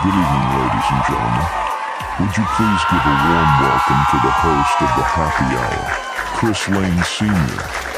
Good evening, ladies and gentlemen. Would you please give a warm welcome to the host of the Happy Hour, Chris Lane Sr.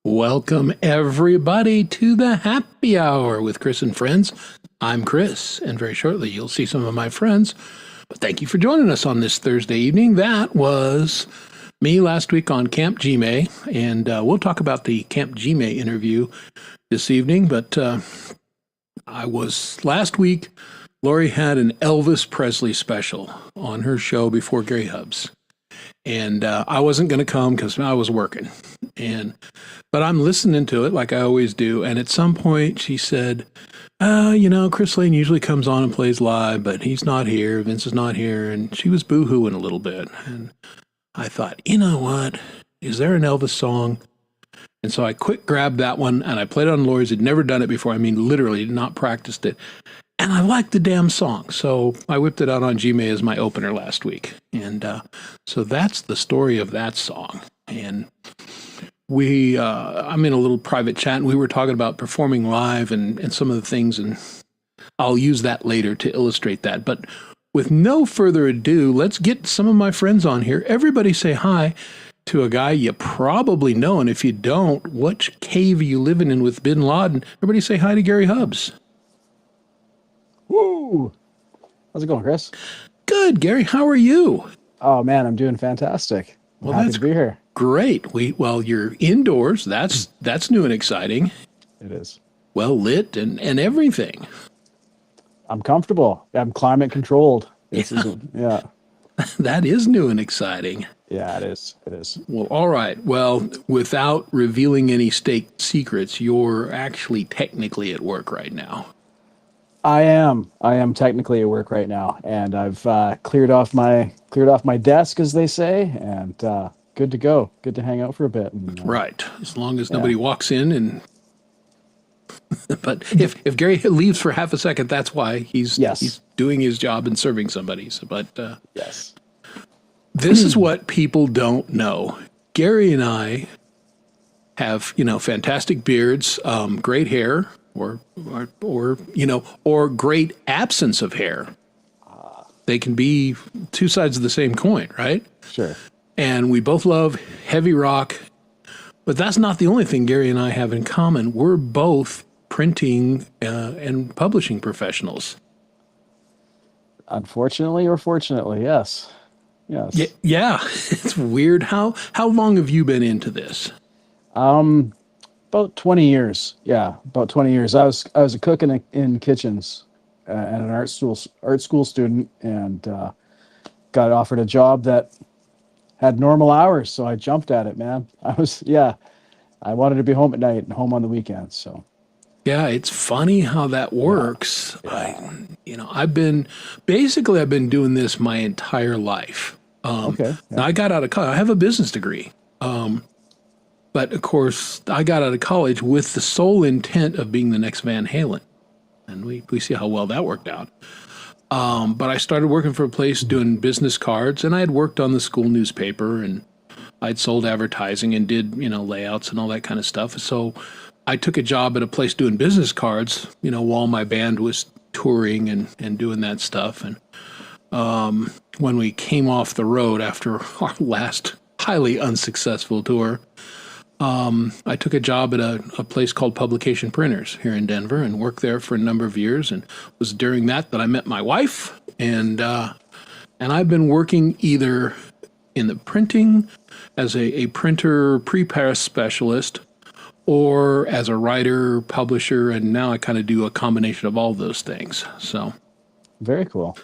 Welcome, everybody, to the Happy Hour with Chris and Friends. I'm Chris, and very shortly you'll see some of my friends. But thank you for joining us on this Thursday evening. That was me last week on Camp Gme, and we'll talk about the Camp Gme interview this evening. But last week, Lori had an Elvis Presley special on her show before Gary Hubs. And I wasn't going to come because I was working. But I'm listening to it like I always do. And at some point she said, Chris Lane usually comes on and plays live, but he's not here. Vince is not here. And she was boo-hooing a little bit. And I thought, you know what? Is there an Elvis song? And so I quick grabbed that one and I played it on Lori's. I'd never done it before. I mean, literally not practiced it. And I liked the damn song. So I whipped it out on Gme as my opener last week. And so that's the story of that song. And I'm in a little private chat and we were talking about performing live and some of the things. And I'll use that later to illustrate that. But with no further ado, let's get some of my friends on here. Everybody say hi to a guy you probably know. And if you don't, which cave are you living in with Bin Laden? Everybody say hi to Gary Hubs. Woo! How's it going, Chris? Good, Gary. How are you? Oh man, I'm doing fantastic. Well, happy that's to be here. Great. You're indoors. That's new and exciting. It is. Well lit and everything. I'm comfortable. I'm climate controlled. Yeah. That is new and exciting. Yeah, it is. It is. Well, all right. Well, without revealing any state secrets, you're actually technically at work right now. I am. I am technically at work right now, and I've cleared off my desk, as they say, and good to go. Good to hang out for a bit. And, Right. As long as yeah. nobody walks in and but if Gary leaves for half a second, that's why Yes. he's doing his job and serving somebody. So, but Yes. this is what people don't know. Gary and I have, fantastic beards, great hair, or great absence of hair. They can be two sides of the same coin, right? Sure. And we both love heavy rock, but that's not the only thing Gary and I have in common. We're both printing and publishing professionals. Unfortunately or fortunately, yes. Yes. Yeah, it's weird. How long have you been into this? About 20 years. Yeah, about 20 years. I was a cook in kitchens and an art school student, and got offered a job that had normal hours, so I jumped at it, man. I wanted to be home at night and home on the weekends, so. Yeah, it's funny how that works. I've been doing this my entire life. Okay. Now I got out of college. I have a business degree. But of course, I got out of college with the sole intent of being the next Van Halen. And we see how well that worked out. But I started working for a place doing business cards, and I had worked on the school newspaper, and I'd sold advertising and did, layouts and all that kind of stuff. So I took a job at a place doing business cards, while my band was touring and doing that stuff. And when we came off the road after our last highly unsuccessful tour, I took a job at a place called Publication Printers here in Denver and worked there for a number of years. And it was during that I met my wife. And I've been working either in the printing as a printer pre-press specialist, or as a writer, publisher, and now I kind of do a combination of all those things. So, Very cool.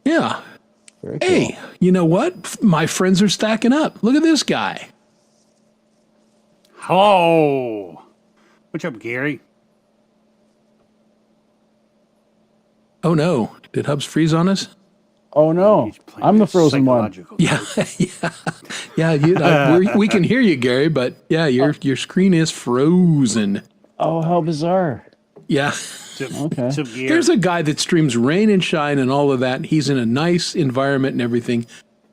yeah. Very cool. Hey, you know what? My friends are stacking up. Look at this guy. Hello. What's up, Gary? Oh no, did Hubs freeze on us? Oh no, He's playing I'm the a frozen one. psychological Yeah. We can hear you, Gary, but yeah, your screen is frozen. Oh, how bizarre. Yeah. Okay. So, Gary, Here's a guy that streams rain and shine and all of that. He's in a nice environment and everything,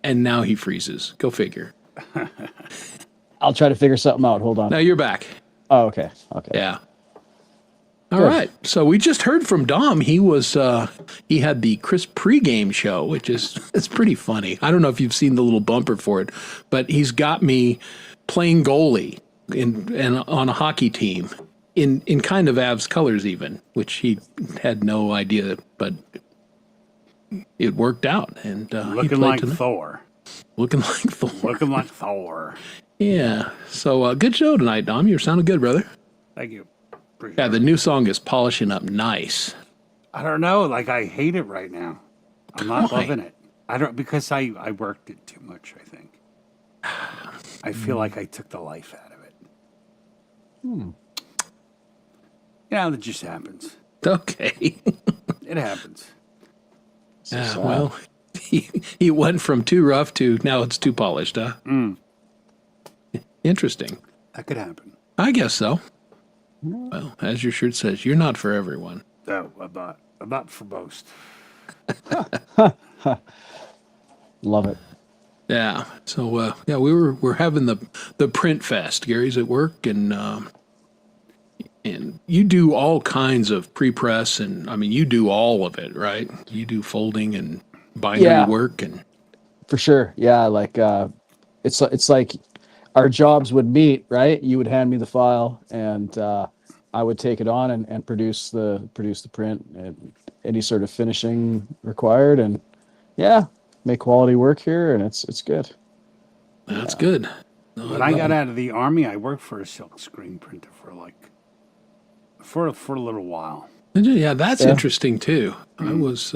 and now he freezes. Go figure. I'll try to figure something out. Hold on. Now you're back. Oh, okay. Okay. Yeah. All right. So we just heard from Dom. He had the Chris pregame show, which is it's pretty funny. I don't know if you've seen the little bumper for it, but he's got me playing goalie and on a hockey team in kind of Avs colors even, which he had no idea, but it worked out. And he looking played like tonight. Thor. Looking like Thor. Looking like Thor. Yeah. So good show tonight, Dom. You're sounding good, brother. Thank you. Appreciate Yeah, it. the new song is polishing up nice. I don't know. Like, I hate it right now. I'm not Why? loving it. I don't, because I worked it too much, I think. I feel like I took the life out of it. That just happens. Okay. It happens. Yeah, well, he went from too rough to now it's too polished, huh? Interesting. That could happen. I guess so. Well, as your shirt says, you're not for everyone. No, I'm not for most. Love it. Yeah. So yeah, we're having the print fest. Gary's at work, and you do all kinds of pre-press, and I mean you do all of it, right? You do folding and bindery Yeah. work, and For sure. Yeah. Like, it's like our jobs would meet, right? You would hand me the file, and I would take it on and produce the print and any sort of finishing required, and yeah, make quality work here, and it's good. that's good. When I got out of the Army, I worked for a silk screen printer for a little while. Yeah, that's Yeah. interesting too. I was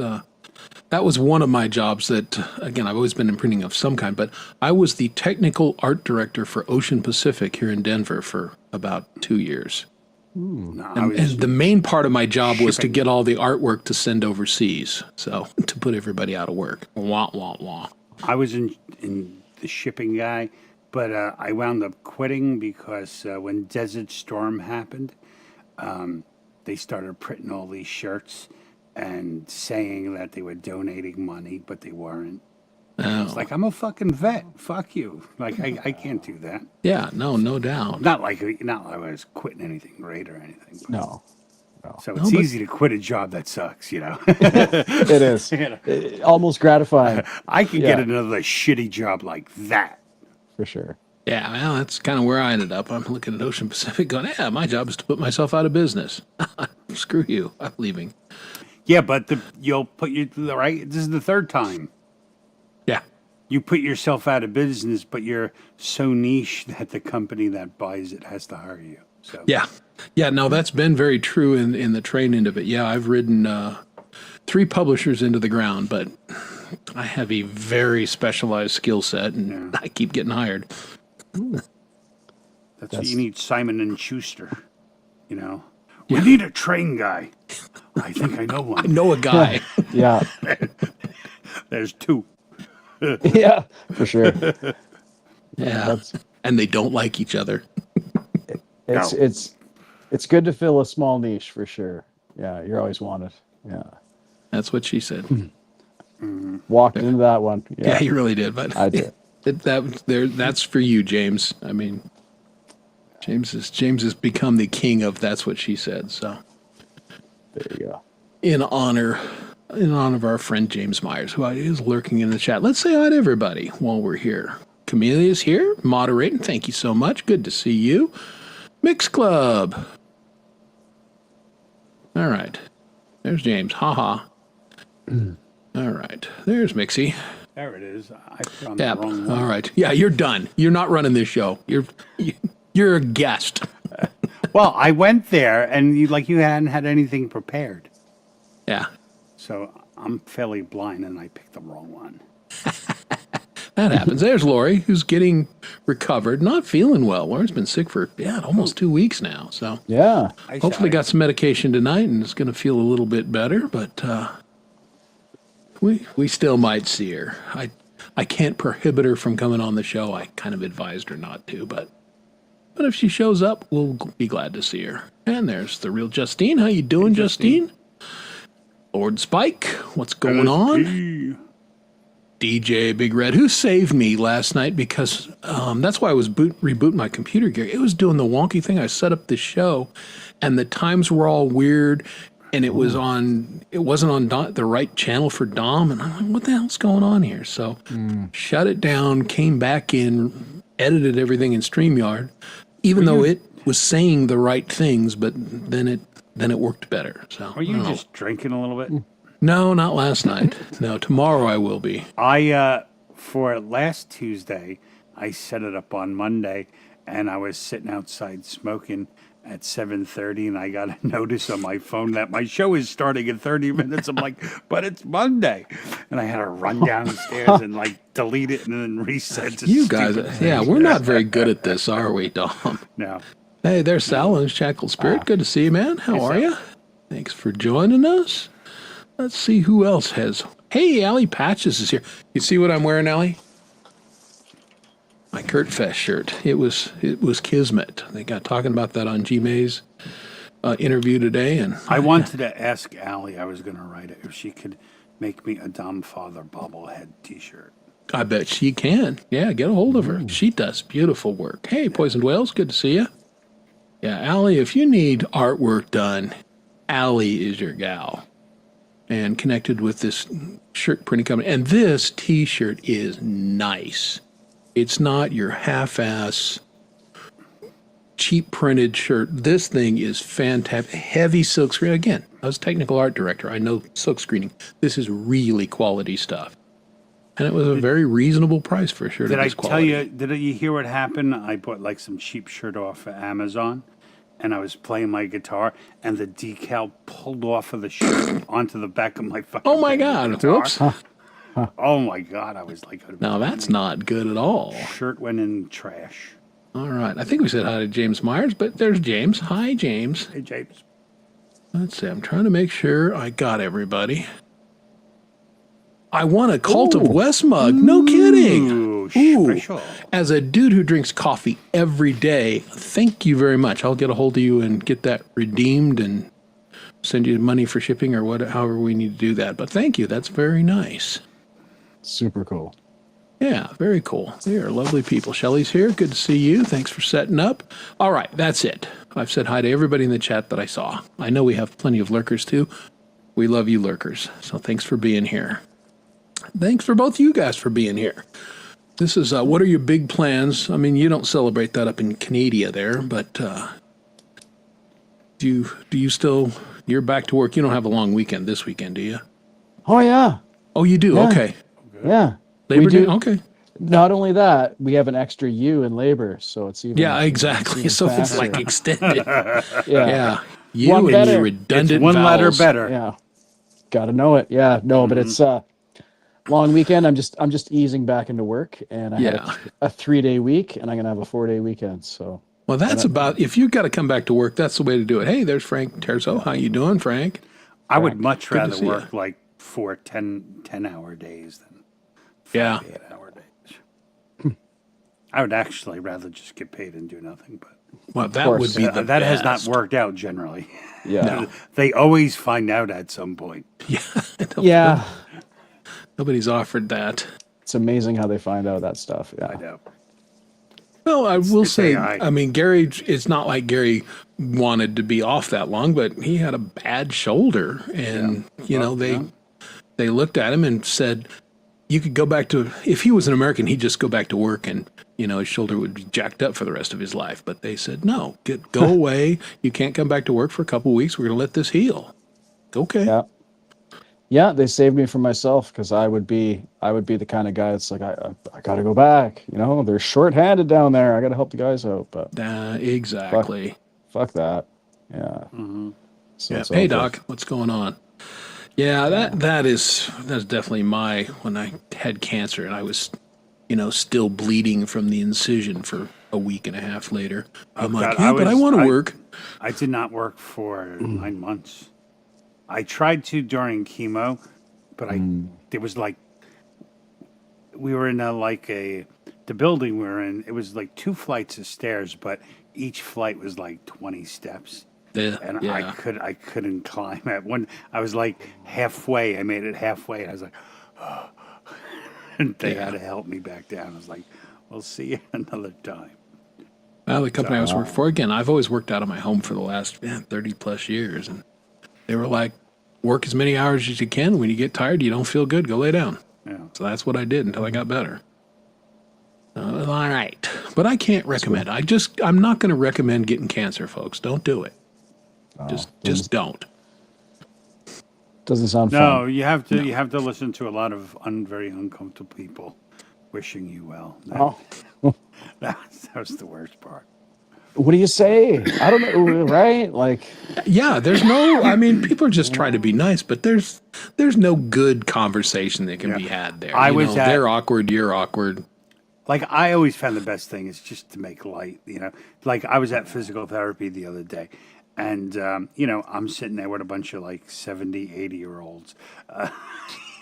that was one of my jobs that again I've always been in printing of some kind, but I was the technical art director for Ocean Pacific here in Denver for about 2 years. No, I And, was and the main part of my job was to shipping. get all the artwork to send overseas. So to put everybody out of work. Wah, wah, wah. I was in the shipping guy, but I wound up quitting because when Desert Storm happened, they started printing all these shirts and saying that they were donating money, but they weren't. It's Oh, like, I'm a fucking vet. Fuck you. Like, I can't do that. yeah, no doubt. Not like I was quitting anything great or anything. But, No, so No, it's but- easy to quit a job that sucks, you know. it is You know, almost gratifying I could get Yeah. another shitty job like that. for sure. Yeah, well, that's kind of where I ended up. I'm looking at Ocean Pacific going, yeah, my job is to put myself out of business. Screw you. I'm leaving. Yeah, but you'll put your right. This is the third time Yeah. you put yourself out of business, but you're so niche that the company that buys it has to hire you. So Yeah. Yeah, no, that's been very true in the train end of it. Yeah, I've ridden 3 publishers into the ground, but I have a very specialized skill set and I keep getting hired. that's what you need. Simon and Schuster. You know, we Yeah. need a train guy. I think I know I one. know a guy. Yeah, There's 2. yeah, for sure. Yeah. That's And they don't like each other. it's No. it's good to fill a small niche for sure. Yeah, you're always wanted. Yeah, That's what she said. walked into that one. Yeah, Yeah, you really did. But I did. that's for you, James. I mean, James has become the king of that's what she said. So There you go. in honor of our friend James Myers, who is lurking in the chat. Let's say hi to everybody while we're here. Camelia's here, moderating. Thank you so much. Good to see you. Mix Club. All right. There's James. Ha. All right. There's Mixie. There it is. I put on Yep. the wrong one. All right. Yeah, you're done. You're not running this show. You're a guest. Well, I went there and you hadn't had anything prepared. Yeah. So I'm fairly blind and I picked the wrong one. That happens. There's Lori, who's getting recovered, not feeling well. Lori's been sick for almost 2 weeks now. So Yeah, hopefully got some medication tonight and is going to feel a little bit better. But we still might see her. I can't prohibit her from coming on the show. I kind of advised her not to, but if she shows up, we'll be glad to see her. And there's the real Justine. How you doing, Justine? Lord Spike, what's going on? DJ Big Red, who saved me last night because that's why I was rebooting my computer gear. It was doing the wonky thing. I set up the show, and the times were all weird, and it wasn't on the right channel for Dom, and I'm like, what the hell's going on here? So shut it down, came back in, edited everything in StreamYard, even though it was saying the right things, but then it worked better. So Are I you don't know. just drinking a little bit? No, not last night. No, tomorrow I will be. For last Tuesday, I set it up on Monday, and I was sitting outside smoking at 7:30, and I got a notice on my phone that my show is starting in 30 minutes. I'm like, but it's Monday, and I had to run downstairs and delete it and then reset. To You guys, stupid yeah, thing. we're not very good at this, are we, Dom? No. Hey, there's Sal and Shackled Spirit. Good to see you, man. How are you? Thanks for joining us. Let's see who else has. Hey, Allie Patches is here. You see what I'm wearing, Allie? My Kurt Fest shirt. It was Kismet. They got talking about that on G May's interview today, and I wanted to ask Allie, I was going to write it, if she could make me a Dom Father bobblehead T-shirt. I bet she can. Yeah, get a hold of her. She does beautiful work. Hey, Poisoned Whales, good to see you. Yeah, Allie, if you need artwork done, Allie is your gal. And connected with this shirt printing company. And this T-shirt is nice. It's not your half-ass, cheap printed shirt. This thing is fantastic. Heavy silk screen. Again, I was technical art director. I know silk screening. This is really quality stuff. And it was a very reasonable price for a shirt Did of I this tell quality. you, did you hear what happened? I bought some cheap shirt off of Amazon, and I was playing my guitar, and the decal pulled off of the shirt onto the back of my fucking Oh my guitar. God. Whoops. Oh my God, I was like, Now that's not good at all. shirt went in trash. All right. I think we said hi to James Myers, but there's James. Hi, James. Hey, James. Let's see. I'm trying to make sure I got everybody. I won a Cult of West mug. No kidding. Ooh, Ooh. special. As a dude who drinks coffee every day, thank you very much. I'll get a hold of you and get that redeemed and send you money for shipping or however we need to do that. But thank you. That's very nice. Super cool. Yeah, very cool. They are lovely people. Shelly's here. Good to see you. Thanks for setting up. All right, that's it. I've said hi to everybody in the chat that I saw. I know we have plenty of lurkers too. We love you lurkers. So thanks for being here. Thanks for both you guys for being here. This is what are your big plans? I mean, you don't celebrate that up in Canada there, but do you still, you're back to work. You don't have a long weekend this weekend, do you? Oh yeah, Oh, you do? Yeah. Okay. yeah. Labor we Day? do. Okay. Not only that, we have an extra U in labor, so it's even Yeah, exactly. even So it's like faster. extended. yeah. Yeah. You One and better. your It's redundant one letter vowels. better. Yeah, gotta know it. Yeah, no, but it's long weekend. I'm just easing back into work, and I had Yeah. a 3-day week, and I'm gonna have a 4-day weekend. So Well, that's about, if you've got to come back to work, that's the way to do it. Hey, there's Frank Terzo. How you doing, Frank? I would much Good to rather see ya. work like 4 10-hour days than Yeah. 8-hour days. I would actually rather just get paid and do nothing, but Well, that course. would be the that has not best. worked out generally. yeah, No. They always find out at some point. yeah. Nobody's offered that. It's amazing how they find out that stuff. I Yeah, know. Well, I will it's say, AI. I mean, Gary, it's not like Gary wanted to be off that long, but he had a bad shoulder. And, you know, they looked at him and said, you could go back to, if he was an American, he'd just go back to work and, you know, his shoulder would be jacked up for the rest of his life. But they said, no, go away. You can't come back to work for a couple of weeks. We're going to let this heal. Okay. yeah, yeah. They saved me from myself because I would be the kind of guy that's like I gotta go back. You know, they're short-handed down there. I gotta help the guys out, but Exactly. fuck that. Yeah. So Yeah. it's Hey, over. Doc, what's going on? Yeah, that's definitely when I had cancer and I was, you know, still bleeding from the incision for a week and a half later. I'm like, God, yeah, but I want to work. I did not work for 9 months. I tried to during chemo, but it was like we were in the building we were in. It was like 2 flights of stairs, but each flight was like 20 steps, and Yeah. I couldn't climb at one. I was like halfway. I made it halfway, and I was like, and they had to help me back down. I was like, we'll see you another time. Well, the company I was working for, again, I've always worked out of my home for the last 30 plus years. And they were like, work as many hours as you can. When you get tired, you don't feel good, go lay down. Yeah. So that's what I did until I got better. All right. But I can't recommend. I'm not going to recommend getting cancer, folks. Don't do it. Just don't. Doesn't sound No, fun. you have to listen to a lot of very uncomfortable people wishing you well. Oh, That was the worst part. what do you say? I don't know, right? Like, Yeah, there's no, I mean, people are just trying to be nice, but there's no good conversation that can be had there. I was at- they're awkward, you're awkward. Like, I always found the best thing is just to make light, you know. Like, I was at physical therapy the other day, and, you know, I'm sitting there with a bunch of, like, 70, 80-year-olds,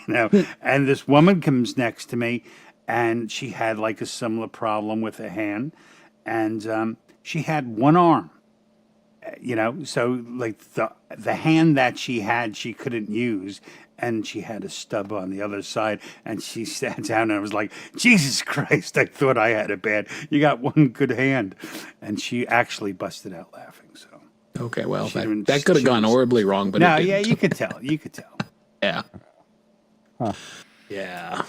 you know, and this woman comes next to me, and she had, like, a similar problem with a hand, and she had one arm, you know, so, like, the hand that she had, she couldn't use, and she had a stub on the other side, and she sat down and I was like, Jesus Christ, I thought I had it bad. You got one good hand. And she actually busted out laughing. So Okay, well, She didn't- that could have she gone was- horribly wrong, but no, it yeah, didn't. you could tell. You could tell. Yeah. Huh. Yeah.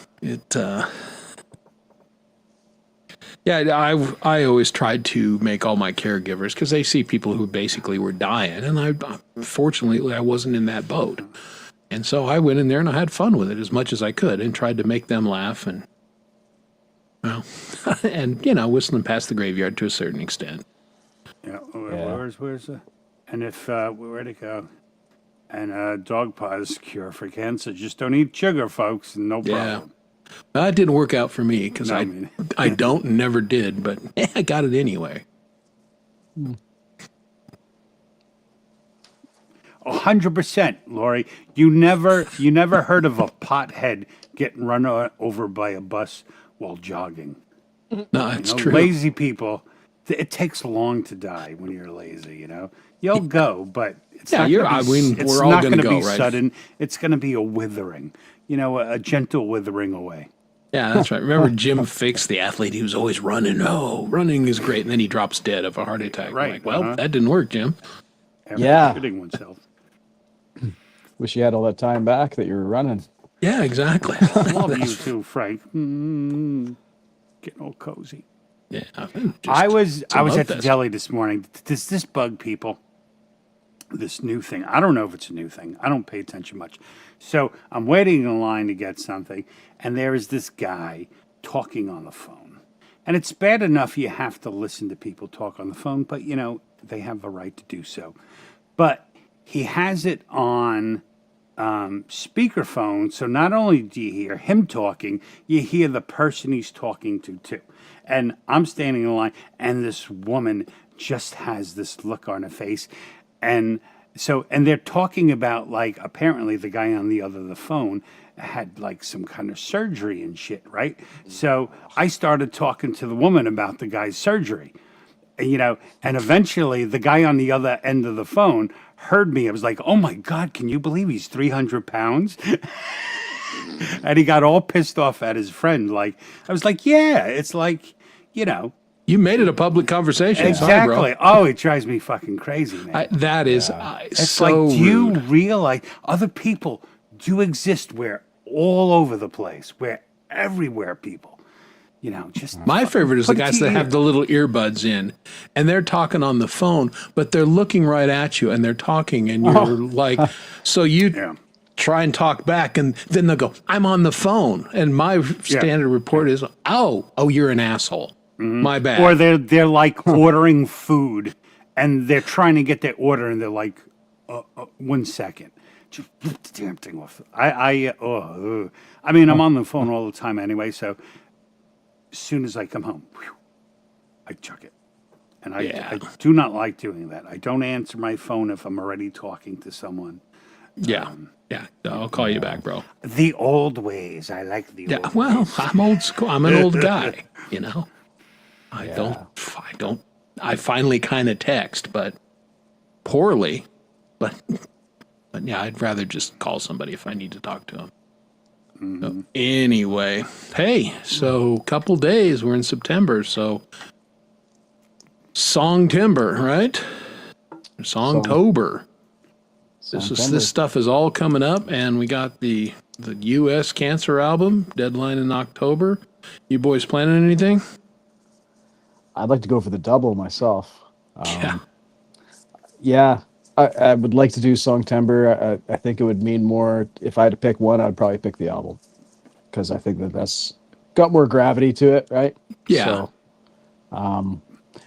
Yeah, I always tried to make all my caregivers, because they see people who basically were dying, and fortunately, I wasn't in that boat. And so I went in there and I had fun with it as much as I could and tried to make them laugh and, well, and, you know, whistling past the graveyard to a certain extent. Yeah. Yeah. Where's the? And if where'd it go? And dog paws cure for cancer. Just don't eat sugar, folks, and no Yeah. problem. That didn't work out for me because No, I, I mean- I don't and never did, but I got it anyway. 100%, Lori. You never heard of a pothead getting run over by a bus while jogging. No, You it's know, true. lazy people. It takes long to die when you're lazy. You know, you'll go, but it's Yeah, not you're- gonna I be, mean, it's we're all not gonna gonna be go, right? sudden. It's going to be a withering. You know, a gentle withering away. Yeah, that's right. Remember Jim Fix, the athlete? He was always running. Oh, running is great. And then he drops dead of a heart attack. I'm Right, like, well, uh-huh. that didn't work, Jim. After Yeah. shooting oneself. Wish you had all that time back that you were running. Yeah, exactly. Love you too, Frank. Getting all cozy. Yeah, I was at the fest. deli this morning. Does this bug people? This new thing. I don't know if it's a new thing. I don't pay attention much. So I'm waiting in line to get something, and there is this guy talking on the phone. And it's bad enough you have to listen to people talk on the phone, but you know, they have a right to do so. But he has it on speakerphone, so not only do you hear him talking, you hear the person he's talking to too. And I'm standing in line, and this woman just has this look on her face, and they're talking about, like, apparently the guy on the other the phone had like some kind of surgery and shit, right? So I started talking to the woman about the guy's surgery, you know, and eventually the guy on the other end of the phone heard me. I was like, oh my God, can you believe he's 300 pounds? And he got all pissed off at his friend. Like, I was like, yeah, it's like, you know, You made it a public conversation. exactly. Sorry, bro. Oh, it drives me fucking crazy, man. That is It's so like, do you rude. realize other people do exist where all over the place, where everywhere people, you know, just My favorite is the put it guys to that your have ear. the little earbuds in and they're talking on the phone, but they're looking right at you and they're talking and you're like, so you Yeah. try and talk back and then they'll go, I'm on the phone. And my standard report is, oh, you're an asshole. My bad. Or they're like ordering food, and they're trying to get their order, and they're like, 1 second, just rip the damn thing off. I mean, I'm on the phone all the time anyway, so as soon as I come home, whew, I chuck it. And Yeah. I do not like doing that. I don't answer my phone if I'm already talking to someone. yeah. Yeah. I'll call you back, bro. The old ways. I like the Yeah. old Well, ways. I'm old school. I'm an old guy, you know? I finally kind of text, but poorly. But yeah, I'd rather just call somebody if I need to talk to them. So anyway, hey, so couple days, we're in September, so Song Timber, right? Songtober. This stuff is all coming up, and we got the U.S. Cancer album deadline in October. You boys planning anything? I'd like to go for the double myself. Yeah. Yeah, I would like to do Songtember. I think it would mean more if I had to pick one. I'd probably pick the album because I think that's got more gravity to it, right? Yeah. So,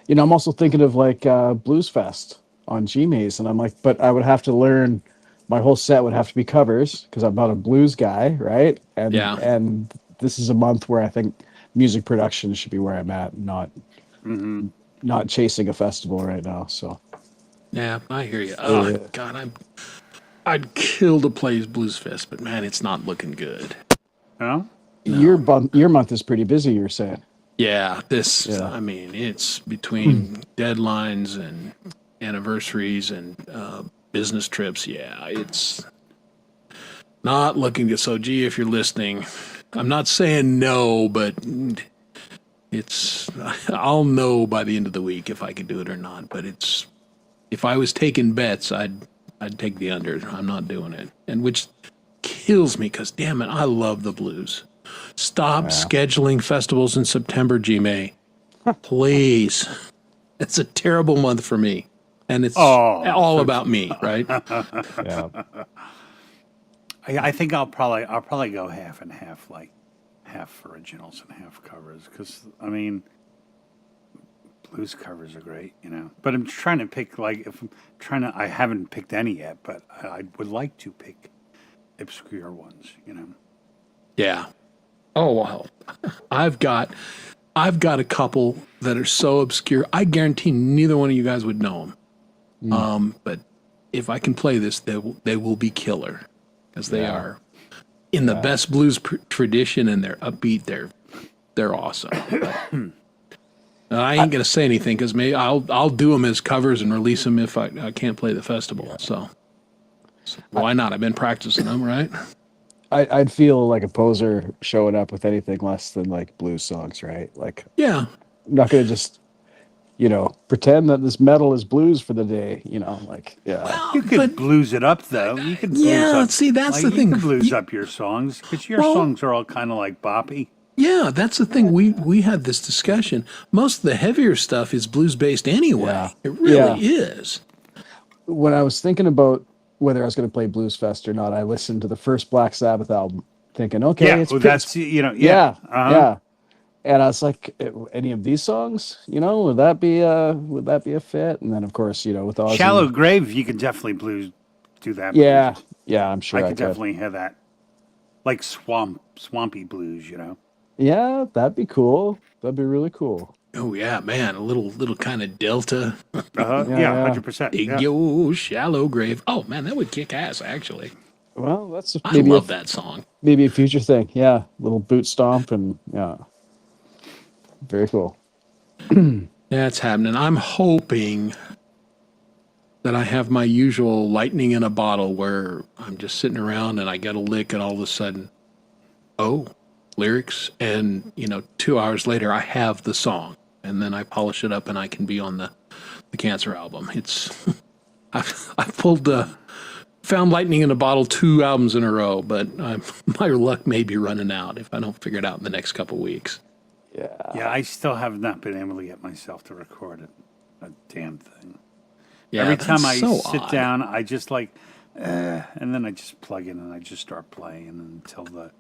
you know, I'm also thinking of like Blues Fest on Gmaze, and I'm like, but I would have to learn. My whole set would have to be covers because I'm not a blues guy, right? And Yeah. and this is a month where I think music production should be where I'm at, not chasing a festival right now. So. Yeah, I hear you. Oh, God, I'd kill to play Blues Fest, but man, it's not looking good. You know? Your month is pretty busy, you're saying. Yeah, Yeah. I mean, it's between deadlines and anniversaries and business trips. Yeah, it's not looking good. So, gee, if you're listening, I'm not saying no, but I'll know by the end of the week if I can do it or not. But if I was taking bets, I'd take the under. I'm not doing it, and which kills me because damn it, I love the blues. Stop scheduling festivals in September, G-May. Please. It's a terrible month for me. And it's all about me, right? Yeah. I think I'll probably go half and half, like half originals and half covers, because I mean, blues covers are great, you know. But I'm trying to pick, like, I haven't picked any yet, but I would like to pick obscure ones, you know. Yeah. Oh wow, I've got I've got a couple that are so obscure. I guarantee neither one of you guys would know them. Mm, But if I can play this, they will be killer because they yeah, are in the yeah. best blues tradition and they're upbeat. They're awesome. But I ain't gonna say anything because maybe I'll do them as covers and release them if I can't play the festival. So why not? I've been practicing them, right? I'd feel like a poser showing up with anything less than like blues songs, right? Like Yeah. I'm not gonna just pretend that this metal is blues for the day. Like yeah, Well, You could but blues it up, though. You could blues yeah. up, See, that's like, the you thing. could blues up your songs because your Well, songs are all kind of like boppy. yeah, that's the thing. We had this discussion. Most of the heavier stuff is blues based yeah, anyway. It really yeah. is. When I was thinking about whether I was going to play Blues Fest or not, I listened to the first Black Sabbath album, thinking, okay, Yeah, it's well, pretty, that's, yeah. yeah, Uh-huh. yeah. And I was like, any of these songs, would that be a fit? And then of course, with Shallow Ozzy, Grave, you could definitely do that yeah, blues. yeah, I'm I sure I could could. definitely hear that. Like swampy blues. Yeah, that'd be cool. That'd be really cool. Oh yeah, man. A little kind of delta. Uh-huh. Yeah, Yeah, yeah. 100%. Dig Yeah. your shallow grave. Oh man, that would kick ass. Actually, Well, that's I love that song. maybe a future thing. Yeah, little boot stomp and yeah, very cool. That's happening. I'm hoping that I have my usual lightning in a bottle where I'm just sitting around and I get a lick and all of a sudden, oh, lyrics. And, 2 hours later, I have the song. And then I polish it up and I can be on the Cancer album. I've pulled, found lightning in a bottle 2 albums in a row, but my luck may be running out if I don't figure it out in the next couple weeks. Yeah, Yeah, I still have not been able to get myself to record it. A damn thing. Yeah, Every that's time I so sit odd. down, I just like, and then I just plug in and I just start playing until the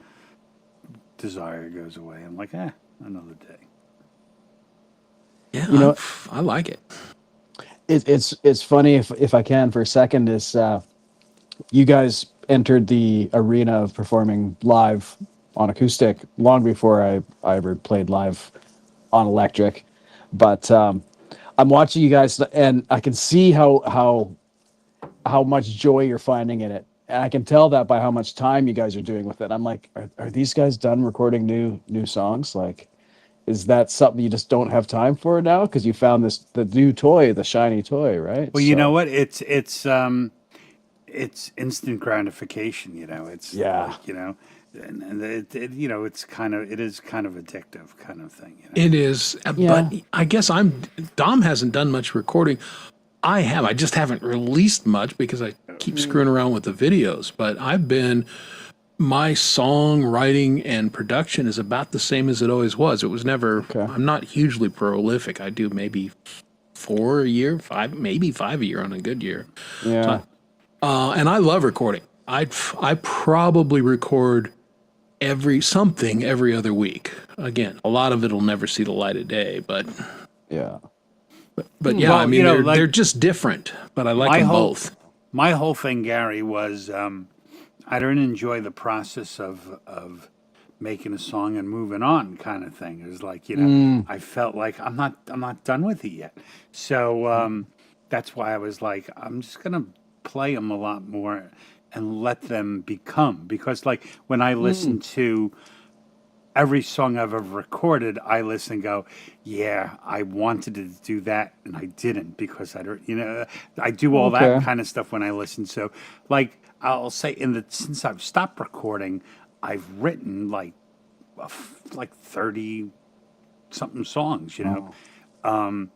desire goes away. I'm like, another day. Yeah, you know, I like it. it's funny if I can for a second is you guys entered the arena of performing live on acoustic long before I ever played live on electric, but I'm watching you guys and I can see how much joy you're finding in it. And I can tell that by how much time you guys are doing with it. I'm like, are these guys done recording new songs? Like, is that something you just don't have time for now? Because you found the new toy, the shiny toy, right? Well, you know So what? It's instant gratification. It's yeah, like and it is kind of addictive kind of thing. It is, yeah, but I guess Dom hasn't done much recording. I have. I just haven't released much because I keep screwing around with the videos. But my songwriting and production is about the same as it always was. It was never, okay, I'm not hugely prolific. I do maybe 4 a year, maybe 5 a year on a good year. yeah, And I love recording. I probably record every other week. Again, a lot of it'll never see the light of day, yeah. but yeah, I Well, mean like they're just different, but I like my them whole both. my whole thing, Gary, was I don't enjoy the process of making a song and moving on kind of thing. It was like, Mm, I felt like I'm not done with it yet. So that's why I was like, I'm just gonna play them a lot more and let them become, because like when I listen mm, to every song I've ever recorded, I listen and go, yeah, I wanted to do that and I didn't because I do all that okay, kind of stuff when I listen. So, like, I'll say since I've stopped recording, I've written like 30 something songs. oh,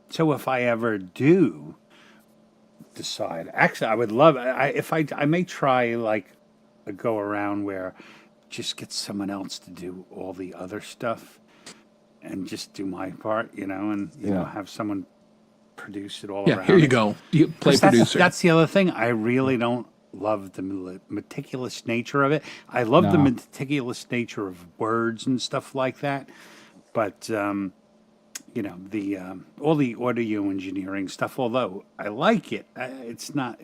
So if I ever do decide, actually, I would love, I may try like a go around where just get someone else to do all the other stuff and just do my part, and yeah, have someone produce it all Yeah, here around. you go. You play Because that's producer. that's the other thing. I really don't love the meticulous nature of it. I love the no, meticulous nature of words and stuff like that. But the all the audio engineering stuff. Although I like it, it's not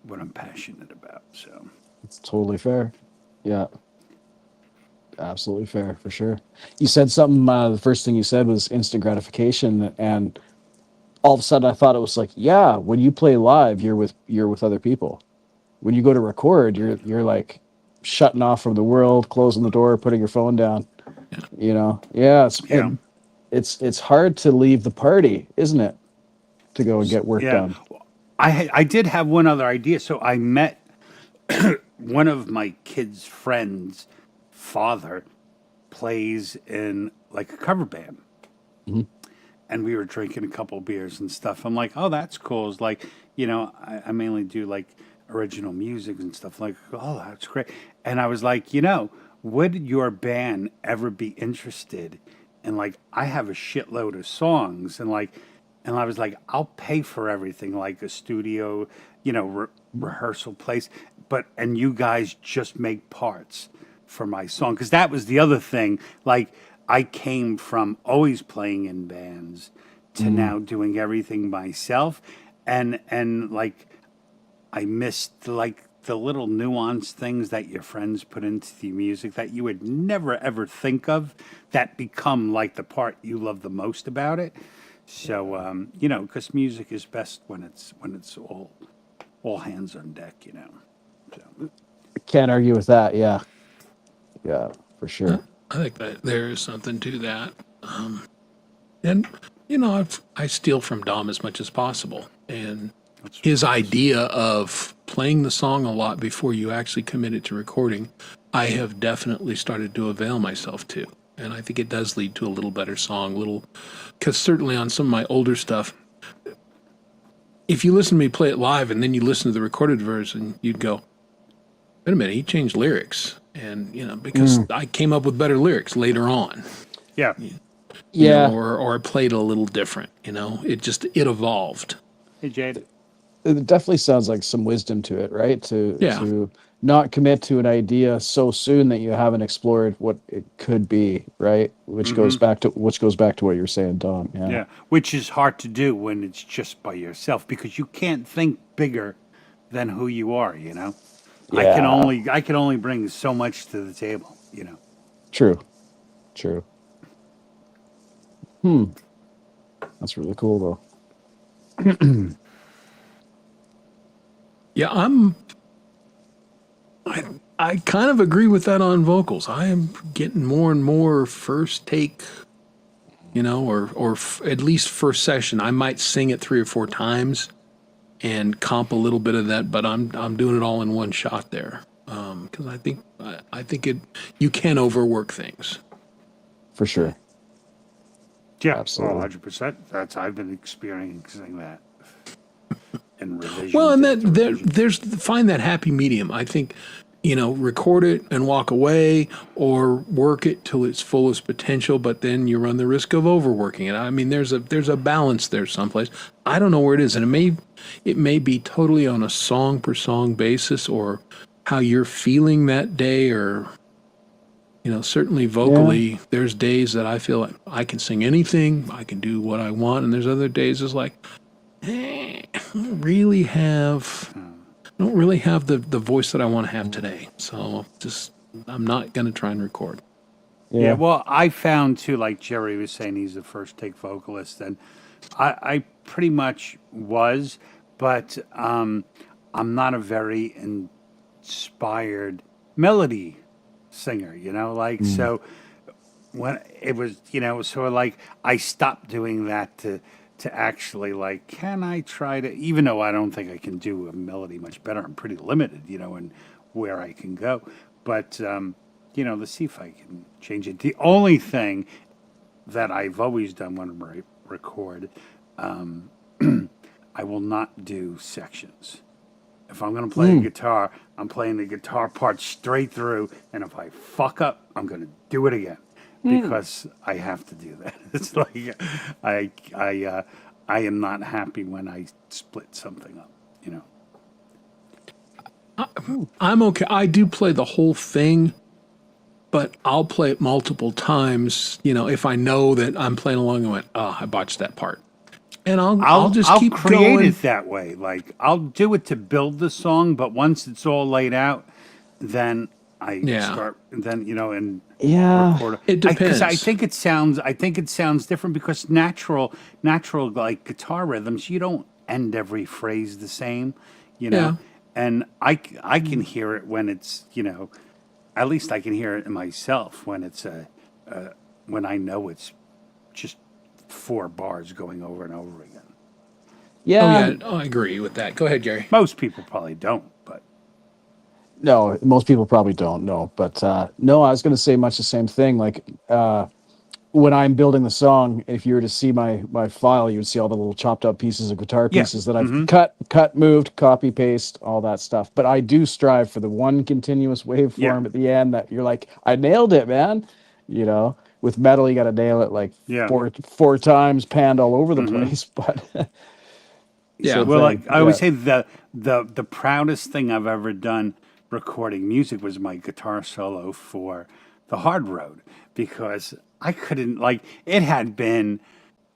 what I'm passionate about. So it's totally fair. Yeah, Absolutely fair, for sure. You said something. The first thing you said was instant gratification, and all of a sudden, I thought it was like, yeah, when you play live, you're with other people. When you go to record, you're like shutting off from the world, closing the door, putting your phone down. Yeah, Yeah. it's hard to leave the party, isn't it, to go and get work Yeah. done. I did have one other idea. So I met one of my kids' friends' father plays in like a cover band. Mhm. And we were drinking a couple beers and stuff. I'm like, oh, that's cool. It's like, I mainly do like original music and stuff. Like, oh, that's great. And I was like, would your band ever be interested in like, I have a shitload of songs and I was like, I'll pay for everything, like a studio, rehearsal place, and you guys just make parts for my song. Because that was the other thing. Like, I came from always playing in bands to now doing everything myself. And like, I missed like the little nuanced things that your friends put into the music that you would never ever think of that become like the part you love the most about it. So because music is best when it's all hands on deck. So, Can't argue with that. Yeah, yeah, for sure. I think that there is something to that. And, I steal from Dom as much as possible. And his idea of playing the song a lot before you actually commit it to recording, I have definitely started to avail myself to. And I think it does lead to a little better song, because certainly on some of my older stuff, if you listen to me play it live and then you listen to the recorded version, you'd go, wait a minute, he changed lyrics. And, because I came up with better lyrics later on. yeah. Yeah, Or I played a little different, it evolved. Hey, Jade. it definitely sounds like some wisdom to it, right? To Yeah. to not commit to an idea so soon that you haven't explored what it could be, right? Which goes back to what you're saying, Dom. Yeah. Yeah, which is hard to do when it's just by yourself because you can't think bigger than who you are. Yeah. I can only bring so much to the table. True. True. That's really cool, though. Yeah, I kind of agree with that on vocals. I am getting more and more first take, at least first session. I might sing it 3 or 4 times and comp a little bit of that, but I'm doing it all in one shot there. Because I think you can overwork things. For sure. Yeah, Absolutely. 100%. I've been experiencing that in revisions. Well, and after revisions. there's find that happy medium. I think, record it and walk away, or work it till its fullest potential, but then you run the risk of overworking it. I mean, there's a balance there someplace. I don't know where it is, and it may be totally on a song per song basis, or how you're feeling that day, or certainly vocally, there's days that I feel like I can sing anything, I can do what I want, and there's other days it's like, I don't really have the voice that I want to have today. So I'm not going to try and record. Yeah, well, I found too, like Jerry was saying, he's the first take vocalist, and I pretty much was, but I'm not a very inspired melody singer, so when it was, sort of like I stopped doing that to actually like, can I try to, even though I don't think I can do a melody much better, I'm pretty limited, in where I can go, but let's see if I can change it. The only thing that I've always done when I record, I will not do sections. If I'm going to play a guitar, I'm playing the guitar part straight through, and if I fuck up, I'm going to do it again because I have to do that. It's like I am not happy when I split something up. I'm okay. I do play the whole thing, but I'll play it multiple times. If I know that I'm playing along and went, oh, I botched that part. And I'll just keep create going. it that way. Like I'll do it to build the song, but once it's all laid out, then I Yeah. start, and then, and Yeah. record. It Because I depends. think it sounds different because natural like guitar rhythms, you don't end every phrase the same, you know. Yeah. And I can hear it when it's, at least I can hear it in myself when it's when I know it's just 4 bars going over and over again. Yeah. Oh yeah, I agree with that. Go ahead, Gary. Most people probably don't, but No, most people probably don't know. But no, I was going to say much the same thing. Like when I'm building the song, if you were to see my file, you would see all the little chopped up pieces of guitar yeah. pieces that I've cut, moved, copy, paste, all that stuff. But I do strive for the one continuous waveform Yeah. at the end that you're like, I nailed it, man. You know, with metal, you got to nail it like Yeah. four times, panned all over the place. But Yeah. same Well, thing. like I always say, the proudest thing I've ever done recording music was my guitar solo for the Hard Road because I couldn't like it had been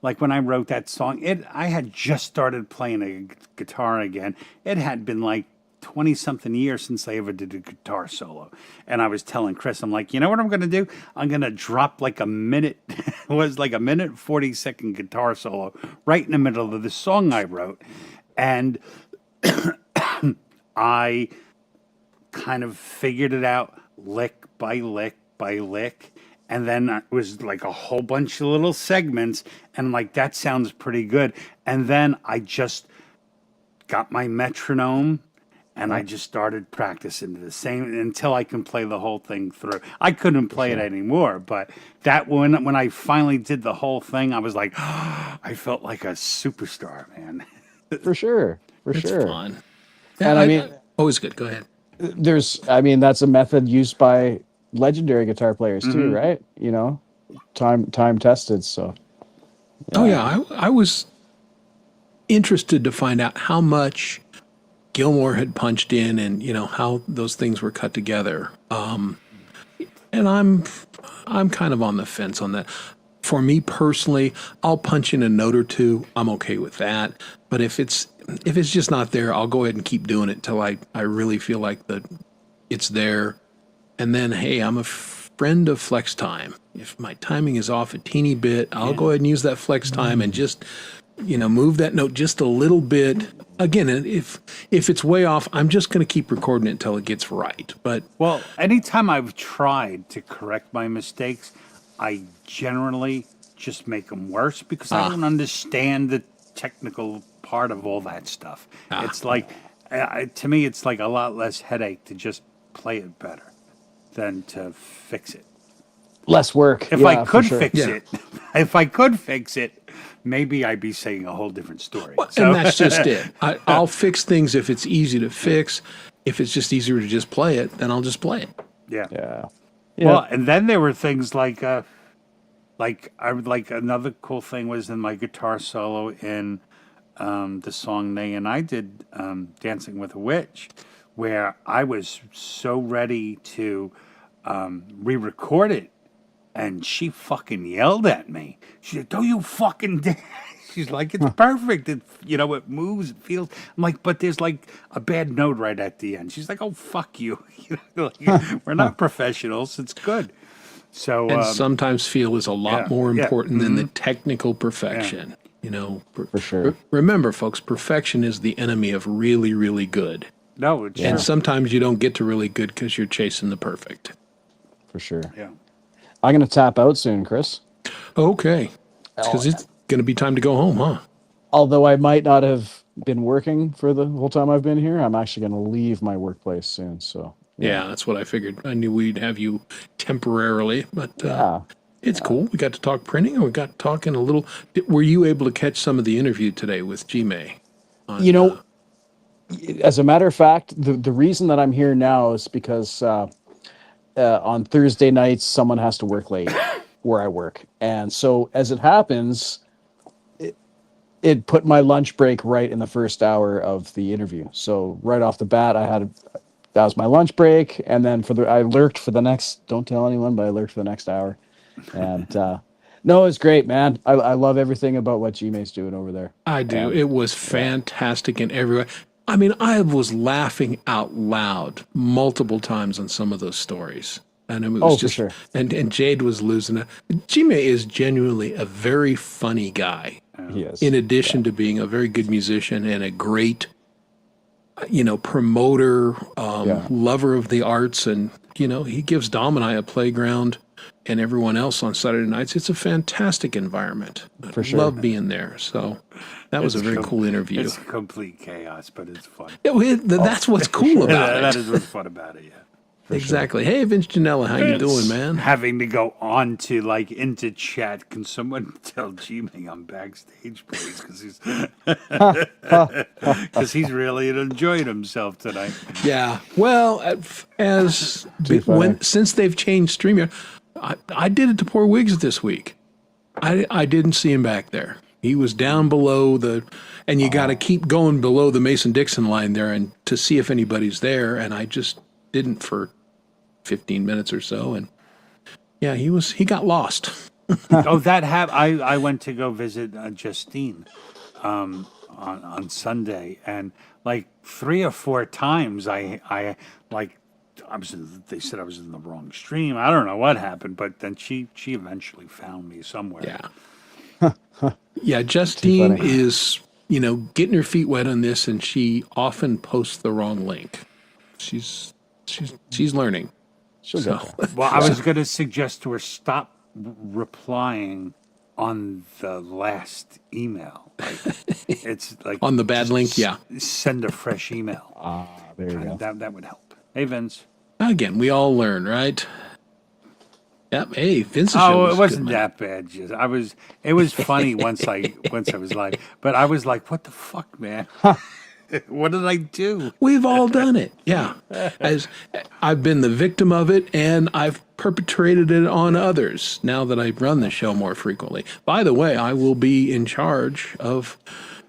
like when I wrote that song. I had just started playing a guitar again. It had been like 20 something years since I ever did a guitar solo. And I was telling Chris, I'm like, you know what I'm going to do? I'm going to drop like a minute, it was like a minute 40-second guitar solo right in the middle of the song I wrote. And I kind of figured it out lick by lick by lick. And then it was like a whole bunch of little segments. And I'm like, that sounds pretty good. And then I just got my metronome and I just started practicing the same until I can play the whole thing through. I couldn't play it anymore, but that when I finally did the whole thing, I was like, I felt like a superstar, man. For sure. For It's sure. fun. And I mean, always good. Go ahead. that's a method used by legendary guitar players too, right? You know, time tested. So Oh yeah, I was interested to find out how much Gilmore had punched in, and how those things were cut together. And I'm kind of on the fence on that. For me personally, I'll punch in a note or two. I'm okay with that. But if it's just not there, I'll go ahead and keep doing it till I really feel like it's there. And then, hey, I'm a friend of flex time. If my timing is off a teeny bit, I'll go ahead and use that flex time and just, move that note just a little bit. Again, if it's way off, I'm just going to keep recording it until it gets right. But Well, anytime I've tried to correct my mistakes, I generally just make them worse because I don't understand the technical part of all that stuff. It's like, to me, it's like a lot less headache to just play it better than to fix it. less work. If Yeah, I for could sure. fix Yeah. it, if I could fix it, maybe I'd be saying a whole different story. and that's just it. I'll fix things if it's easy to fix. If it's just easier to just play it, then I'll just play it. Yeah. Yeah. Well, and then there were things like another cool thing was in my guitar solo in the song Nay and I did, Dancing with a Witch, where I was so ready to re-record it, and she fucking yelled at me. She said, "Don't you fucking dare!" She's like, "It's perfect. It moves, it feels." I'm like, "But there's like a bad note right at the end." She's like, "Oh, fuck you! We're not professionals. It's good." So And sometimes feel is a lot yeah, more yeah, important than the technical perfection. For sure. Remember, folks, perfection is the enemy of really, really good. no, it's And true. sometimes you don't get to really good because you're chasing the perfect. For sure. Yeah. I'm gonna tap out soon, Chris. Okay. Because it's going to be time to go home, huh? Although I might not have been working for the whole time I've been here, I'm actually gonna leave my workplace soon. So Yeah, that's what I figured. I knew we'd have you temporarily, but yeah. it's cool. We got to talk printing, and we got talking a little. Were you able to catch some of the interview today with G-May? You know, as a matter of fact, the reason that I'm here now is because on Thursday nights someone has to work late where I work, and so as it happens, it put my lunch break right in the first hour of the interview. So right off the bat, that was my lunch break, and then I lurked for the next. Don't tell anyone, but I lurked for the next hour, and no, it's great, man. I love everything about what Gmay's doing over there. I do. It was fantastic in every way. I mean, I was laughing out loud multiple times on some of those stories. And it was Oh, for just, sure. and Jade was losing it. Jime is genuinely a very funny guy, He is. in addition to being a very good musician and a great, promoter, Yeah. lover of the arts. And, he gives Dom and I a playground and everyone else on Saturday nights. It's a fantastic environment. For I sure. love being there. So that was a very cool interview. It's complete chaos, but it's fun. That's what's cool about That it. is what's fun about it. Yeah. Exactly. Hey, Vince Janella, how you doing, man? Having to go on to into chat. Can someone tell G-Ming I'm backstage, please? Because he's really enjoyed himself tonight. Yeah. Well, Too funny. since they've changed StreamYard, I did it to poor Wiggs this week. I didn't see him back there. He was down below and you got to keep going below the Mason-Dixon line there and to see if anybody's there. And I just didn't for 15 minutes or so. And yeah, he got lost. Oh, I went to go visit Justine on Sunday, and like 3 or 4 times they said I was in the wrong stream. I don't know what happened, but then she eventually found me somewhere. Yeah. Yeah, Justine funny. is, getting her feet wet on this, and she often posts the wrong link. She's learning. She'll So get there. Well, I was going to suggest to her stop replying on the last email. It's like on the bad link, yeah. Send a fresh email. There you go. That would help. Hey, Vince. Again, we all learn, right? Yep. Hey, Vince's show Oh, was it good, wasn't man. that bad. It was funny once I was live, but I was like, "What the fuck, man? What did I do?" We've all done it. Yeah. As I've been the victim of it and I've perpetrated it on others now that I run the show more frequently. By the way, I will be in charge of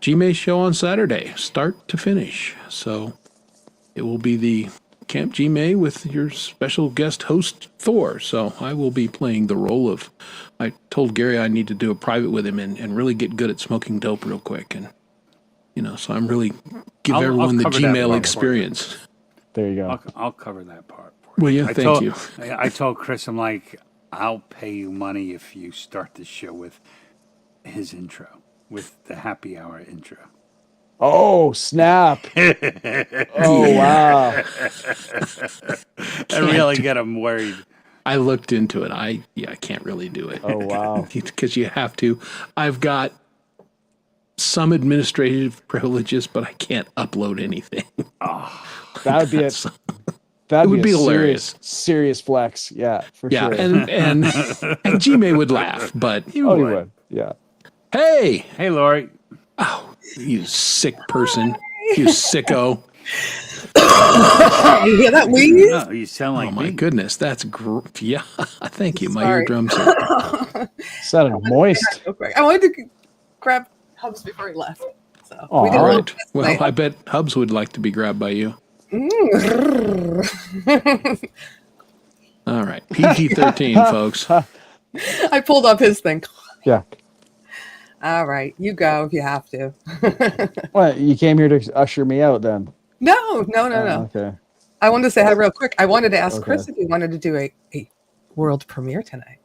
G-May's show on Saturday, start to finish. So it will be the Camp G-May with your special guest host, Thor. So I will be playing the role of, I told Gary I need to do a private with him and really get good at smoking dope real quick. And, so I'm really give I'll everyone the cover that Gmail part for experience. There you go. I'll cover that part. For Will you. you? I Thank told, you. I told Chris, I'm like, I'll pay you money if you start the show with his intro, with the happy hour intro. Oh, snap. Oh, wow. I really get him worried. I looked into it. I can't really do it. Oh, wow. Because you have to. I've got some administrative privileges, but I can't upload anything. That would be it. That would be a hilarious. Serious flex. Yeah, for Yeah, sure. and Gmail would laugh, but He would. Yeah. hey, Hey, Lori. you sick person, you sicko. You hear that wheeze? No, you sound like Oh my me. goodness, that's yeah. Thank you. My Sorry. eardrums are. Sounded moist. Real quick. I wanted to grab Hubs before he left. So Aw. we did All a little right. test Well, tonight. I bet Hubs would like to be grabbed by you. All right, PG-13, folks. I pulled up his thing. Yeah. All right, you go if you have to. Well, you came here to usher me out then. No. Okay. I wanted to say hi real quick. I wanted to ask Okay. Chris if he wanted to do a world premiere tonight.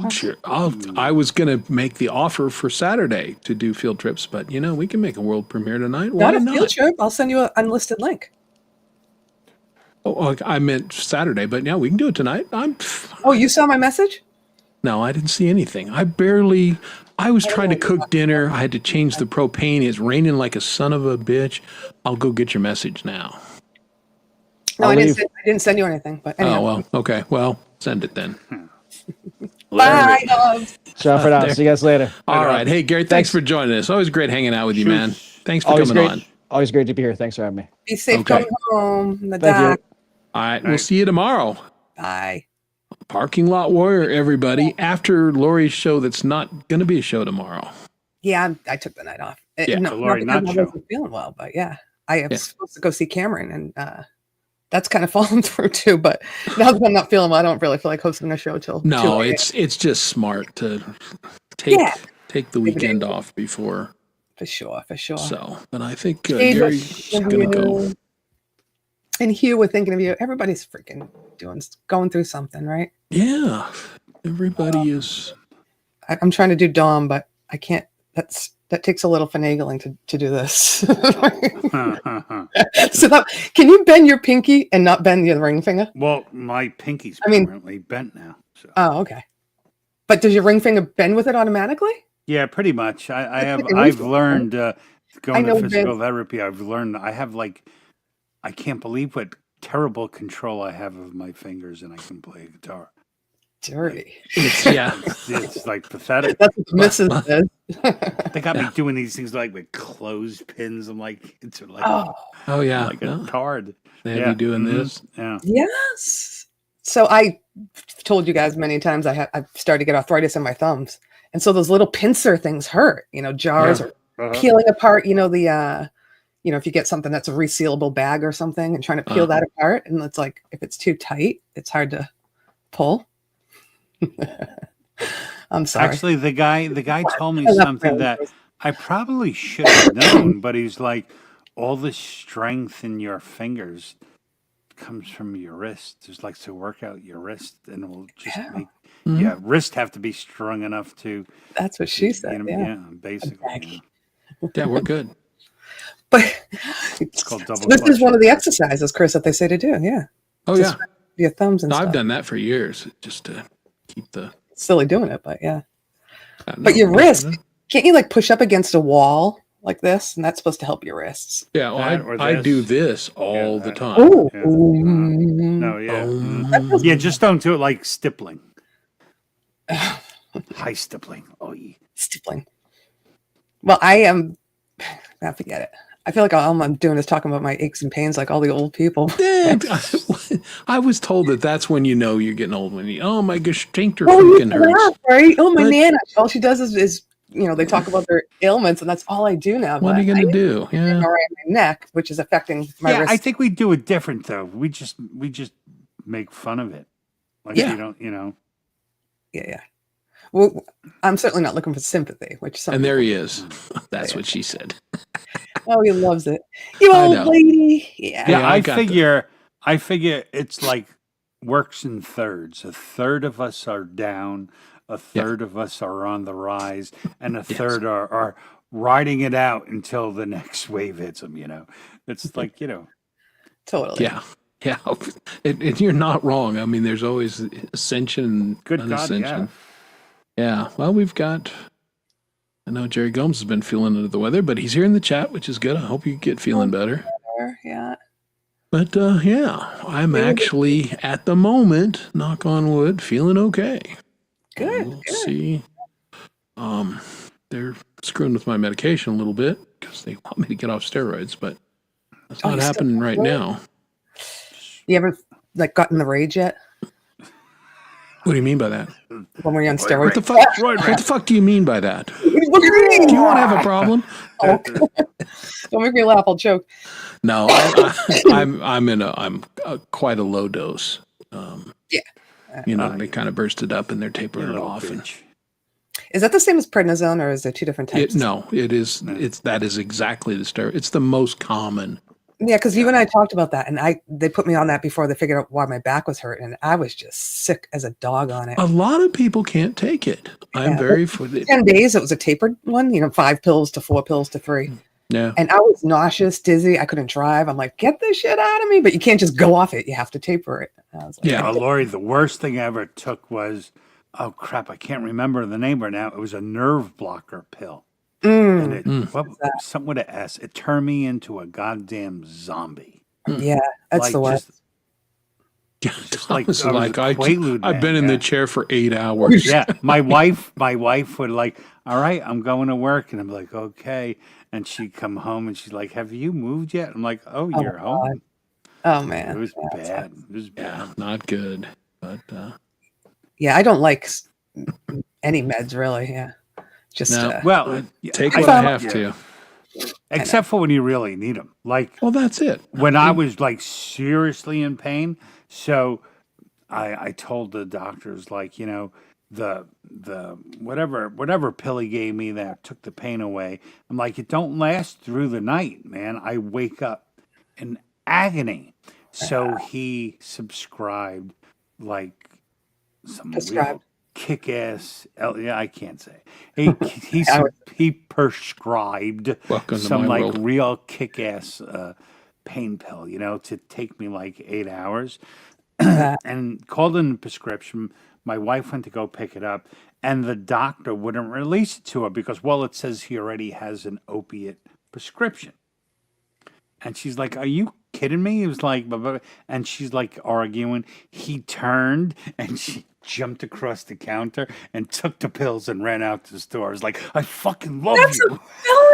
Sure. I was going to make the offer for Saturday to do field trips, but we can make a world premiere tonight. Why Not a not? field trip. I'll send you an unlisted link. Oh, I meant Saturday, but yeah, we can do it tonight. Oh, you saw my message? No, I didn't see anything. I was trying to cook dinner. I had to change the propane. It's raining like a son of a bitch. I'll go get your message now. No, I'll I didn't. leave. I didn't send you anything. But anyhow. Oh, well, okay. Well, send it then. Bye, Hubs. Ciao for now. There. See you guys later. All right. Hey, Gary, thanks for joining us. Always great hanging out with you, man. Thanks for Always coming great. on. Always great to be here. Thanks for having me. Be safe Okay. going home. The Thank you. dock. All right. We'll see you tomorrow. Bye. Parking Lot Warrior, everybody. After Lori's show, that's not going to be a show tomorrow. Yeah, I took the night off. Yeah, the Lori not Knott because I show. wasn't feeling well, but yeah, I was Yeah. supposed to go see Cameron, and that's kind of fallen through too. But now that I'm not feeling well, I don't really feel like hosting a show till No, 2 a.m. it's just smart to take Yeah. the weekend off before. For sure, for sure. So, but I think Jade, Gary's we're going to thinking of go. you. And Hugh, we're thinking of you. Everybody's freaking going through something, right? Yeah, everybody is. I'm trying to do Dom, but I can't. That takes a little finagling to do this. So can you bend your pinky and not bend your ring finger? Well, my pinky's I mean- permanently bent now. So. Oh, okay. But does your ring finger bend with it automatically? Yeah, pretty much. I've freaking learned going know to physical Vince- therapy. I've learned I have I can't believe what terrible control I have of my fingers, and I can play a guitar. Dirty. Yeah. It's like pathetic. That's what the missus says. They got me doing these things like with clothespins. I'm like, it's like Oh, yeah. like No, it's hard. they have you doing mhm, this. Yeah. Yes. So I told you guys many times I've started to get arthritis in my thumbs, and so those little pincer things hurt. Jars Yeah. are peeling apart. If you get something that's a resealable bag or something, and trying to peel that apart, and it's like if it's too tight, it's hard to pull. I'm sorry. Actually, the guy told me I love something those. that I probably should have known, but he's like, all the strength in your fingers comes from your wrist. Just like to work out your wrist, and it will just Yeah. make Mhm. wrist have to be strong enough to. That's what she said. Yeah. Basically. bag. Yeah. Yeah, we're good. But It's called double. this is clutch. one of the exercises, Chris, that they say to do. Yeah. Oh, Just yeah. Your thumbs and No, stuff. I've done that for years just to keep the. Silly doing it, but yeah. I don't But know. your wrist, can't you push up against a wall like this? And that's supposed to help your wrists. Yeah, well, That or I do this. this all the that. time. Oh, Yeah. No, yeah. Um, Yeah, just don't do it like stippling. High stippling. Oh, yeah. stippling. Well, I am. I forget it. I feel like all I'm doing is talking about my aches and pains, like all the old people. Yeah, I was told that's when you know you're getting old. When you, oh my gosh, sphincter Oh, you freaking hurts. laugh, right? Oh, my But- nana. All she does is they talk about their ailments, and that's all I do now. What are you going to do? Yeah. Around my neck, which is affecting my Yeah, wrist. I think we do it different though. We just make fun of it. Like Yeah. you don't, Yeah. Well, I'm certainly not looking for sympathy, which some And there he is. That's what she said. oh, he loves it. You I old know. lady. Yeah. Yeah, I I got the- figure it's like works in thirds. A third of us are down, a third of us are on the rise, and a third are riding it out until the next wave hits them, It's like, Totally. Yeah. Yeah. And you're not wrong. I mean, there's always ascension and good God, unascension. yeah. Yeah. Well, I know Jerry Gomes has been feeling under the weather, but he's here in the chat, which is good. I hope you get feeling better. Yeah. But yeah, I'm actually at the moment, knock on wood, feeling okay. Good. We'll Good. see. They're screwing with my medication a little bit because they want me to get off steroids, but that's not you still happening right have now. You haven't gotten the rage yet What do you mean by that? when we're on What steroids? the fuck? What the fuck do you mean by that? Do you want to have a problem? Don't make me laugh. I'll choke. No, I'm quite a low dose. They kind of burst it up and they're tapering it Little off. And bitch. Is that the same as prednisone, or is there two different types? it is. That is exactly the steroid. It's the most common. Yeah, because you and I talked about that, and they put me on that before they figured out why my back was hurting, and I was just sick as a dog on it. A lot of people can't take it. I'm Yeah. very 10 days, it was a tapered one, 5 pills to 4 pills to 3. yeah. And I was nauseous, dizzy. I couldn't drive. I'm like, get this shit out of me. But you can't just go off it. You have to taper it. I was like, Yeah. Lori, the worst thing I ever took was, oh crap, I can't remember the name right now. It was a nerve blocker pill. And it, something with an S. It turned me into a goddamn zombie. yeah, that's Like, the worst. just like- Thomas is I was like, a Quaalude I've man, been in yeah. the chair for 8 hours. Yeah, my wife would like, all right, I'm going to work, and I'm like, okay, and she'd come home and she's like, have you moved yet? I'm like, oh, you're home. Oh, man. It was Yeah, that's bad. It was bad. Yeah, not good. But Yeah, I don't like any meds, really. Yeah. Just, No. Well, take I what I found- have to. except for when you really need them. Like Well, that's it. when I was like seriously in pain. So I told the doctors, like, the whatever pill he gave me that took the pain away. I'm like, it don't last through the night, man. I wake up in agony. So he subscribed like some Prescribed. real kick-ass. Yeah, I can't say. He prescribed Welcome to some my like world. real kick-ass pain pill, to take me like 8 hours, and called in a prescription. My wife went to go pick it up, and the doctor wouldn't release it to her because, well, it says he already has an opiate prescription. And she's like, "Are you kidding me?" He was like, blah, blah, blah. And she's like arguing. He turned and she jumped across the counter and took the pills and ran out to the store. I was like, "I fucking love That's you." a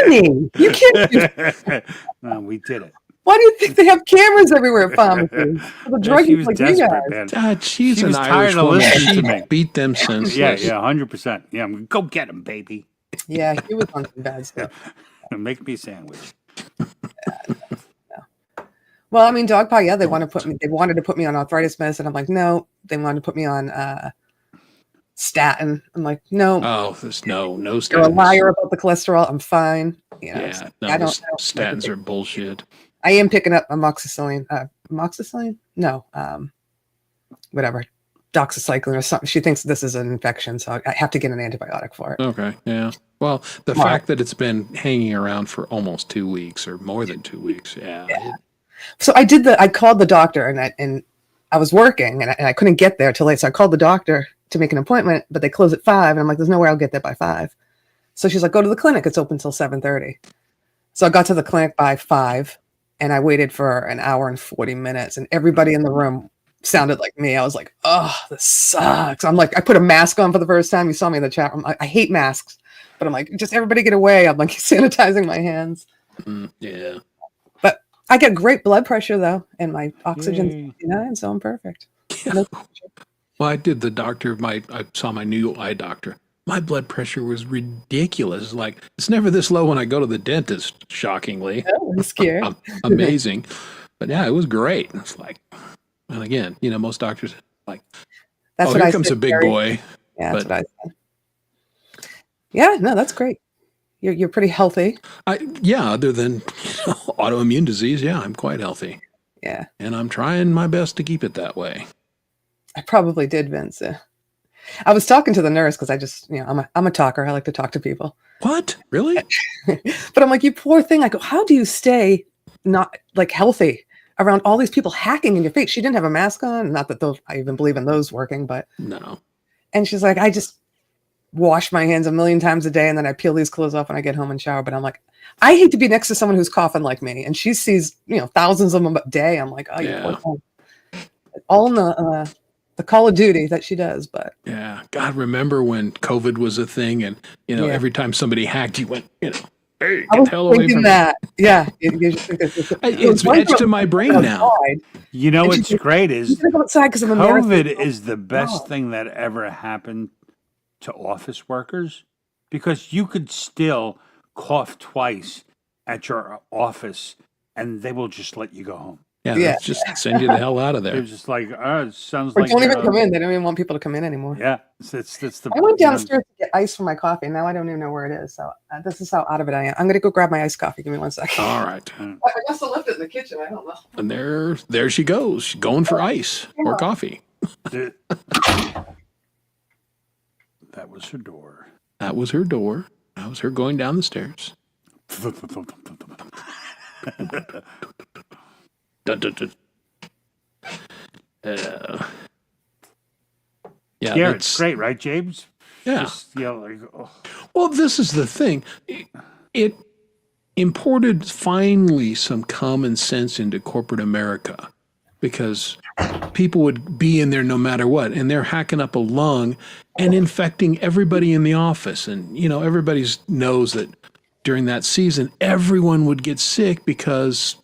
felony. You can't do. No, we did it. Why do you think they have cameras everywhere at pharmacies? For the Yeah, she druggies was like you desperate, guys. man. She's She an was Irish tired of woman. listening She to me. beat them senseless. Yeah, 100%. Yeah, I'm gonna go get him, baby. Yeah, he was on some bad stuff. Make me a sandwich. Well, I mean, dog pie. Yeah, they wanted to put me on arthritis medicine. I'm like, no. They wanted to put me on statin. I'm like, no. Oh, there's no You're a statins. liar about the cholesterol. I'm fine. Yeah, no, I don't the know. statins are bullshit. I am picking up amoxicillin. Amoxicillin? No. Whatever. Doxycycline or something. She thinks this is an infection, so I have to get an antibiotic for it. Okay, yeah. Well, the Right. fact that it's been hanging around for almost 2 weeks or more than 2 weeks, yeah. So I called the doctor and I was working and I couldn't get there till late. So I called the doctor to make an appointment, but they close at 5. And I'm like, there's no way I'll get there by 5. So she's like, go to the clinic. It's open till 7:30. So I got to the clinic by 5 and I waited for an hour and 40 minutes and everybody in the room sounded like me. I was like, oh, this sucks. I'm like, I put a mask on for the first time. You saw me in the chat room. I hate masks, but I'm like, just everybody get away. I'm like sanitizing my hands. Yeah. But I get great blood pressure though, and my oxygen's Yay. 59, so I'm perfect. Well, I did the doctor. I saw my new eye doctor. My blood pressure was ridiculous. Like, it's never this low when I go to the dentist, shockingly. Oh, I'm scared. Amazing. But yeah, it was great. It's like, and again, most doctors like, That's oh, what here I comes said, a big Gary. boy. Yeah, that's but- what I said. Yeah, no, that's great. You're pretty healthy. Yeah, other than autoimmune disease, yeah, I'm quite healthy. Yeah, And I'm trying my best to keep it that way. I probably did, Vince. I was talking to the nurse because I just, I'm a talker. I like to talk to people. What? Really? But I'm like, you poor thing. I go, how do you stay not like healthy around all these people hacking in your face? She didn't have a mask on. Not that I even believe in those working, but. No. And she's like, I just wash my hands a million times a day and then I peel these clothes off when I get home and shower. But I'm like, I hate to be next to someone who's coughing like me. And she sees, thousands of them a day. I'm like, oh, you poor thing. All in the Call of Duty that she does. But Yeah. God, remember when COVID was a thing and, Yeah. every time somebody hacked, you went, hey, I get was the hell away thinking from that. Yeah. It's etched in my brain now. You know And what's she- great You is gotta go outside because of the marathon. COVID is the best God. thing that ever happened to office workers because you could still cough twice at your office and they will just let you go home. Yeah, Yeah. let's just send you the hell out of They're there. just like, it sounds Or like don't even come in. They don't even want people to come in anymore. Yeah, it's the. I went downstairs to get ice for my coffee. Now I don't even know where it is. So this is how out of it I am. I'm going to go grab my iced coffee. Give me 1 second. All right. I must have left it in the kitchen. I don't know. And there she goes. She's going for ice or coffee. That was her door. That was her door. That was her going down the stairs. Dun, dun, dun. Yeah, Yeah, that's it's great, right, James? Yeah. Just, like, oh. Well, this is the thing. It imported finally some common sense into corporate America because people would be in there no matter what, and they're hacking up a lung and infecting everybody in the office. And, everybody knows that during that season, everyone would get sick because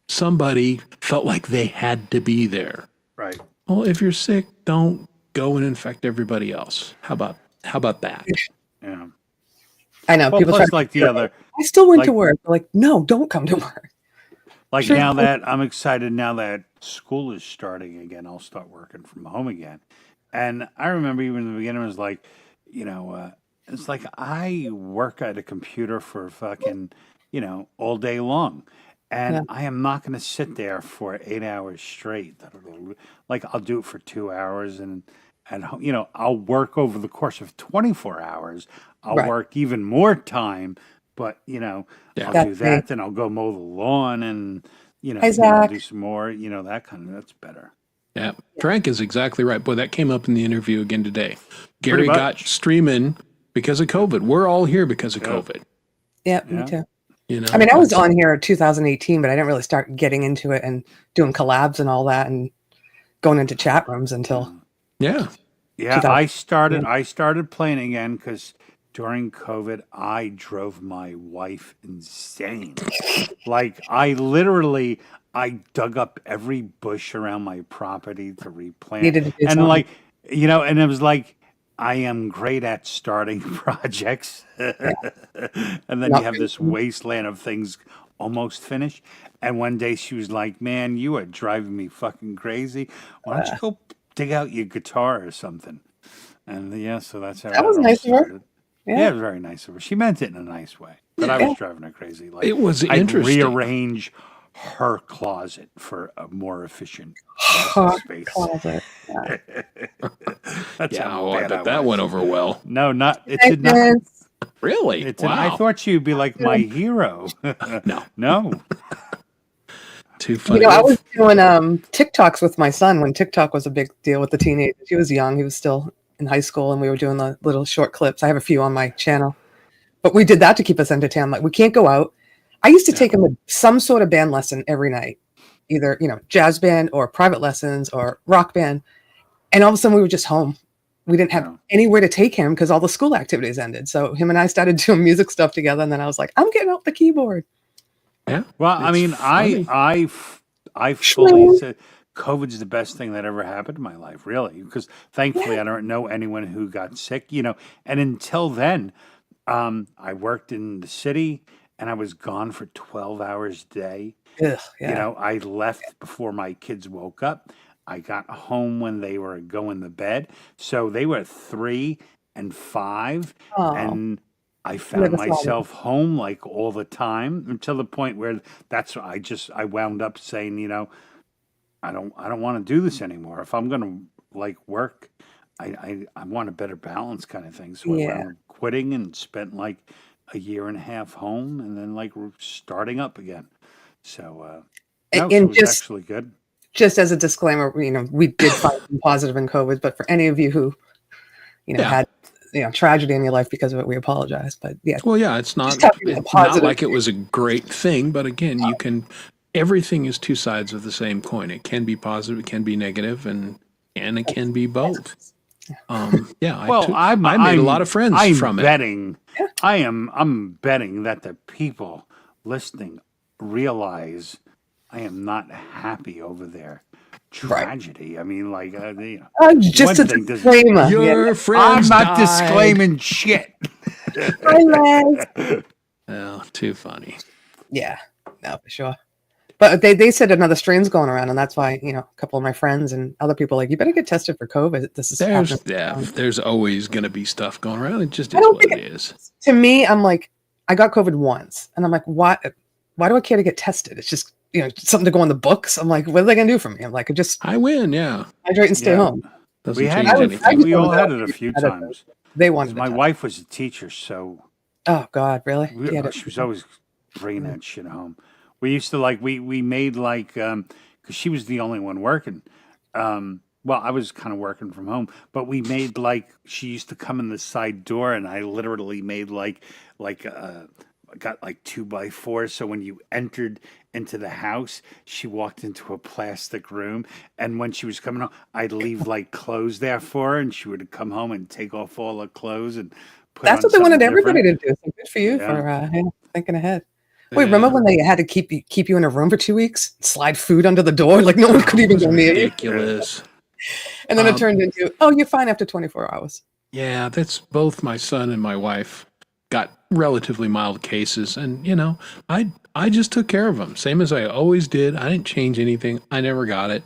somebody felt like they had to be there. Right. Well, if you're sick, don't go and infect everybody else. How about that? Yeah. I know. Well, People plus, try like the other, I still went to like- work. They're like, no, don't come to work. like Sure. now that I'm excited now that school is starting again, I'll start working from home again. And I remember even in the beginning, it was like, it's like I work at a computer for fucking, all day long. And Yeah. I am not going to sit there for 8 hours straight. Like I'll do it for 2 hours and I'll work over the course of 24 hours. I'll Right. work even more time, but I'll do That's me. that. Then I'll go mow the lawn and, Hi, I'll Zach. do some more, that's better. Yeah. Frank is exactly right. Boy, that came up in the interview again today. Gary Pretty got much. streaming because of COVID. We're all here because of Yeah. COVID. Yeah, Yeah. me too. I I mean, I was on here in 2018, but I didn't really start getting into it and doing collabs and all that and going into chat rooms until Yeah. Yeah, 2000 I started playing again because during COVID, I drove my wife insane. Like I dug up every bush around my property to replant, needed to do and something. and it was like I am great at starting projects, and then Not you have this wasteland of things almost finished. And one day she was like, "Man, you are driving me fucking crazy. Why don't you go dig out your guitar or something?" And so that's how That was all nice of her. started. Yeah. Yeah, it was very nice of her. She meant it in a nice way, but I was driving her crazy. Like It was I'd interesting. rearrange her closet for a more efficient Her space. closet. That's Yeah. how Oh, I bad bet I that was. went over well. No, it Hey, did not. Vince. Really? It did, Wow. I thought you'd be like my hero. No. No. Too You funny. know, I was doing TikToks with my son when TikTok was a big deal with the teenagers. He was young; he was still in high school, and we were doing the little short clips. I have a few on my channel, but we did that to keep us entertained. Like we can't go out. I used to take him some sort of band lesson every night, either jazz band or private lessons or rock band, and all of a sudden we were just home. We didn't have No. anywhere to take him because all the school activities ended. So him and I started doing music stuff together, and then I was like, I'm getting out the keyboard. Yeah. Well, I It's mean, funny. I fully said COVID's the best thing that ever happened in my life, really, because thankfully I don't know anyone who got sick, And until then, I worked in the city and I was gone for 12 hours a day. Ugh, yeah. I left before my kids woke up. I got home when they were going to bed. So they were 3 and 5. Oh. And I found Never saw them. myself home like all the time until the point where I wound up saying, I don't want to do this anymore. If I'm gonna like work, I want a better balance kind of thing. So I Yeah. wound up quitting and spent like a year and a half home and then like starting up again. So no, so it And was just actually good. just as a disclaimer, we did find some positive in COVID, but for any of you who, Yeah. had, tragedy in your life because of it, we apologize. But yeah, Well, yeah, it's not, Just talking about it's not positive. like it was a great thing, but again, everything is two sides of the same coin. It can be positive, it can be negative, and it can be both. Yeah. Well, I made a lot of friends I'm from it. betting, I'm betting that the people listening realize I am not happy over their tragedy. I mean, like, just a one thing doesn't- disclaimer. Your Yeah. friends I'm not died. disclaiming shit. Hi, Les. Oh, too funny. Yeah, no, for sure. But they said another strain's going around, and that's why a couple of my friends and other people are like, you better get tested for COVID. This is happening. There's always going to be stuff going around. It just I is don't what think it is. To me, I'm like, I got COVID once, and I'm like, why do I care to get tested? It's just something to go on the books. I'm like, what are they gonna do for me? I'm like, I just I win. Yeah. hydrate and stay Yeah. home. Doesn't We had change it. anything. We all had it a few Had it. times. They wanted My to test. wife was a teacher, so Oh God, really? Yeah, she was always bringing that shit home. We used to we made because she was the only one working. Well, I was kind of working from home, but we made she used to come in the side door, and I literally made got 2x4. So when you entered into the house, she walked into a plastic room, and when she was coming home, I'd leave clothes there for her, and she would come home and take off all her clothes and put that's on what they wanted something everybody different. to do. So good for you Yeah. for thinking ahead. Wait, remember when they had to keep you in a room for 2 weeks, slide food under the door, like no one could even go near you, Ridiculous. and then it turned into, oh, you're fine after 24 hours. Yeah, that's both my son and my wife got relatively mild cases, and I just took care of them, same as I always did. I didn't change anything. I never got it.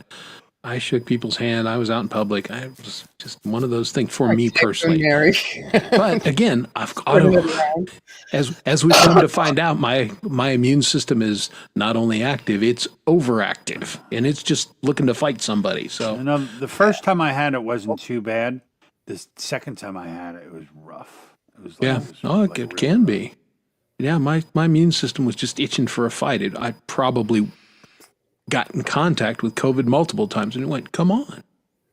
I shook people's hand. I was out in public. I was just one of those things for me Like, personally. Mary. But again, I've Spreading it around. as we've come to find out, my immune system is not only active, it's overactive, and it's just looking to fight somebody. So You know, the first time I had it wasn't too bad. The second time I had it, it was rough. It was yeah, it really can rough. be. Yeah, my immune system was just itching for a fight. I probably got in contact with COVID multiple times, and it went, "Come on!"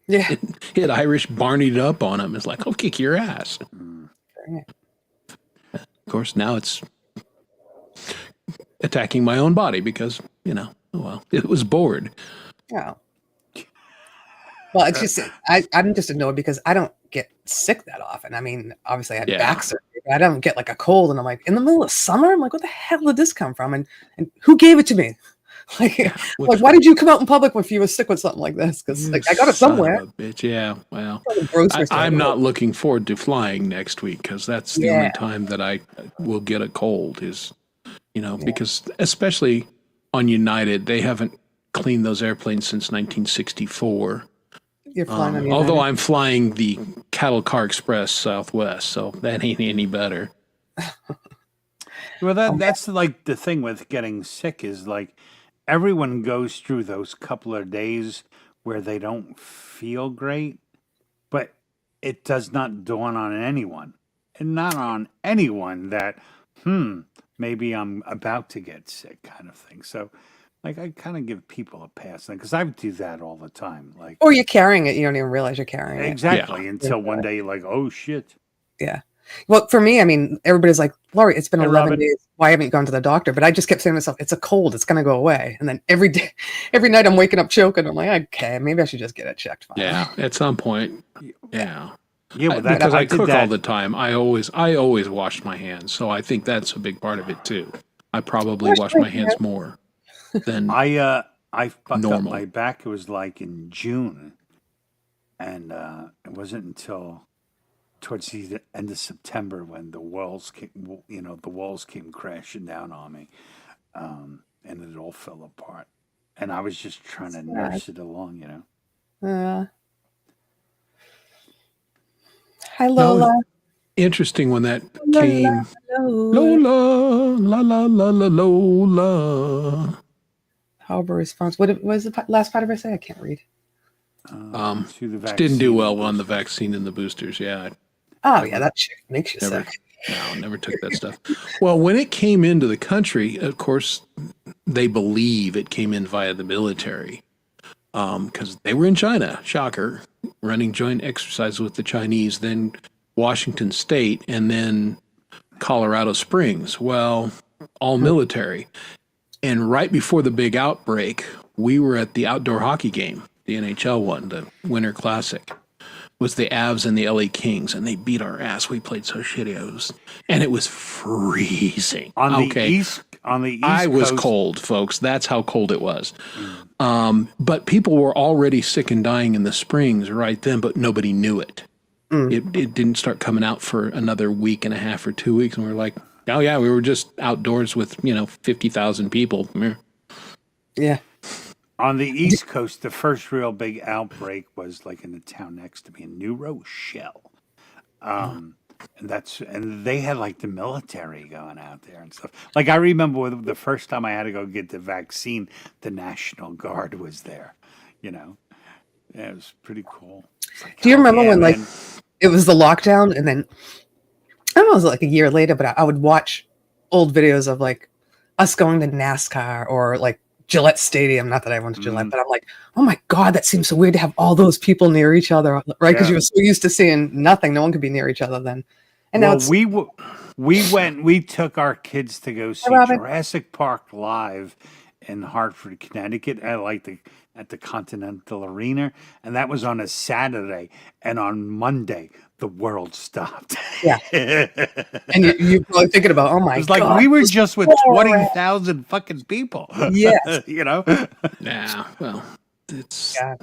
Yeah. It had Irish Barneyed up on him. It's like, "I'll kick your ass." Of course, now it's attacking my own body because it was bored. Yeah. Well, it's just I'm just annoyed because I don't get sick that often. I mean, obviously I had Yeah. back surgery, but I don't get like a cold, and I'm like in the middle of summer. I'm like, what the hell did this come from? And who gave it to me? Like, why did you come out in public if you were sick with something like this? Because like I got it Son of somewhere. a bitch. Yeah. Well, Grocery store. I'm not looking forward to flying next week because that's the only time that I will get a cold is, because especially on United, they haven't cleaned those airplanes since 1964. You're flying on Although United. I'm flying the Cattle Car Express Southwest, so that ain't any better. Well, that's like the thing with getting sick is like everyone goes through those couple of days where they don't feel great, but it does not dawn on anyone, and not on anyone that, maybe I'm about to get sick kind of thing. So, like, I kind of give people a pass because I do that all the time. Like, Or you're carrying it, you don't even realize you're carrying it. exactly until one day you're like, oh shit. Yeah. Well, for me, I mean, everybody's like, Laurie, it's been Hey, 11 Robin. days. Why haven't you gone to the doctor? But I just kept saying to myself, it's a cold. It's going to go away. And then every night I'm waking up choking. I'm like, okay, maybe I should just get it checked. Finally. Yeah, at some point. Yeah. Yeah, well, that, Because I did cook that. all the time, I always wash my hands. So I think that's a big part of it too. I probably Wash wash my my hands more than I fucked Normal. up my back. It was like in June, and it wasn't until towards the end of September when the walls came crashing down on me, and it all fell apart. And I was just trying to nurse it along. Hi, Lola. interesting when that came. Lola. Lola, la la la la Lola. However, response. What was the last part of it say? I can't read. To the Didn't do vaccine well on the booster. vaccine and the boosters. Yeah, Oh, yeah, that shit makes you never, sick. never took that stuff. Well, when it came into the country, of course, they believe it came in via the military because they were in China, shocker, running joint exercises with the Chinese, then Washington State, and then Colorado Springs. Well, all military. And right before the big outbreak, we were at the outdoor hockey game, the NHL one, the Winter Classic. Was the Avs and the LA Kings, and they beat our ass. We played so shitty, and it was freezing. On the okay, east I was coast, cold, folks. That's how cold it was. But people were already sick and dying in the springs right then, but nobody knew it. It didn't start coming out for another week and a half or 2 weeks, and we were like, oh yeah, we were just outdoors with 50,000 people. Yeah. On the East Coast, the first real big outbreak was like in the town next to me in New Rochelle. And they had like the military going out there and stuff. Like I remember the first time I had to go get the vaccine, the National Guard was there. Yeah, it was pretty cool. Like, Do you remember yeah, when like man. it was the lockdown, and then I don't know, it was like a year later, but I would watch old videos of like us going to NASCAR or like Gillette Stadium. Not that I went to Gillette, but I'm like, oh my God, that seems so weird to have all those people near each other, right? Because Yeah. you were so used to seeing nothing. No one could be near each other then. And now Well, it's we took our kids to go see Robin. Jurassic Park live in Hartford, Connecticut at the Continental Arena, and that was on a Saturday. And on Monday, the world stopped. Yeah. and you're probably thinking about, oh my It's God. like we were just with horror. 20,000 fucking people. Yes. Yeah, well, it's Yeah.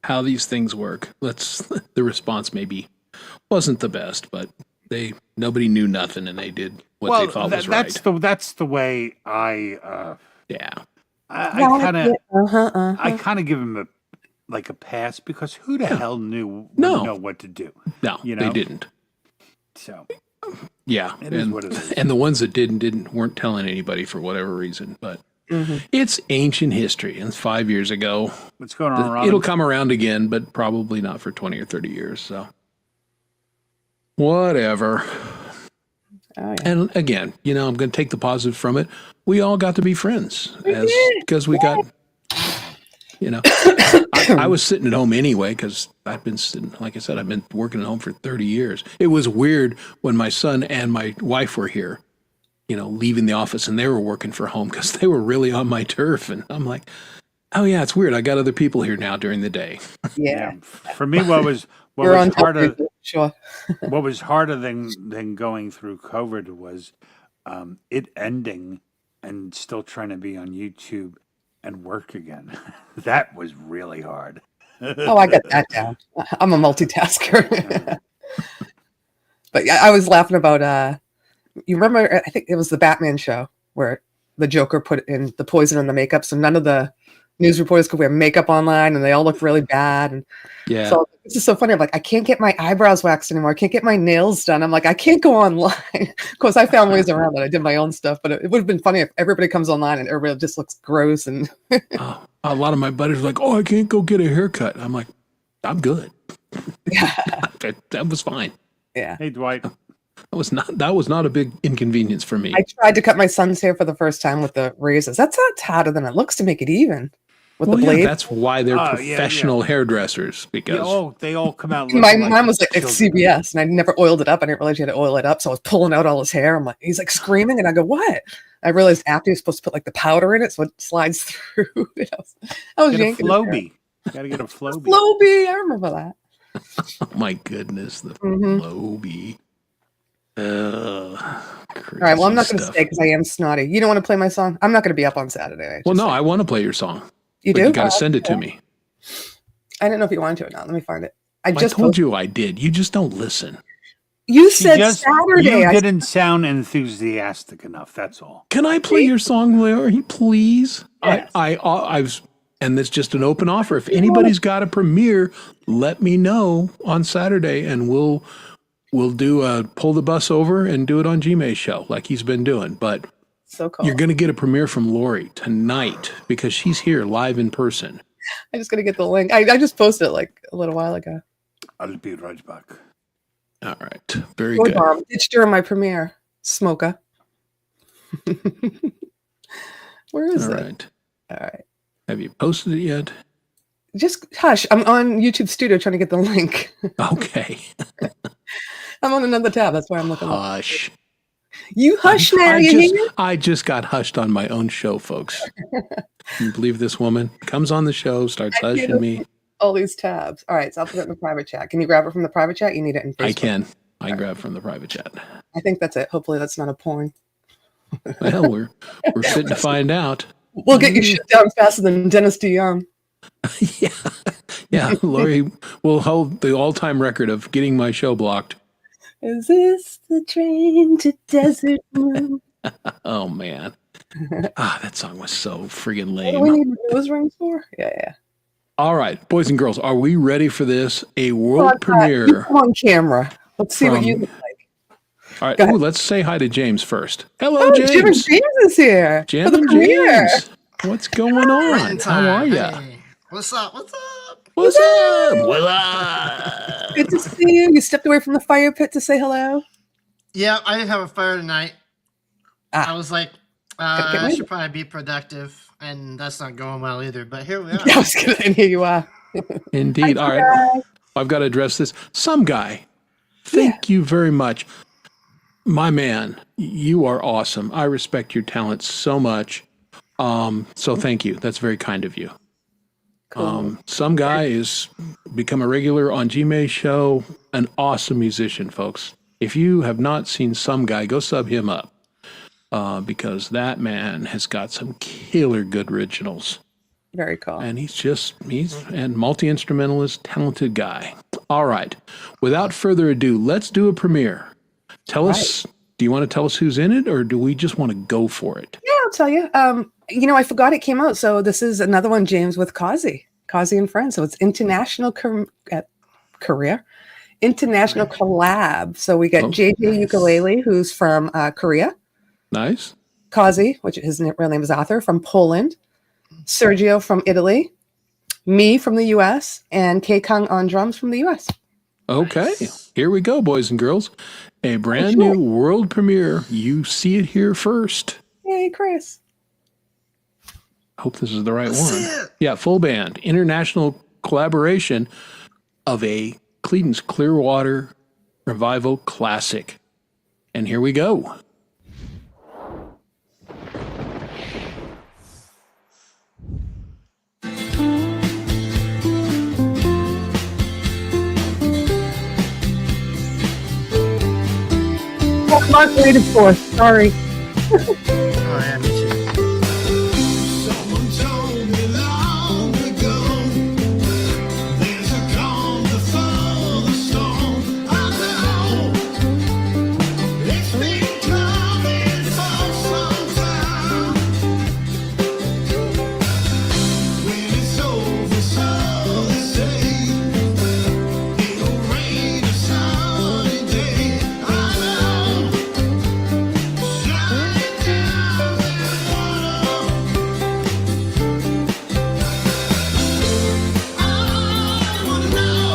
how these things work. The response maybe wasn't the best, but nobody knew nothing, and they did what they thought was right. That's the way I Yeah, kind of give him like a pass because who the hell would No. know what to do? No, You they know? didn't. So Yeah, it is what it is. And the ones that weren't telling anybody for whatever reason. But Mm-hmm. it's ancient history, and it's 5 years ago. What's going on, Robin? It'll come around again, but probably not for 20 or 30 years. So whatever. Oh, yeah. And again, I'm going to take the positive from it. We all got to be friends because we got, I was sitting at home anyway because I've been sitting, like I said, I've been working at home for 30 years. It was weird when my son and my wife were here, leaving the office and they were working for home because they were really on my turf. And I'm like, oh yeah, it's weird. I got other people here now during the day. Yeah. For me, what was You're on top harder? of it, sure. What was harder than going through COVID was it ending and still trying to be on YouTube and work again. That was really hard. Oh, I got that down. I'm a multitasker. But yeah, I was laughing about you remember, I think it was the Batman show where the Joker put in the poison in the makeup, so none of the news reporters could wear makeup online, and they all looked really bad. And Yeah. so this is so funny. I'm like, I can't get my eyebrows waxed anymore. I can't get my nails done. I'm like, I can't go online. Of course, I found ways around it. I did my own stuff, but it would have been funny if everybody comes online and everybody just looks gross. And A lot of my buddies were like, oh, I can't go get a haircut. I'm like, I'm good. yeah, That was fine. yeah. Hey, Dwight. That was not a big inconvenience for me. I tried to cut my son's hair for the first time with the razors. That's not hotter than it looks to make it even with the blade. That's why they're Oh, yeah, professional hairdressers because They all come out. My looking mine was like children. CBS, and I never oiled it up. I didn't realize you had to oil it up, so I was pulling out all his hair. I'm like, he's like screaming, and I go, "What?" I realized after you're supposed to put like the powder in it, so it slides through. I was Get a yanking his hair. Flowbee. Got to get a Flowbee. Flowbee, I remember that. oh my goodness, the Mhm. Flowbee. All right, well, I'm not going to stay because I am snotty. You don't want to play my song? I'm not going to be up on Saturday. Well, no, I want to play your song. You But do? you got to Oh, send it to me. I didn't know if you wanted to or not. Let me find it. I I just told you I did. You just don't listen. You said Saturday. You I didn't sound enthusiastic enough. That's all. Can I play your song, Larry, please? Yes. I've, and it's just an open offer. If anybody's got a premiere, let me know on Saturday, and we'll do pull the bus over and do it on Gmay's show like he's been doing. But so cool. you're going to get a premiere from Lori tonight because she's here live in person. I'm just going to get the link. I just posted it like a little while ago. I'll be right back. All right, very Go good. Bomb. It's during my premiere. Smoker. Where is All it? right. All right. Have you posted it yet? Just hush. I'm on YouTube Studio trying to get the link. Okay. I'm on another tab. That's why I'm looking. Hush. You hush now. You hear? I just got hushed on my own show, folks. Can you believe this woman comes on the show, starts I get hushing it. me? All these tabs. All right, so I'll put it in the private chat. Can you grab it from the private chat? You need it in Facebook. I can. I grab from the private chat. I think that's it. Hopefully that's not a porn. Well, we're fitting to find out. We'll get you shut down faster than Dennis DeYoung. Yeah. Lori will hold the all-time record of getting my show blocked. Is this the train to Desert Moon? Oh man, that song was so friggin' What do we lame. need nose rings for? Yeah. All right, boys and girls, are we ready for this? A Come world on, you premiere. come on camera. Let's see what you From- look like. All right, Go ahead. let's say hi to James first. Hello, Oh, Jim and James. James is here Jim for the and premiere. James. What's going on? How are you? Hey, what's up? What's up? What's up? What's up? Good to see you. You stepped away from the fire pit to say hello. Yeah, I didn't have a fire tonight. Ah. I was like, Gotta get I rid should of probably be productive, and that's not going well either. But here we are. Yeah, I was gonna. And here you are. Indeed. All right. I've got to address this. Some guy. Thank you very much. My man, you are awesome. I respect your talent so much. So thank you. That's very kind of you. Cool. Some guy is become a regular on Gmay's show, an awesome musician, folks. If you have not seen Some Guy, go sub him up because that man has got some killer good originals. Very cool. And he's and multi-instrumentalist, talented guy. All right. Without further ado, let's do a premiere. Tell us, do you want to tell us who's in it or do we just want to go for it? Yeah, I'll tell you. I forgot it came out. So this is another one, James with Kazi Kazi and Friends. So it's international career, international collab. So we got JJ Ukulele, who's from Korea. Nice. Kazi, which his real name is Arthur, from Poland. Sergio from Italy. Me from the U.S. and K Kung on drums from the U.S. Okay, here we go, boys and girls. A brand new world premiere. You see it here first. Yay, Chris. I hope this is the right one. Yeah, full band. International collaboration of a Creedence Clearwater Revival classic. And here we go. Mark waited for. Sorry. Oh yeah, me too. Someone told me long ago there's a calm before the storm. I know it's been coming for some time. When it's over, so they say it'll rain a sunny day. I know. Shining down that water. I wanna know,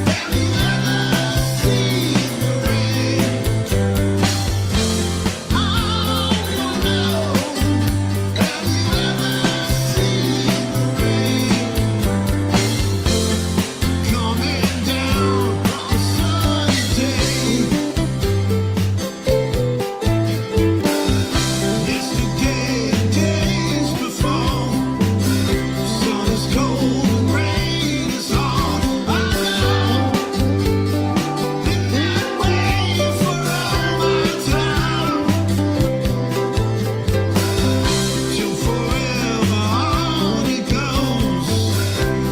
have you ever seen the rain? I wanna know, have you ever seen the rain coming down on a sunny day? Yesterday and days before, sun is cold and rain is hard. I know, been that way for all my time. Till forever on it goes,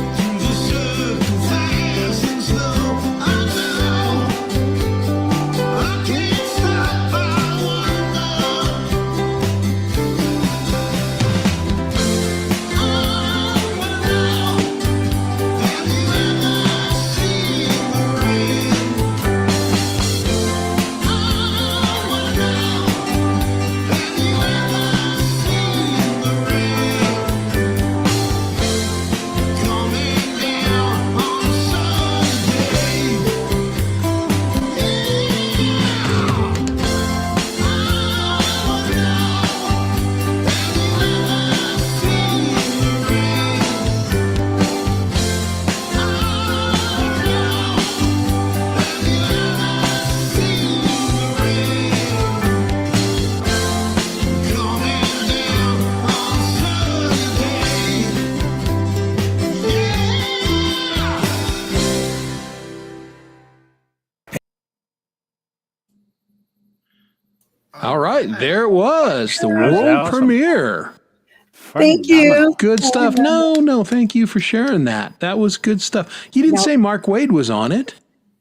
through the circle fast and slow. I know, I can't stop. I wonder. All right, there it was. The was world awesome. premiere. Thank you. Good stuff. No, thank you for sharing that. That was good stuff. You didn't say Mark Wade was on it.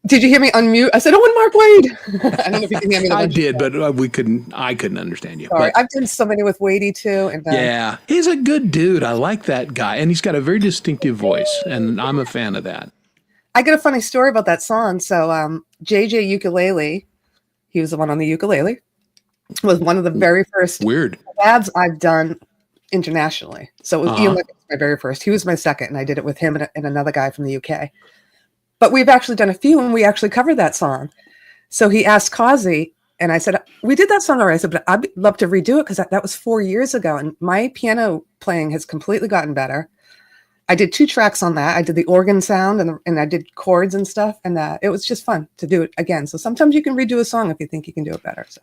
Did you hear me unmute? I said, "Oh, and Mark Wade." I don't know if you can hear me. I did, but I couldn't understand you. Sorry, But, I've done so many with Wadey too, and yeah, he's a good dude. I like that guy, and he's got a very distinctive voice, and I'm a fan of that. I got a funny story about that song. So, JJ Ukulele, he was the one on the ukulele, was one of the very first Weird. collabs I've done internationally. So it was Uh-huh. Ian Wickett was my very first. He was my second, and I did it with him and another guy from the UK. But we've actually done a few, and we actually covered that song. So he asked Kazi, and I said, "We did that song already." I said, "But I'd love to redo it because that was 4 years ago, and my piano playing has completely gotten better." I did 2 tracks on that. I did the organ sound and I did chords and stuff, and it was just fun to do it again. So sometimes you can redo a song if you think you can do it better. So,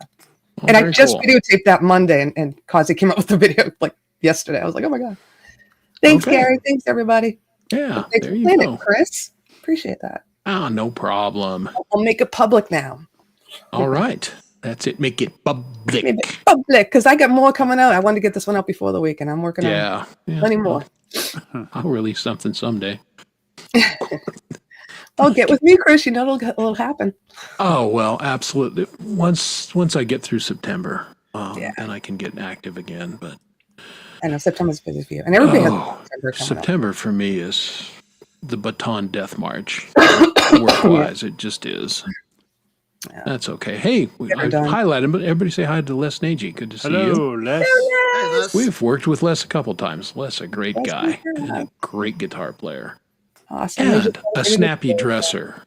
Oh, and I very just cool. videotaped that Monday, and Kazi came out with the video like yesterday. I was like, "Oh my god!" Thanks, Okay. Gary. Thanks, everybody. Yeah, Thanks there for you playing go. it, Chris. Appreciate that. Ah, no problem. I'll make it public now. All right, that's it. Make it public. Make it public because I got more coming out. I wanted to get this one out before the weekend. I'm working on Yeah, plenty more. I'll release something someday. Oh, get with me, Chris. You know it'll happen. Oh well, absolutely. Once I get through September, Yeah. then I can get active again. But I know September's busy for you, and everybody has Oh, September coming up. September for me is the Baton Death March. Work-wise, it just is. That's okay. Hey, I done. highlighted, but everybody say hi to Les Nagy. Good to see you. Hello, Les. Hey, Les. We've worked with Les a couple times. Les, a great Yes, guy we and a have. great guitar player. Awesome. And a snappy dresser.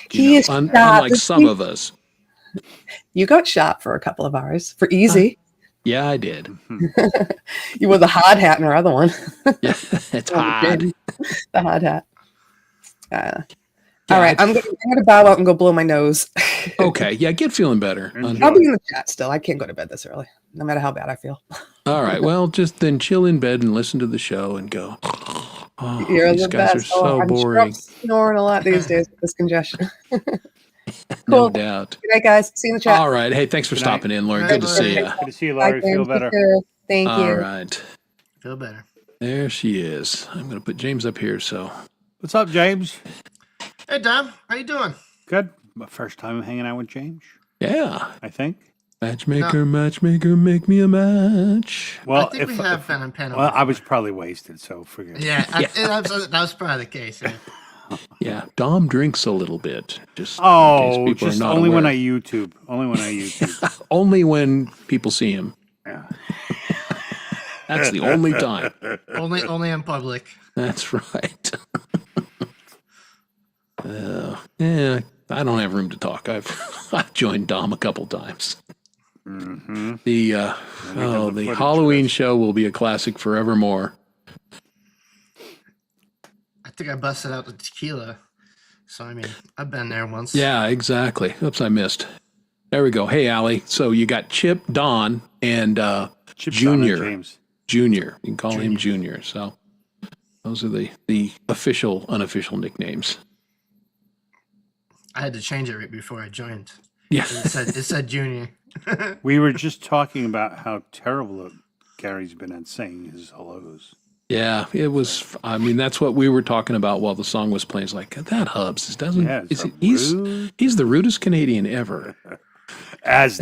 He is Unlike some of us. You got shot for a couple of hours for easy. Yeah, I did. You wore the hard hat in our other one. Yeah, it's hard. The hard hat. All right, I'm gonna bow out and go blow my nose. Okay, yeah, get feeling better. I'll be in the chat still. I can't go to bed this early, no matter how bad I feel. All right, well, just then chill in bed and listen to the show and go. Oh, You're these the guys best. are so I'm sure I'm boring. snoring a lot these days with this congestion. No Cool. doubt. Good night, guys. See you in the chat. All right. Hey, thanks for Good night. stopping in, Lauren. Good Good to night, see you. Lauren. Good to see you, Bye, Laurie. Feel James. better. Take care. Thank All you. right. Feel better. There she is. I'm going to put James up here. So, What's up, James? Hey, Dom. How you doing? Good. My first time hanging out with James, yeah. I think. Matchmaker, matchmaker, make me a match. Well, I think we have been on panel. well, I was probably wasted, so forget it. Yeah, that was probably the case. Yeah. Yeah. Dom drinks a little bit. Just in case Oh, people are just not only when aware. I YouTube. Only when I YouTube. Only when people see him. Yeah. That's the only time. only in public. That's right. Yeah, I don't have room to talk. I've joined Dom a couple times. Mm-hmm. The the footage, Halloween Chris. show will be a classic forevermore. I think I busted out the tequila. So I mean, I've been there once. Yeah, exactly. Oops, I missed. There we go. Hey, Allie. So you got Chip, Don, and Chip Junior. Donna James. Junior. You can call him Junior. So those are the official, unofficial nicknames. I had to change it right before I joined. Yeah. It said Junior. We were just talking about how terrible Gary's been at saying his hellos. Yeah, it was. I mean, that's what we were talking about while the song was playing. It's like that Hubs doesn't. Yeah, it's so he's rude. he's the rudest Canadian ever. If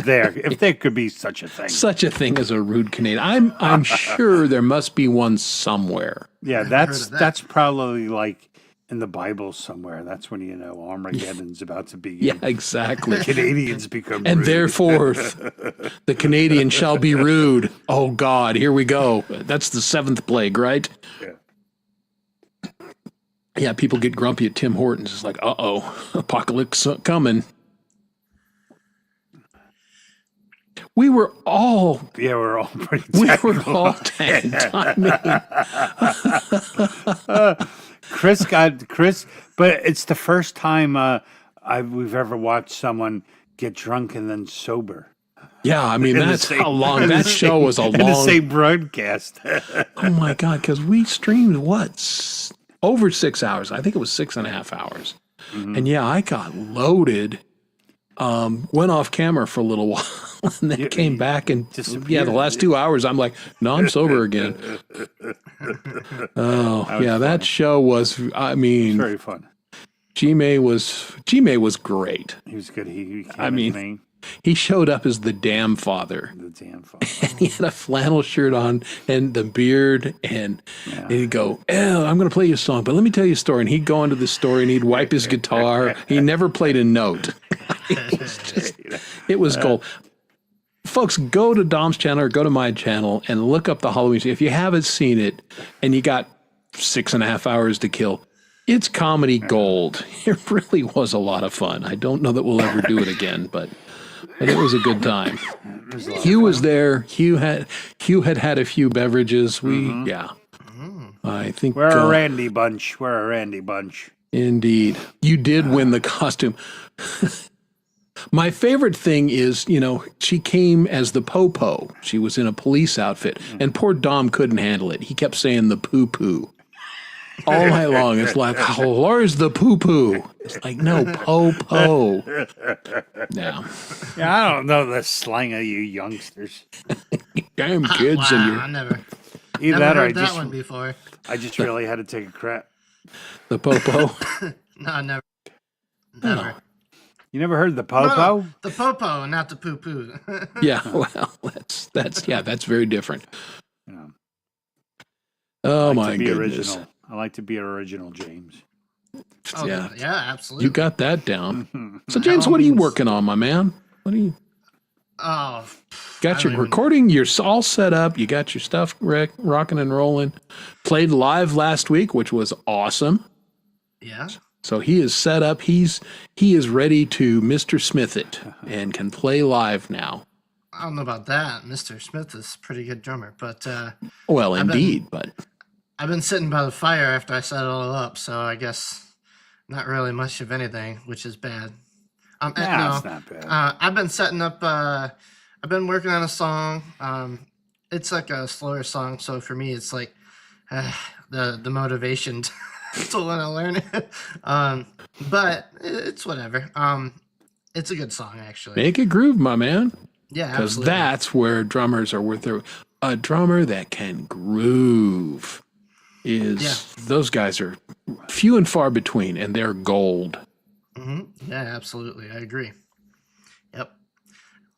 there could be such a thing. Such a thing as a rude Canadian. I'm sure there must be one somewhere. Yeah, heard that's of that. that's probably like in the Bible somewhere. That's when you know Armageddon's about to begin. Yeah, exactly. Canadians become And rude. therefore, the Canadian shall be rude. Oh God, here we go. That's the seventh plague, right? Yeah. Yeah, people get grumpy at Tim Hortons. It's like, apocalypse coming. We were all We're all pretty we were technical. all tagged. I mean, Chris, but it's the first time we've ever watched someone get drunk and then sober. yeah, I mean In the that's same- how long in the that show was a in the long. same broadcast. Oh my God, because we streamed over 6 hours. I think it was 6.5 hours. Mm-hmm. And yeah, I got loaded. Went off camera for a little while and then came back and the disappeared. last 2 hours I'm like, no, I'm sober again. Oh That was yeah, that funny. show was. I mean, Very fun. G-May was great. He was good. He I mean, he showed up as the damn father. the damn fun. He had a flannel shirt on and the beard, and he'd go, I'm going to play you a song, but let me tell you a story. And he'd go into the story and he'd wipe his guitar. He never played a note. It was gold. Folks, go to Dom's channel or go to my channel and look up the Halloween. If you haven't seen it and you got 6.5 hours to kill, it's comedy gold. It really was a lot of fun. I don't know that we'll ever do it again, but it was a good time. Hugh was there. Hugh had had a few beverages. I think We're a Randy bunch. We're a Randy bunch. indeed. You did win the costume. My favorite thing is, she came as the Popo. She was in a police outfit, and poor Dom couldn't handle it. He kept saying the poo-poo. All night long, it's like, Laura's the poo-poo. It's like, no, po-po. Yeah. Yeah, I don't know the slang of you youngsters. Damn kids wow, and I never Either never that or heard that one before. I just really had to take a crap. the popo. No, never. Never. You never heard the popo? No, the popo, not the poo poo. Yeah, well, that's very different. You know, Oh I like my to be goodness. original. I like to be original, James. Oh, Yeah. yeah, absolutely. You got that down. So By James, all what are you means. working on, my man? What are you Oh, I got don't your even- recording? You're all set up. You got your stuff rocking and rolling. Played live last week, which was awesome. Yeah. So he is set up. He is ready to Mr. Smith it and can play live now. I don't know about that. Mr. Smith is a pretty good drummer, but Well, I've been- indeed, but I've been sitting by the fire after I set it all up, so I guess not really much of anything, which is bad. Nah, No, it's not bad. I've been setting up. I've been working on a song. It's like a slower song, so for me, it's like the motivation to want to learn it. But it's whatever. It's a good song, actually. make it groove, my man. Yeah, Because absolutely. that's where drummers are worth their. A drummer that can groove is those guys are few and far between, and they're gold. Yeah, absolutely. I agree. Yep.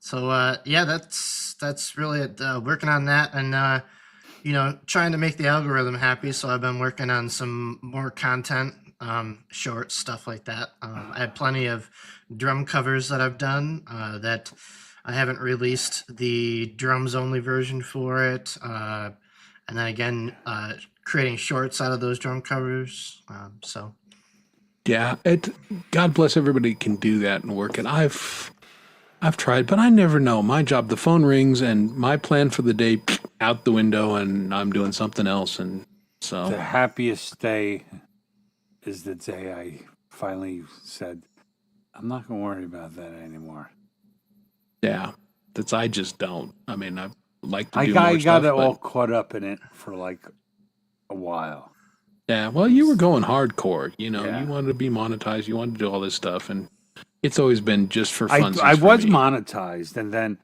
So yeah, that's really it. Working on that, and trying to make the algorithm happy. So I've been working on some more content, shorts, stuff like that. I have plenty of drum covers that I've done that I haven't released the drums only version for it. And then again, creating shorts out of those drum covers. So Yeah, God bless everybody who can do that and work it. I've tried, but I never know. My job, the phone rings, and my plan for the day out the window, and I'm doing something else, and The so happiest day is the day I finally said, I'm not going to worry about that anymore. yeah, I just don't. I mean, I like to I do got, more I stuff, got but- all caught up in it for like a while. Yeah, well, you were going hardcore. Yeah. You wanted to be monetized. You wanted to do all this stuff, and it's always been just for I fun. was monetized, and then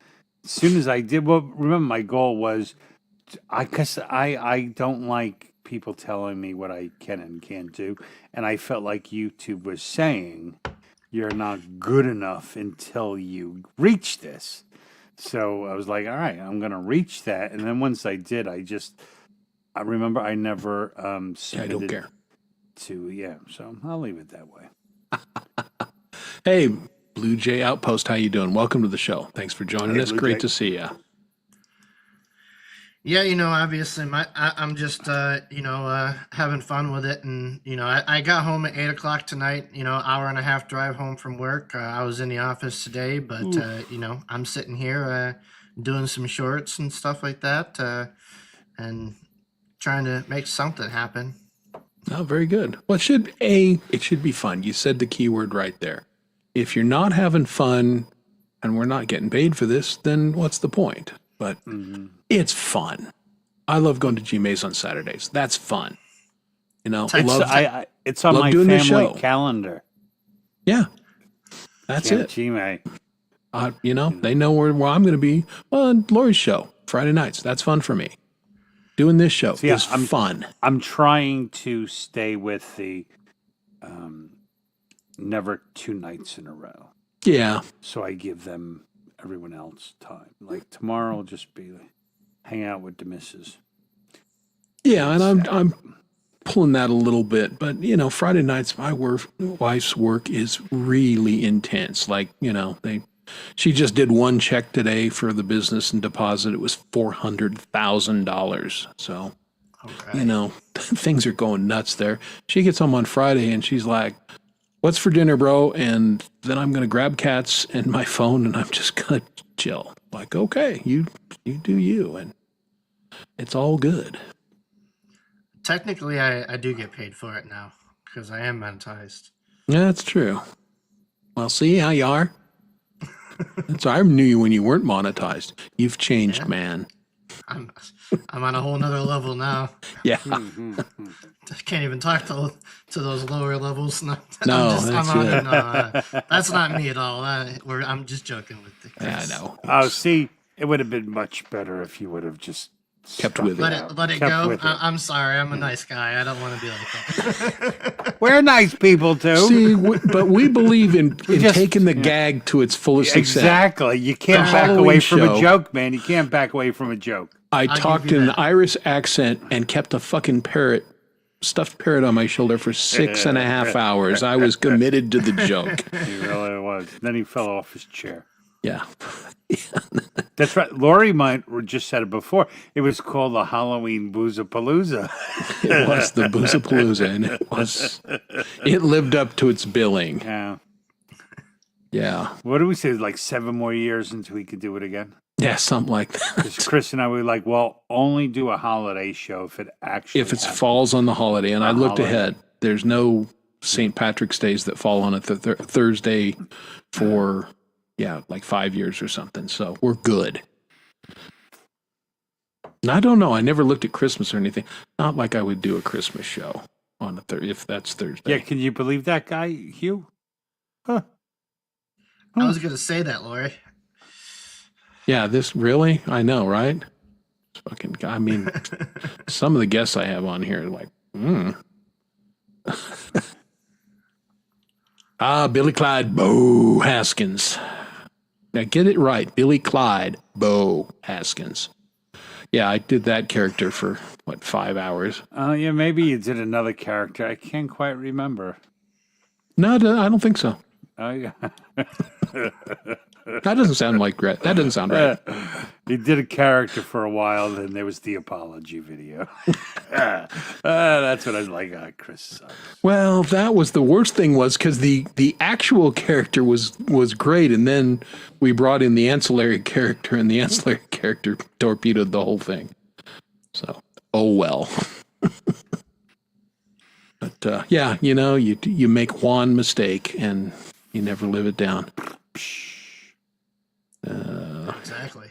as soon as I did, well, remember my goal was, because I don't like people telling me what I can and can't do, and I felt like YouTube was saying you're not good enough until you reach this. So I was like, all right, I'm gonna reach that, and then once I did, I remember I never I submitted don't care. to so I'll leave it that way. Hey, Blue Jay Outpost, how you doing? Welcome to the show. Thanks for joining Hey, us. Blue Great Jay. to see you. yeah, obviously I'm just having fun with it, and I got home at 8 o'clock tonight. Hour and a half drive home from work. I was in the office today, but I'm sitting here doing some shorts and stuff like that, and trying to make something happen. Oh, very good. Well, it should be fun. You said the key word right there. If you're not having fun and we're not getting paid for this, then what's the point? But it's fun. I love going to GMA's on Saturdays. That's fun. It's- Love, It's on love my doing this family show. calendar. yeah, that's Camp it. Gmail. They know where I'm going to be on Lori's show Friday nights. That's fun for me. Doing this show So, yeah, is fun. I'm trying to stay with the never 2 nights in a row. Yeah. So I give everyone else time. Like tomorrow will just be hang out with the missus. Yeah, and I'm pulling that a little bit, but Friday nights my wife's work is really intense. Like, she just did one check today for the business and deposit. It was $400,000. So, Okay. things are going nuts there. She gets home on Friday and she's like, "What's for dinner, bro?" And then I'm going to grab cats and my phone and I'm just going to chill. Like, okay, you do you, and it's all good. Technically, I do get paid for it now because I am monetized. Yeah, that's true. Well, see how you are. That's I knew you when you weren't monetized. You've changed, Yeah. man. I'm on a whole nother level now. Yeah. I can't even talk to those lower levels. No, No, that's it. That's not me at all. I'm just joking with the Yeah, I kids. know. Oh, see, it would have been much better if you would have just Kept stuck with it. out. Let it Kept go. with it. I'm sorry. I'm a nice guy. I don't want to be like that. We're nice people too. See, but we believe in just- taking the gag to its fullest extent. Exactly. You can't The back Halloween away from show. a joke, man. You can't back away from a joke. I I'll talked give you in an that. Irish accent and kept a fucking stuffed parrot on my shoulder for 6.5 hours. I was committed to the joke. He really was. Then he fell off his chair. Yeah. That's right. Lori might just said it before. It was called the Halloween Boozapalooza. It was the Boozapalooza, and it lived up to its billing. Yeah. Yeah. What do we say? Like 7 more years until we could do it again? Yeah, something like that. Because Chris and I were like, well, only do a holiday show if it actually If it happens. falls on the holiday, and I looked holiday. ahead, there's no St. Patrick's Days that fall on a Thursday for, like 5 years or something. So we're good. And I don't know. I never looked at Christmas or anything. Not like I would do a Christmas show on a if that's Thursday. Yeah, can you believe that guy, Hugh? Huh. I was gonna say that, Lori. Yeah, this really? I know, right? This fucking guy. I mean, some of the guests I have on here are like, Billy Clyde Bo Haskins. Now get it right. Billy Clyde Bo Haskins. Yeah, I did that character for, 5 hours? Yeah, maybe you did another character. I can't quite remember. No, I don't think so. Oh, yeah. That doesn't sound like right. That doesn't sound right. He did a character for a while, then there was the apology video. That's what I was like. Chris sucks. Well, that was the worst thing was because the actual character was great, and then we brought in the ancillary character, and the ancillary character torpedoed the whole thing. So, oh well. But yeah, you make one mistake and you never live it down. Exactly.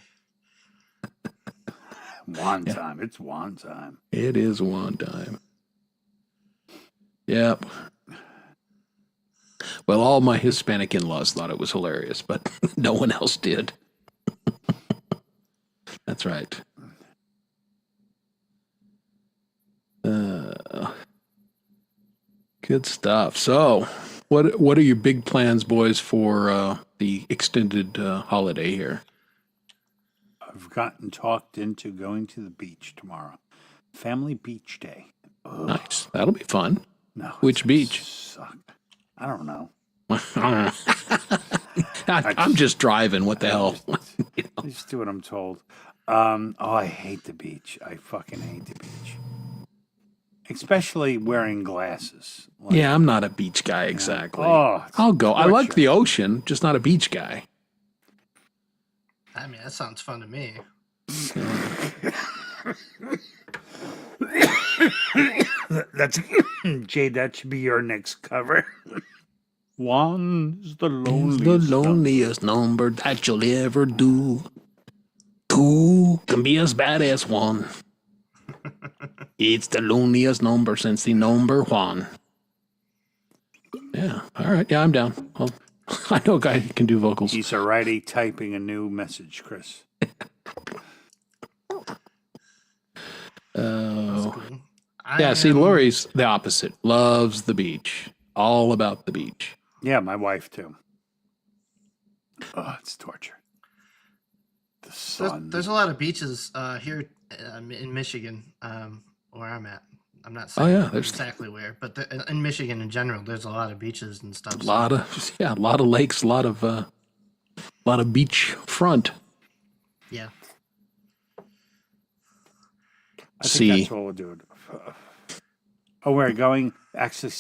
One time. It's one time. It is one time. Yep. Well, all my Hispanic in-laws thought it was hilarious, but no one else did. That's right. Good stuff. So, what are your big plans, boys, for the extended holiday here? I've gotten talked into going to the beach tomorrow. Family beach day. Ugh, Nice. That'll be fun. no. Which it's beach? Suck. I don't know. I'm just driving. What the hell? I just do what I'm told. I hate the beach. I fucking hate the beach. Especially wearing glasses. Like, Yeah, I'm not a beach guy exactly. Oh, it's I'll go. I like torture. the ocean, just not a beach guy. I mean, that sounds fun to me. That's Jade. That should be your next cover. One is the It's loneliest. the loneliest number that you'll ever do. Two can be as bad as one. It's the loneliest number since the number one. Yeah. All right. Yeah, I'm down. I know a guy who can do vocals. He's already typing a new message, Chris. Oh. Cool. Yeah, see, am- Lori's the opposite. Loves the beach. All about the beach. Yeah, my wife too. Oh, it's torture. The There's, sun. there's a lot of beaches here in Michigan, where I'm at. I'm not saying yeah, there's- exactly where, but in Michigan in general, there's a lot of beaches and stuff. A lot of lakes, a lot of beach front. Yeah. I think See. that's what we'll do. Oh, we're going. Actually,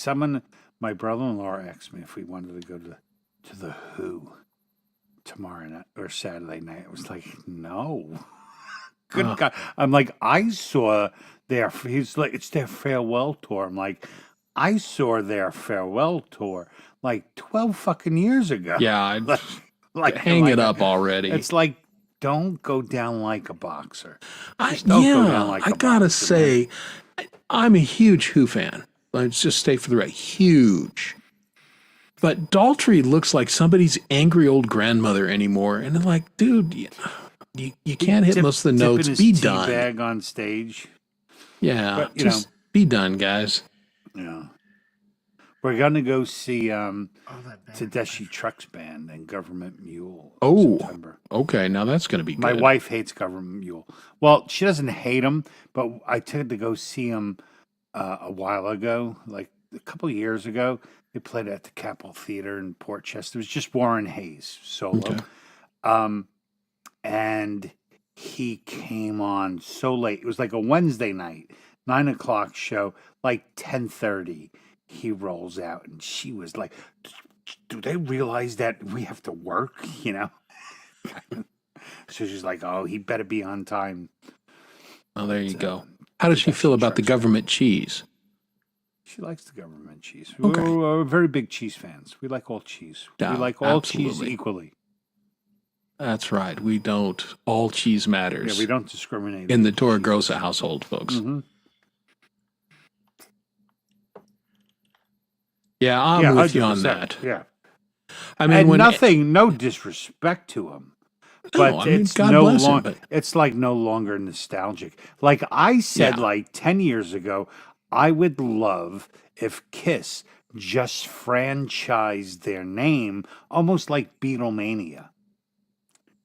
my brother-in-law asked me if we wanted to go to the Who tomorrow night or Saturday night. I was like, no. Good God. I'm like, I saw he's like, it's their farewell tour. I'm like, I saw their farewell tour like 12 fucking years ago. Yeah, like hang it up already. It's like, don't go down like a boxer. I Just don't go down like a gotta boxer, say, I'm a huge Who fan. Let's just stay for the record. Huge. But Daltrey looks like somebody's angry old grandmother anymore. And I'm like, dude, you can't hit most of the notes. His Be tea done. bag on stage. Yeah, But, you just be done, guys. Yeah. We're gonna go see Oh, that band. Tedeschi Trucks Band and Government Mule in Oh. September. Okay, now that's going to be My good. wife hates Government Mule. Well, she doesn't hate him, but I took her to go see him a while ago, like a couple of years ago. They played at the Capitol Theater in Port Chester. It was just Warren Hayes solo. Okay. And he came on so late. It was like a Wednesday night, 9 o'clock show, like 10:30. He rolls out, and she was like, "Do they realize that we have to work?" You know. So she's like, "Oh, he better be on time." Oh, there you But, go. How does she feel about the Trucks. government cheese? She likes the government cheese. Okay. We're very big cheese fans. We like all cheese. Yeah, We like all cheese absolutely. equally. That's right. We don't. All cheese matters. Yeah, we don't discriminate in the against Torre cheese. Grossa household, folks. Mhm. Yeah, I'm Yeah, with you on 100%. that. Yeah. I mean, And when nothing, no disrespect to him, but I mean, it's God no bless him, longer. but- It's like no longer nostalgic. Like I said, Yeah. like 10 years ago, I would love if Kiss just franchised their name, almost like Beatlemania.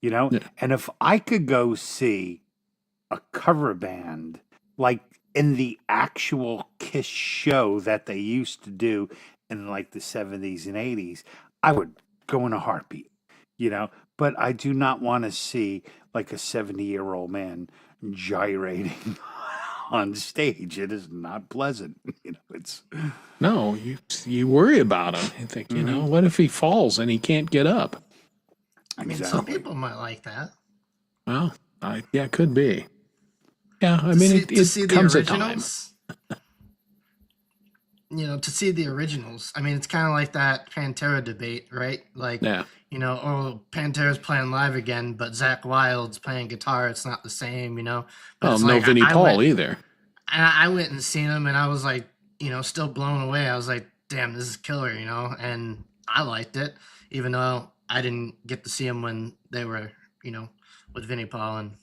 You know, Yeah. and if I could go see a cover band like in the actual Kiss show that they used to do in like the 70s and 80s, I would go in a heartbeat, you know. But I do not want to see like a 70-year-old man gyrating on stage. It is not pleasant. You know, it's no, you worry about him. You think, you know, what if he falls and he can't get up? I mean, some exactly. people might like that. Well, yeah, it could be. Yeah, I To mean, see, it to see the comes a time. originals. You know, to see the originals. I mean, it's kind of like that Pantera debate, right? Like, Yeah. you know, oh, Pantera's playing live again, but Zach Wilde's playing guitar. It's not the same, you know. But Oh, it's no like, Vinnie I Paul went, either. and I went and seen him, and I was like, you know, still blown away. I was like, damn, this is killer, you know. And I liked it, even though I didn't get to see him when they were, you know, with Vinnie Paul and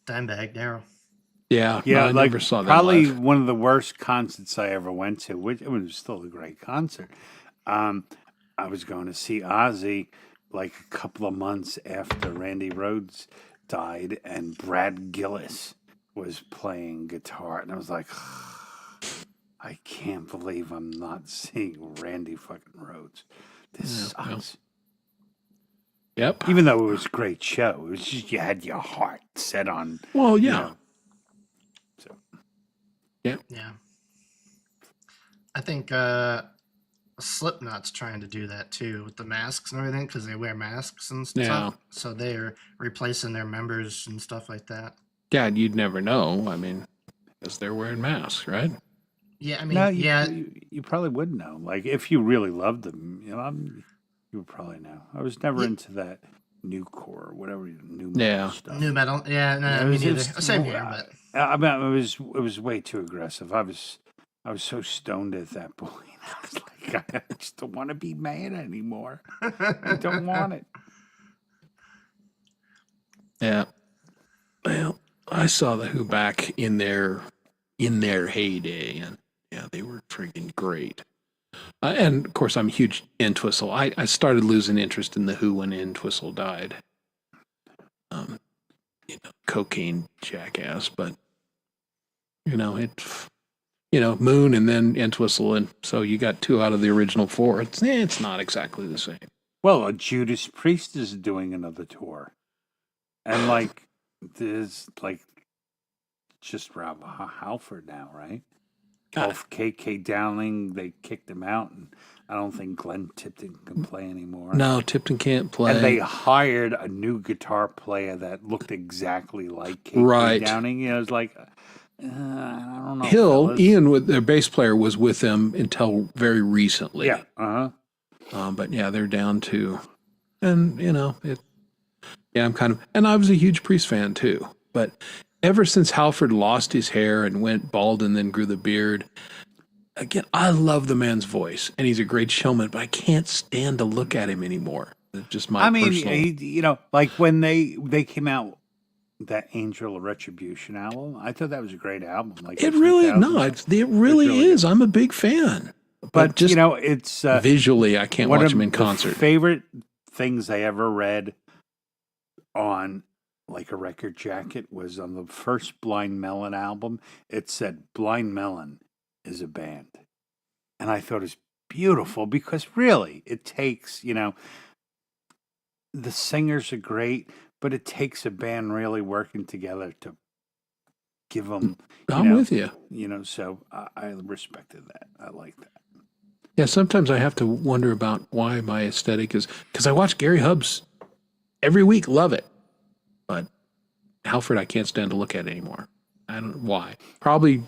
Dimebag Darrell. Yeah, yeah, no, I like never saw that probably live. one of the worst concerts I ever went to. Which it was still a great concert. I was going to see Ozzy like a couple of months after Randy Rhoads died, and Brad Gillis was playing guitar, and I was like, I can't believe I'm not seeing Randy fucking Rhoads. This Yeah, well. sucks. Yep. Even though it was a great show, it was just you had your heart set on. Well, you yeah. know, so Yeah. I think Slipknot's trying to do that too with the masks and everything because they wear masks and stuff. Yeah. So they're replacing their members and stuff like that. Yeah, you'd never know. I mean, because they're wearing masks, right? Yeah, I mean, no, yeah, you probably would know. Like if you really loved them, you know, you would probably know. I was never into that new core, whatever new metal Yeah. stuff. new metal. Yeah, no, Yeah, me it neither. was- Same here, but I mean, it was way too aggressive. I was so stoned at that point. I was like, I just don't want to be mad anymore. I don't want it. Yeah. Well, I saw the Who back in their heyday, and yeah, they were freaking great. And of course, I'm a huge Entwistle. I started losing interest in the Who when Entwistle died. You know, cocaine jackass, but Moon and then Entwistle, and so you got two out of the original four. It's not exactly the same. Well, Judas Priest is doing another tour, and like there's like just Rob Halford now, right? Both KK Downing, they kicked him out, and I don't think Glenn Tipton can play anymore. No, Tipton can't play. And they hired a new guitar player that looked exactly like KK Right. Downing. You know, it's like, I don't know. Hill, fellas. Ian, with their bass player, was with them until very recently. Yeah. Uh-huh. But yeah, they're down to, and I'm kind of, and I was a huge Priest fan too. But ever since Halford lost his hair and went bald and then grew the beard, again, I love the man's voice, and he's a great showman. But I can't stand to look at him anymore. It's just my I mean, personal. like when they came out that Angel of Retribution album, I thought that was a great album. Like It the really 2000s. no, it really really is. I'm a big fan But just you know, it's visually, I can't one watch of him in the concert. favorite things I ever read on like a record jacket was on the first Blind Melon album. It said Blind Melon is a band. And I thought it was beautiful because really it takes, you know, the singers are great, but it takes a band really working together to give them, I'm with you. So I respected that. I like that. Yeah, sometimes I have to wonder about why my aesthetic is because I watch Gary Hubbs every week, love it, but Halford I can't stand to look at anymore. I don't know why. Probably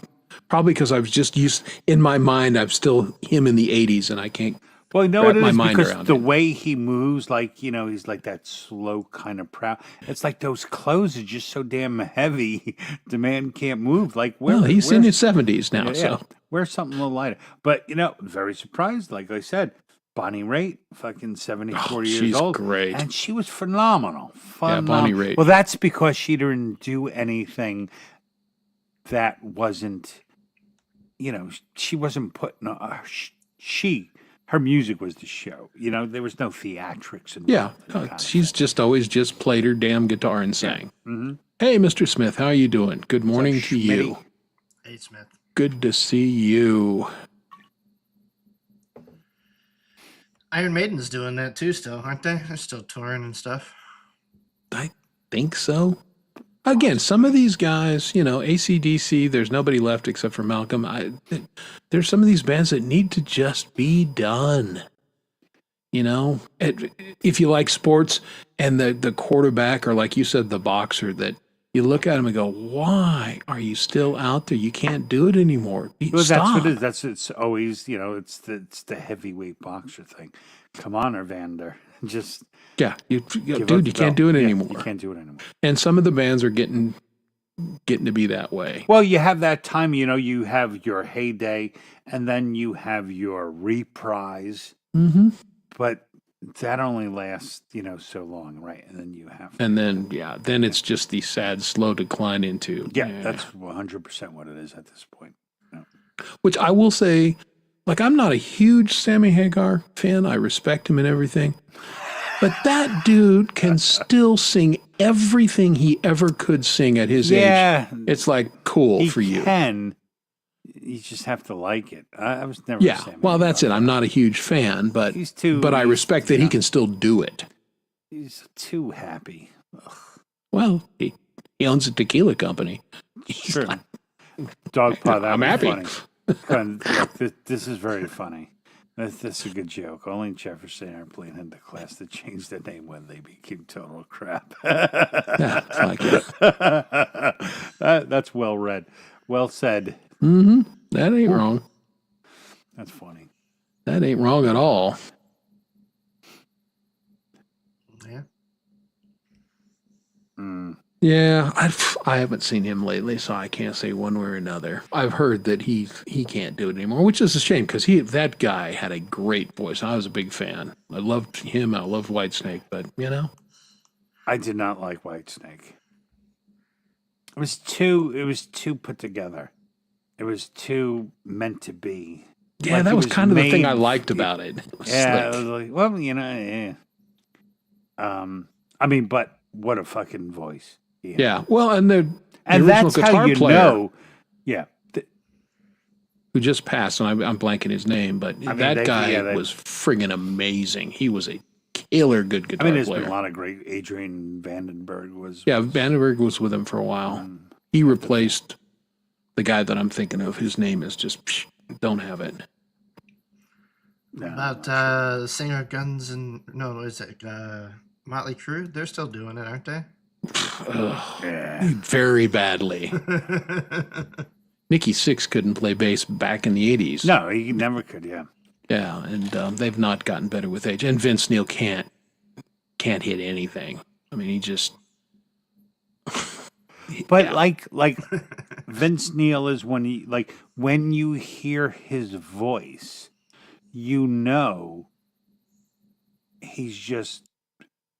because I was just used in my mind. I'm still him in the '80s, and I can't. Well, you know wrap what it my is mind because around the it. way he moves, like he's like that slow kind of proud. It's like those clothes are just so damn heavy. The man can't move. Like Well, he's in his 70s now, yeah, so wear something a little lighter. But very surprised. Like I said, Bonnie Raitt, fucking 70, 40 years she's old, great. and she was phenomenal. Yeah, Bonnie Raitt. Well, that's because she didn't do anything that wasn't, she wasn't putting. Her music was the show. There was no theatrics involved. yeah, in that kind of she's just always just played her damn guitar and sang. Mm-hmm. Hey, Mr. Smith, how are you doing? Good morning to you. Schmitty? Hey, Smith. Good to see you. Iron Maiden's doing that too still, aren't they? They're still touring and stuff. I think so. Again, some of these guys, AC/DC, there's nobody left except for Malcolm. There's some of these bands that need to just be done. If you like sports and the quarterback, or like you said, the boxer, that you look at him and go, why are you still out there? You can't do it anymore. Well, Stop. that's what it is. It's always, it's the heavyweight boxer thing. Come on, Evander. Just Yeah, give up dude, the you can't belt. do it Yeah, anymore. You can't do it anymore. And some of the bands are getting to be that way. Well, you have that time, you have your heyday and then you have your reprise, Mm-hmm. but that only lasts, so long, right? And then you have And then it's just the sad, slow decline into. that's 100% what it is at this point. Which I will say, like, I'm not a huge Sammy Hagar fan. I respect him and everything. But that dude can still sing everything he ever could sing at his age. It's like cool he for you. can. You just have to like it. I was never. Yeah, a Sammy well, that's it. Hagar I'm not a huge fan, but He's too- but I he's- respect that he can still do it. He's too happy. Ugh. Well, he owns a tequila company. Sure. Dog pot. That I'm was happy. Funny. Look, this is very funny. This is a good joke. Only Jefferson Airplane had the class to change their name when they became total crap. Yeah, it's like it. That's well read. Well said. Mm-hmm. That ain't wrong. That's funny. That ain't wrong at all. Yeah. Mm. Yeah, I haven't seen him lately, so I can't say one way or another. I've heard that he can't do it anymore, which is a shame because that guy had a great voice. I was a big fan. I loved him. I loved Whitesnake, but I did not like Whitesnake. It was too put together. It was too meant to be. yeah, Like, that it was kind of the thing I made- liked about it. It was Yeah, it slick. was like, well, yeah. I mean, but what a fucking voice. he had. Yeah, well, and the And original that's how guitar you player know. Yeah. who just passed, and I'm blanking his name, but mean, that they- guy yeah, they- was friggin' amazing. He was a killer good I guitar mean, there's player. been a lot of great. Adrian Vandenberg was. Yeah, Vandenberg was with him for a while. He replaced the guy that I'm thinking of, whose name is just don't have it. About the singer of Guns and what is it? Motley Crue. They're still doing it, aren't they? Very badly. Nikki Sixx couldn't play bass back in the 80s. No, he never could. Yeah. Yeah, and they've not gotten better with age. And Vince Neil can't hit anything. I mean, he just. But Yeah. like Vince Neil is when you hear his voice, he's just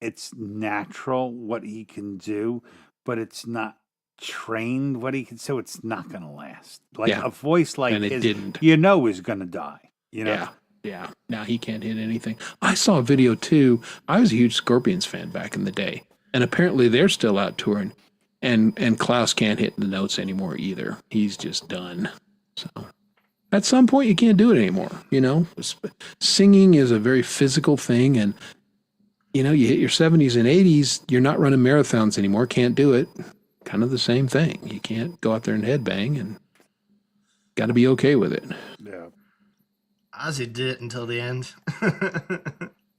it's natural what he can do, but it's not trained what he can, so it's not gonna last. Like Yeah. a voice like And it his didn't. is gonna die. You know, Yeah. Yeah. Now he can't hit anything. I saw a video too. I was a huge Scorpions fan back in the day. And apparently they're still out touring. And Klaus can't hit the notes anymore either. He's just done. So at some point you can't do it anymore, you know? Singing is a very physical thing, and you know, you hit your 70s and 80s, you're not running marathons anymore, can't do it. Kind of the same thing. You can't go out there and headbang, and got to be okay with it. yeah. Ozzy did it until the end.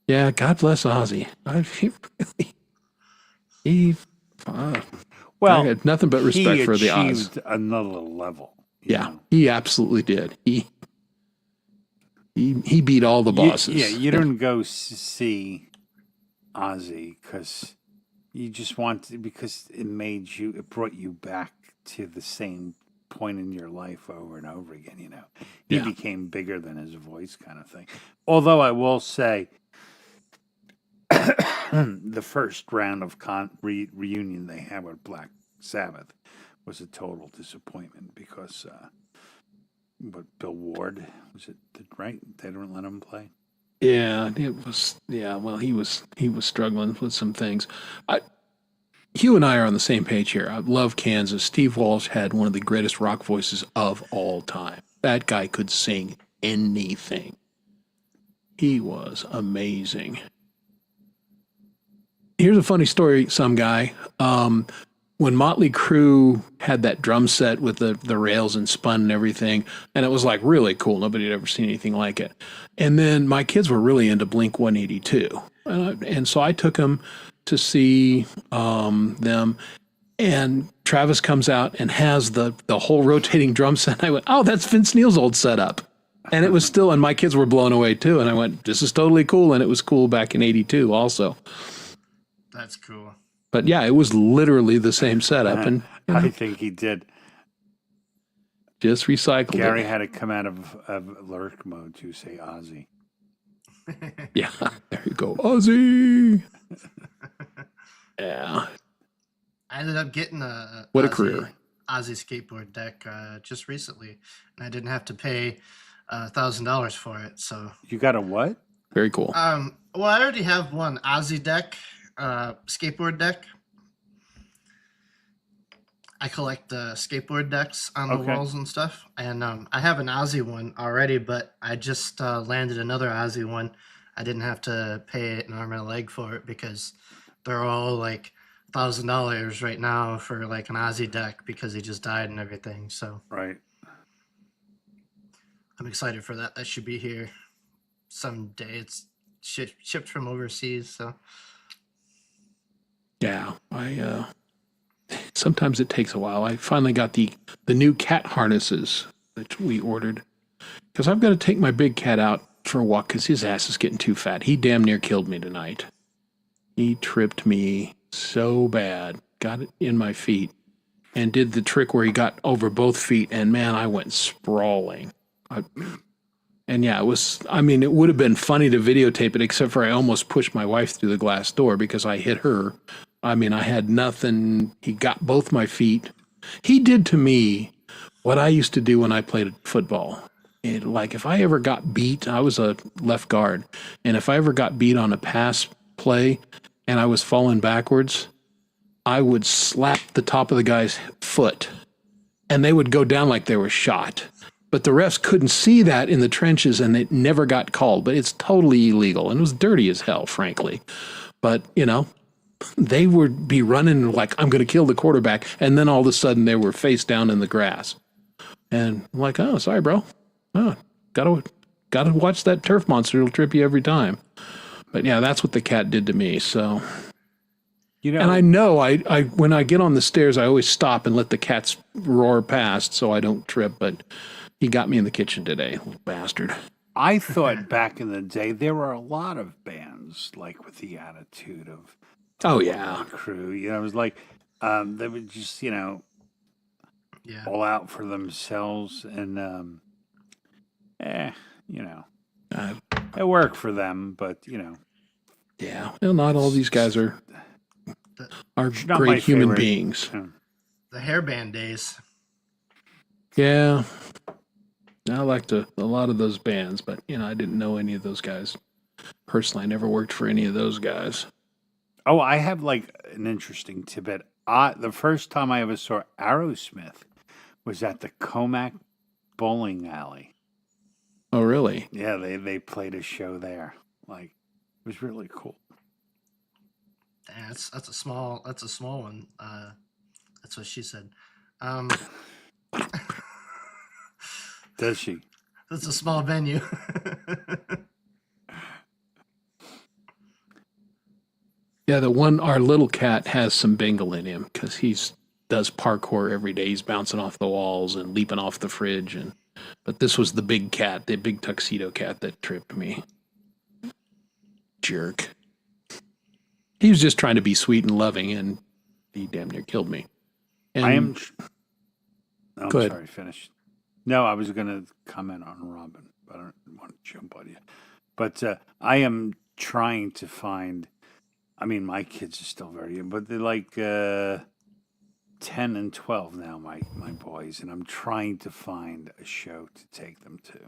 Yeah, God bless Ozzy. He Well, I had nothing but respect he for the Oz. achieved another level. you Yeah, know. he absolutely did. He beat all the bosses. You didn't go see Ozzy because you just wanted, because it brought you back to the same point in your life over and over again. You know, he Yeah. became bigger than his voice, kind of thing. Although I will say, the first round of reunion they had with Black Sabbath was a total disappointment because, but Bill Ward was it right? They didn't let him play. Yeah, it was. Yeah, well, he was struggling with some things. Hugh and I are on the same page here. I love Kansas. Steve Walsh had one of the greatest rock voices of all time. That guy could sing anything. He was amazing. Here's a funny story, some guy. When Motley Crue had that drum set with the rails and spun and everything, and it was like really cool. Nobody had ever seen anything like it. And then my kids were really into Blink 182. And so I took them to see them. And Travis comes out and has the whole rotating drum set. I went, oh, that's Vince Neil's old setup. And it was still, and my kids were blown away too. And I went, this is totally cool. And it was cool back in 82 also. That's cool. But yeah, it was literally the same setup, and you know, I think he did. just recycled Gary it. had to come out of lyric mode to say Ozzy. Yeah, there you go, Ozzy. Yeah, I ended up getting a What a Ozzy- career. Ozzy skateboard deck just recently, and I didn't have to pay $1,000 for it. So, You got a what? very cool. well, I already have one Ozzy deck, skateboard deck. I collect the skateboard decks on the Okay. walls and stuff, and I have an Ozzy one already, but I just landed another Ozzy one. I didn't have to pay an arm and a leg for it because they're all like $1,000 right now for like an Ozzy deck because he just died and everything. So Right. I'm excited for that. That should be here someday. It's shipped from overseas, so Yeah, I sometimes it takes a while. I finally got the new cat harnesses that we ordered because I've got to take my big cat out for a walk because his ass is getting too fat. He damn near killed me tonight. He tripped me so bad, got it in my feet, and did the trick where he got over both feet, and man, I went sprawling. And yeah, it was, I mean, it would have been funny to videotape it, except for I almost pushed my wife through the glass door because I hit her. I mean, I had nothing. He got both my feet. He did to me what I used to do when I played football. Like if I ever got beat, I was a left guard. And if I ever got beat on a pass play and I was falling backwards, I would slap the top of the guy's foot and they would go down like they were shot. But the refs couldn't see that in the trenches and it never got called. But it's totally illegal and it was dirty as hell, frankly. But, you know, they would be running like, I'm going to kill the quarterback. And then all of a sudden they were face down in the grass. And I'm like, oh, sorry, bro. Oh, gotta watch that turf monster. It'll trip you every time. But yeah, that's what the cat did to me. So, You know, and I know I when I get on the stairs, I always stop and let the cats roar past so I don't trip. But he got me in the kitchen today, little bastard. I thought back in the day there were a lot of bands like with the attitude of Oh yeah, Crew. You know, it was like they would just, you know, yeah. all out for themselves and you know, uh, it worked for them, but you know, yeah. Well, not all these guys are not my great human favorite. beings. The hairband days. Yeah, I liked a lot of those bands, but I didn't know any of those guys personally. I never worked for any of those guys. Oh, I have like an interesting tidbit. The first time I ever saw Aerosmith was at the Comac Bowling Alley. Oh, really? Yeah, they played a show there. Like, it was really cool. Yeah, that's a small one. That's what she said. Does she? That's a small venue. Yeah, our little cat has some bingle in him because does parkour every day. He's bouncing off the walls and leaping off the fridge, but this was the big cat, the big tuxedo cat that tripped me. Jerk. He was just trying to be sweet and loving, and he damn near killed me. And I am. I'm Go ahead. sorry, finish. No, I was going to comment on Robin, but I don't want to jump on you. But I am trying to find. I mean, my kids are still very young, but they're like 10 and 12 now, my boys, and I'm trying to find a show to take them to.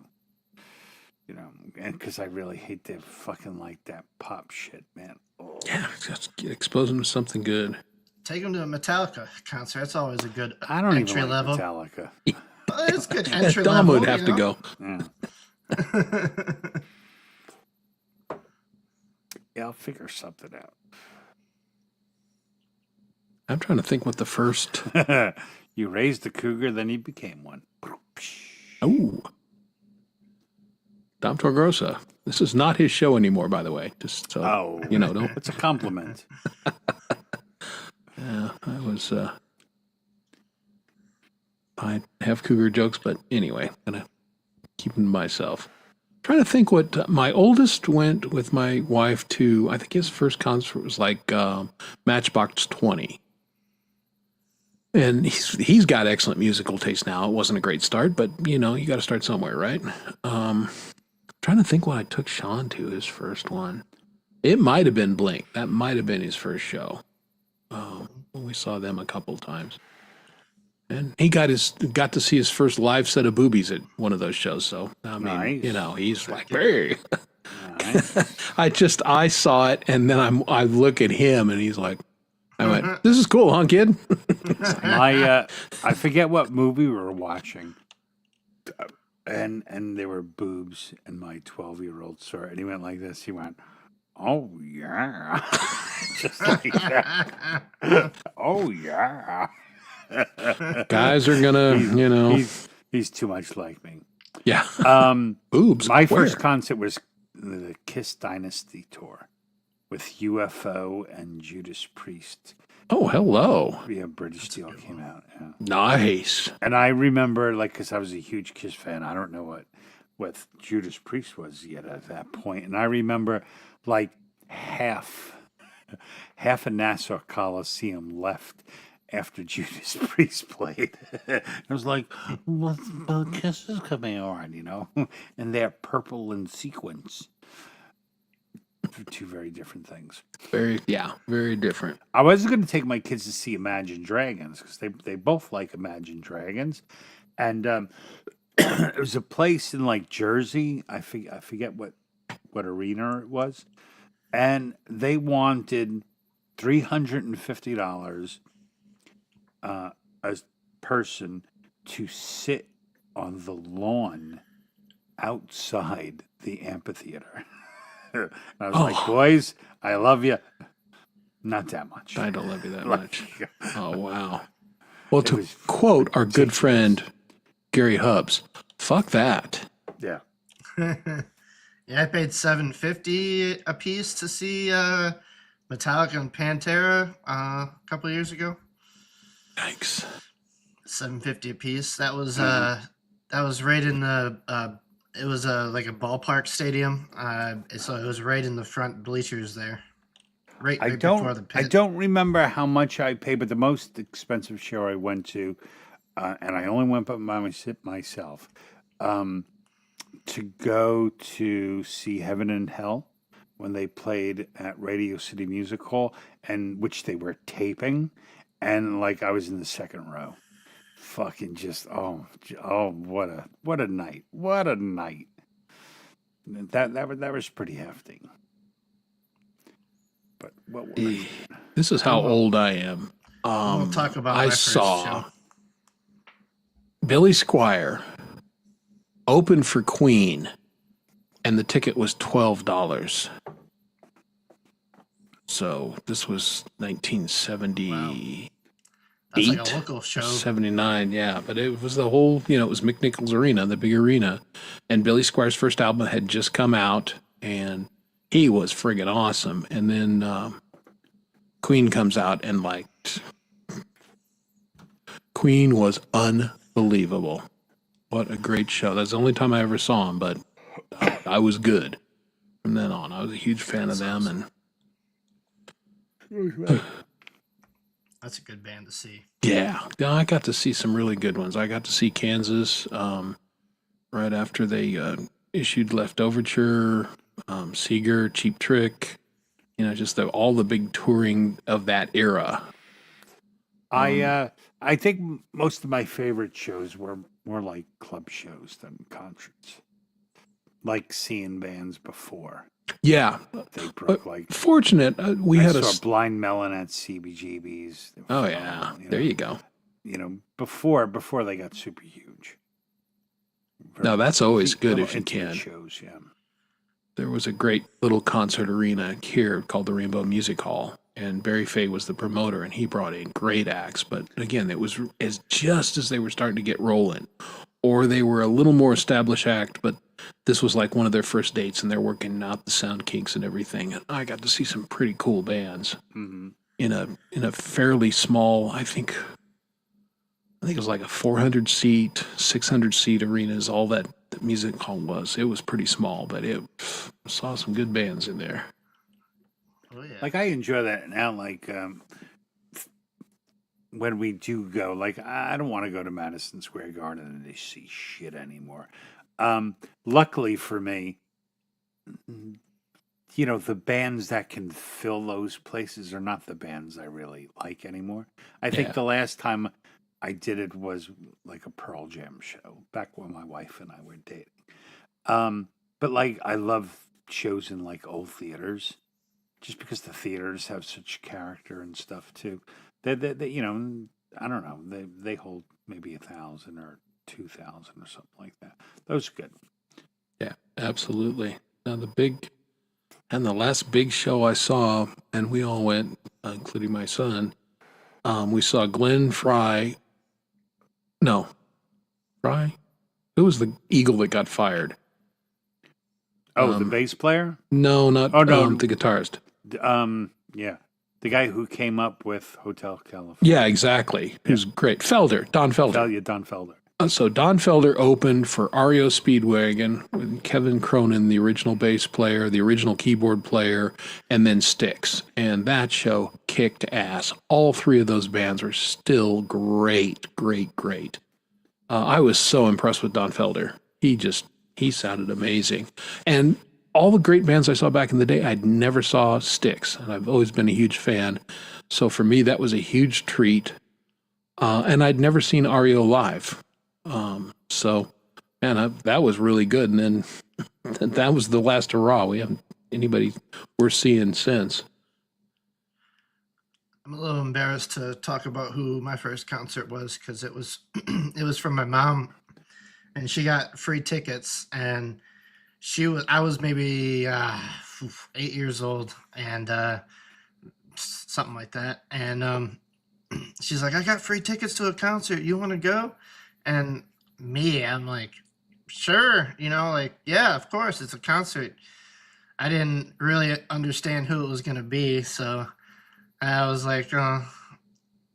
And because I really hate to fucking like that pop shit, man. Oh. Yeah, just expose them to something good. Take them to a Metallica concert. That's always a good I don't entry even like level. Metallica. Well, it's good entry Dom level. would have to go. Yeah. Yeah, I'll figure something out. I'm trying to think what the first. You raised a cougar, then you became one. Oh. Dom Torgrosa. This is not his show anymore, by the way. Just so don't. It's a compliment. Yeah, I have cougar jokes, but anyway, I'm gonna keep them to myself. Trying to think what my oldest went with my wife to. I think his first concert was like Matchbox 20. And he's got excellent musical taste now. It wasn't a great start, but you got to start somewhere, right? Trying to think what I took Sean to his first one. It might have been Blink. That might have been his first show. We saw them a couple times, and he got to see his first live set of Boobies at one of those shows. So I mean, Nice. He's like, hey. Nice. I saw it, and then I look at him, and he's like, I went, this is cool, huh, kid? I forget what movie we were watching, and there were boobs, and my 12-year-old saw it, and he went like this. He went, "Oh yeah," just like that. Oh yeah. Guys are gonna, He's too much like me. yeah. My Boobs. Where? first concert was the Kiss Dynasty tour with UFO and Judas Priest. Oh, hello. Yeah, British Steel came out. Yeah. Nice. And I remember, because I was a huge Kiss fan, I don't know what Judas Priest was yet at that point. And I remember, half of Nassau Coliseum left after Judas Priest played. I was like, well, Kiss is coming on, and they're purple and sequins. Two very different things. Very different. I was going to take my kids to see Imagine Dragons because they both like Imagine Dragons, and it was a place in Jersey. I forget what arena it was, and they wanted $350 a person to sit on the lawn outside the amphitheater. And I was like, boys, I love you. Not that much. I don't love you that Like, much. Oh, wow. Well, to was quote our good friend Gary Hubbs, fuck that. Yeah. Yeah, I paid $750 a piece to see Metallica and Pantera a couple of years ago. Thanks. $750 a piece. That was right in the. It was like a ballpark stadium. So it was right in the front bleachers there. Right before the pit. I don't remember how much I paid, but the most expensive show I went to, and I only went by myself, to go to see Heaven and Hell when they played at Radio City Music Hall, and which they were taping, and I was in the second row. fucking just what a night. What a night. That was pretty hefty. But what was it? This is how old I am. We'll talk about I my first saw show. Billy Squire open for Queen, and the ticket was $12. So this was 1970. That's like Eight? a local show. 79, yeah. But it was the whole, it was McNichols Arena, the big arena. And Billy Squire's first album had just come out, and he was friggin' awesome. And then Queen comes out, and Queen was unbelievable. What a great show. That's the only time I ever saw him, but I was good from then on. I was a huge fan of them. And That's a good band to see. yeah, I got to see some really good ones. I got to see Kansas right after they issued Left Overture, Seeger, Cheap Trick, just all the big touring of that era. I think most of my favorite shows were more like club shows than concerts. Like seeing bands before Yeah, they broke. Like fortunate we I had a. saw Blind Melon at CBGB's. They were Oh phenomenal, yeah, there you go. Before they got super huge. No, that's always good little if you intimate can. shows, yeah. There was a great little concert arena here called the Rainbow Music Hall, and Barry Fay was the promoter, and he brought in great acts. But again, it was just as they were starting to get rolling, or they were a little more established act, but this was like one of their first dates, and they're working out the sound kinks and everything. And I got to see some pretty cool bands in a fairly small. I think it was like a 400 seat, 600 seat arena is all that the music hall was. It was pretty small, but I saw some good bands in there. Oh yeah. Like I enjoy that now. Like when we do go, like I don't want to go to Madison Square Garden and they see shit anymore. Luckily for me, the bands that can fill those places are not the bands I really like anymore. I think Yeah. the last time I did it was like a Pearl Jam show back when my wife and I were dating. But like I love shows in like old theaters, just because the theaters have such character and stuff too. They I don't know, they hold maybe 1,000 or 2,000 or something like that. Those are good. Yeah, absolutely. Now the last big show I saw, and we all went, including my son, we saw Glenn Fry. No, Fry? Who was the Eagle that got fired? Oh, the bass player? No, not Oh, no. the guitarist. Yeah. The guy who came up with Hotel California. Yeah, exactly. Who's great. Felder, Don Felder. Don Felder. So Don Felder opened for REO Speedwagon with Kevin Cronin, the original bass player, the original keyboard player, and then Styx. And that show kicked ass. All three of those bands were still great. I was so impressed with Don Felder. He sounded amazing. And all the great bands I saw back in the day, I'd never saw Styx, and I've always been a huge fan. So for me, that was a huge treat. And I'd never seen REO live. That was really good. And then that was the last hurrah. We haven't anybody we're seeing since. I'm a little embarrassed to talk about who my first concert was because it was it was from my mom, and she got free tickets, and I was maybe 8 years old and something like that, and she's like, I got free tickets to a concert. You want to go? And I'm like, sure, yeah, of course, it's a concert. I didn't really understand who it was going to be, so I was like,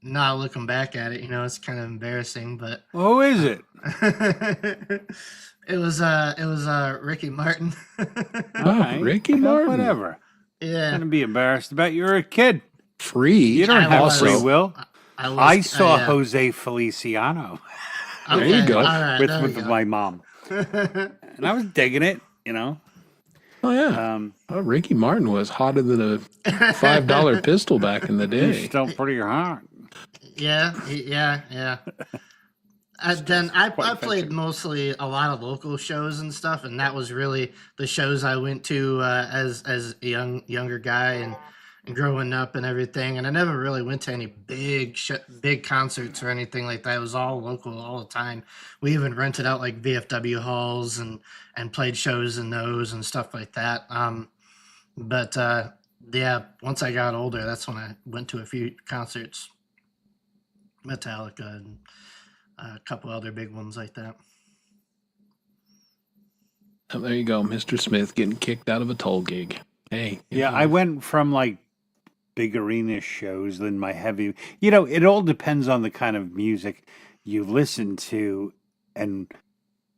not looking back at it, it's kind of embarrassing, but Who is it? it was Ricky Martin. All Oh, Ricky Martin. Whatever. Yeah. Gonna be embarrassed about you're a kid. Free. You don't I have was. free will. I saw yeah. Jose Feliciano There you go. All right, there we with go. my mom, and I was digging it. Oh yeah. Ricky Martin was hotter than a $5 pistol back in the He's day. still pretty hot. Yeah. I quite played fetching. mostly a lot of local shows and stuff, and that was really the shows I went to as a younger guy and growing up and everything. And I never really went to any big concerts or anything like that. It was all local all the time. We even rented out like VFW halls and played shows in those and stuff like that. But yeah, once I got older, that's when I went to a few concerts, Metallica and a couple other big ones like that. Oh, there you go, Mr. Smith getting kicked out of a toll gig. Hey, Yeah, I went from like big arena shows, then my heavy. You know, it all depends on the kind of music you listen to and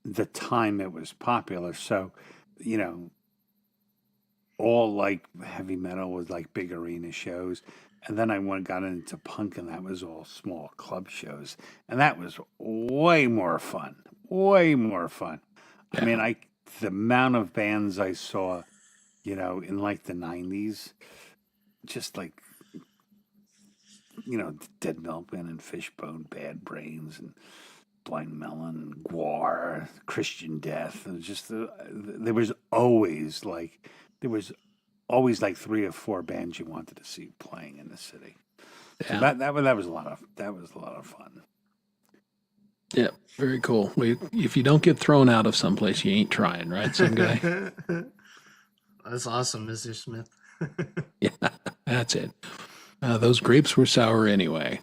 the time it was popular. So, you know, all like heavy metal was like big arena shows. And then I got into punk, and that was all small club shows. And that was way more fun. Way more fun. I mean, the amount of bands I saw, you know, in like the 90s, just like, you know, Dead Milkman and Fishbone, Bad Brains, and Blind Melon, Gwar, Christian Death. It was just, there was always like 3 or 4 bands you wanted to see playing in the city. So Yeah. that was a lot of fun. Yeah, very cool. If you don't get thrown out of someplace, you ain't trying, right? Some guy. That's awesome, Mr. Smith. Yeah, that's it. Those grapes were sour anyway.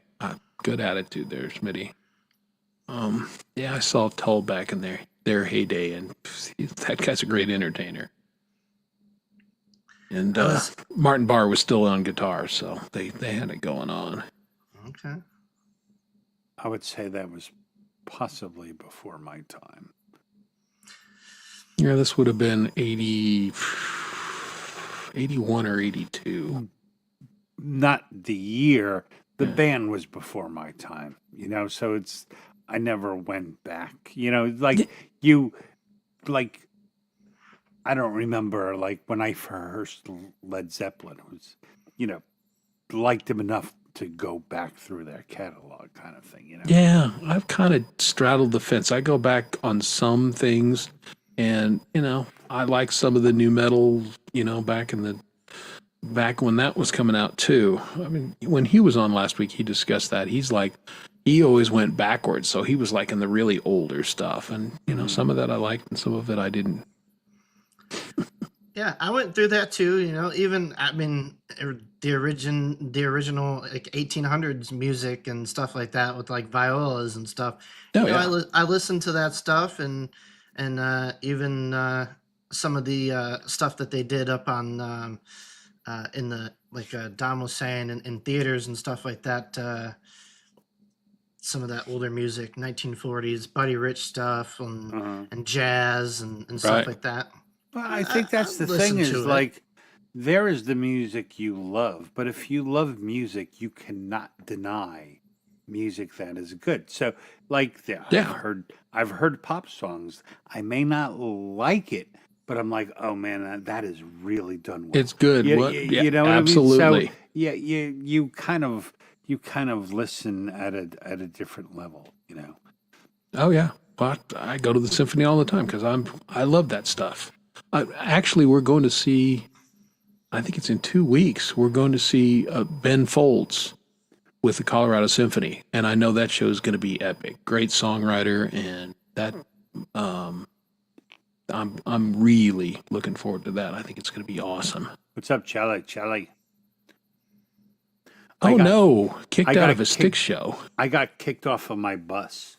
Good attitude there, Smitty. Yeah, I saw Tull back in their heyday, and that guy's a great entertainer. And Martin Barr was still on guitar, so they had it going on. Okay. I would say that was possibly before my time. Yeah, this would have been 81 or 82. Not the year. The band was before my time, you know, so I never went back. You know, like I don't remember like when I first Led Zeppelin was, you know, liked them enough to go back through their catalog kind of thing, you know. Yeah, I've kind of straddled the fence. I go back on some things, and you know, I like some of the new metal, you know, back when that was coming out too. I mean, when he was on last week, he discussed that. He's like, he always went backwards, so he was like in the really older stuff, and you know, some of that I liked, and some of it I didn't. Yeah, I went through that too. You know, even I mean, the original like 1800s music and stuff like that with like violas and stuff. Oh, You know, yeah. I listened to that stuff and even some of the stuff that they did up on in the like Dom was saying in theaters and stuff like that. Some of that older music, 1940s, Buddy Rich stuff and jazz and stuff Right. like that. Well, I think that's the listen thing is to it. like there is the music you love, but if you love music, you cannot deny music that is good. So like Yeah. I've heard pop songs. I may not like it, but I'm like, oh man, that is really done well. It's good. You, What? you, Yeah, you know what absolutely. I mean? So yeah, you kind of listen at a different level, you know. Oh yeah, but I go to the symphony all the time because I love that stuff. Actually, we're going to see. I think it's in 2 weeks. We're going to see Ben Folds with the Colorado Symphony, and I know that show is going to be epic. Great songwriter, and that I'm really looking forward to that. I think it's going to be awesome. What's up, Charlie? Oh got- no, kicked I out got of a stick kicked- show. I got kicked off of my bus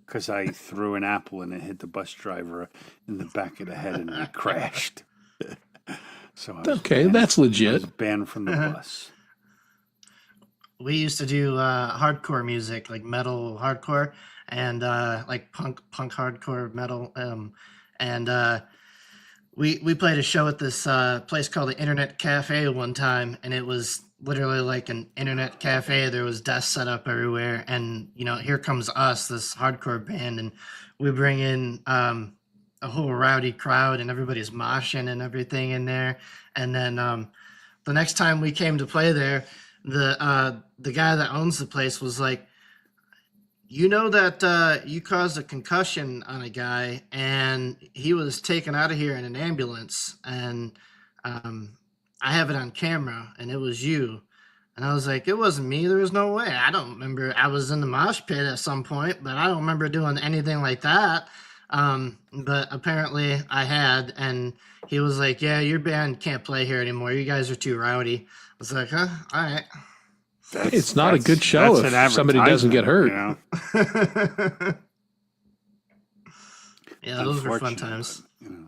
because I threw an apple and it hit the bus driver in the back of the head and it crashed. So I was Okay, banned- that's I legit. was banned from the bus. We used to do hardcore music, like metal hardcore, and like punk hardcore metal. And we played a show at this place called the Internet Cafe one time, and it was literally like an internet cafe. There was desks set up everywhere, and you know, here comes us, this hardcore band, and we bring in a whole rowdy crowd, and everybody's moshing and everything in there. And then the next time we came to play there, the guy that owns the place was like, You know that you caused a concussion on a guy, and he was taken out of here in an ambulance, and I have it on camera, and it was you. And I was like, it wasn't me. There was no way. I don't remember. I was in the mosh pit at some point, but I don't remember doing anything like that. But apparently I had, and he was like, yeah, your band can't play here anymore. You guys are too rowdy. I was like, huh? All right. It's not a good show that's an if somebody doesn't get hurt. Yeah, those were fun Unfortunate, times. but, you know,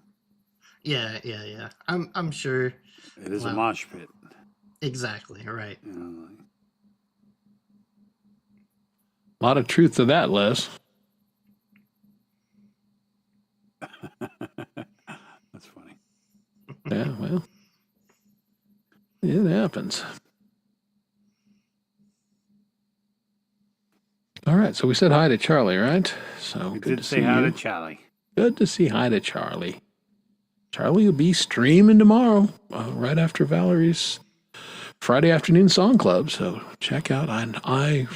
Yeah. I'm sure. it is a Wow. mosh pit. Exactly. Right. You know, A lot of truth to that, Les. that's funny. Yeah, well, it happens. All right, so we said hi to Charlie, right? So We good did to say see hi you. to Charlie. Good to see hi to Charlie. Charlie will be streaming tomorrow, right after Valerie's Friday afternoon song club. So check out. I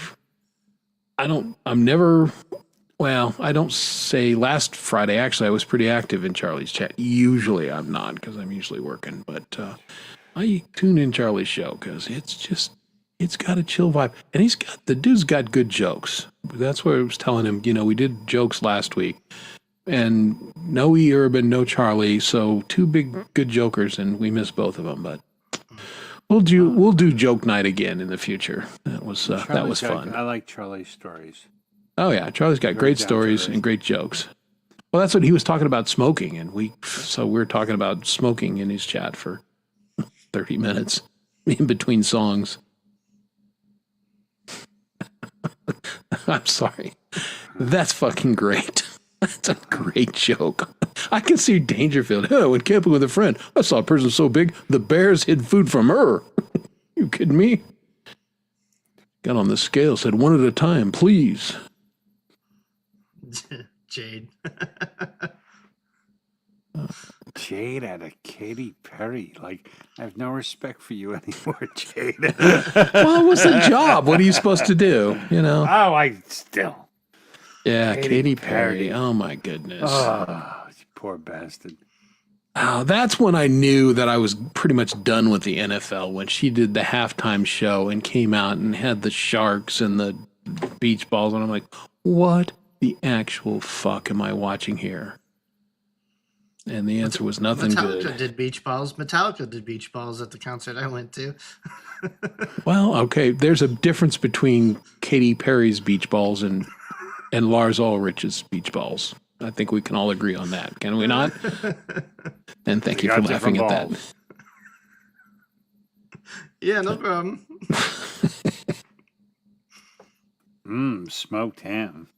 don't say last Friday. Actually, I was pretty active in Charlie's chat. Usually I'm not because I'm usually working, but I tune in Charlie's show because it's got a chill vibe. And the dude's got good jokes. That's what I was telling him. You know, we did jokes last week. And no E. Urban, no Charlie. So two big good jokers, and we missed both of them. But we'll do joke night again in the future. That was Charlie's got- fun. I like Charlie's stories. Oh yeah, Charlie's got great down to stories earth. and great jokes. Well, that's what he was talking about, smoking, and we're talking about smoking in his chat for 30 minutes in between songs. I'm sorry. That's fucking great. That's a great joke. I can see Dangerfield. Hey, I went camping with a friend. I saw a person so big, the bears hid food from her. You kidding me? Got on the scale, said 1 at a time, please. Jade. Jade out of Katy Perry. Like, I have no respect for you anymore, Jade. Well, what's the job? What are you supposed to do? You know? Oh, I still. Yeah, Katy Katy Perry. Perry. Oh my goodness. Oh, you poor bastard. Oh, that's when I knew that I was pretty much done with the NFL, when she did the halftime show and came out and had the sharks and the beach balls. And I'm like, what the actual fuck am I watching here? And the answer was nothing Metallica good. did beach balls. Metallica did beach balls at the concert I went to. Well, okay, there's a difference between Katy Perry's beach balls and Lars Ulrich's beach balls. I think we can all agree on that, can we not? And thank We you for got laughing at different that. balls. Yeah, no problem. Smoked ham.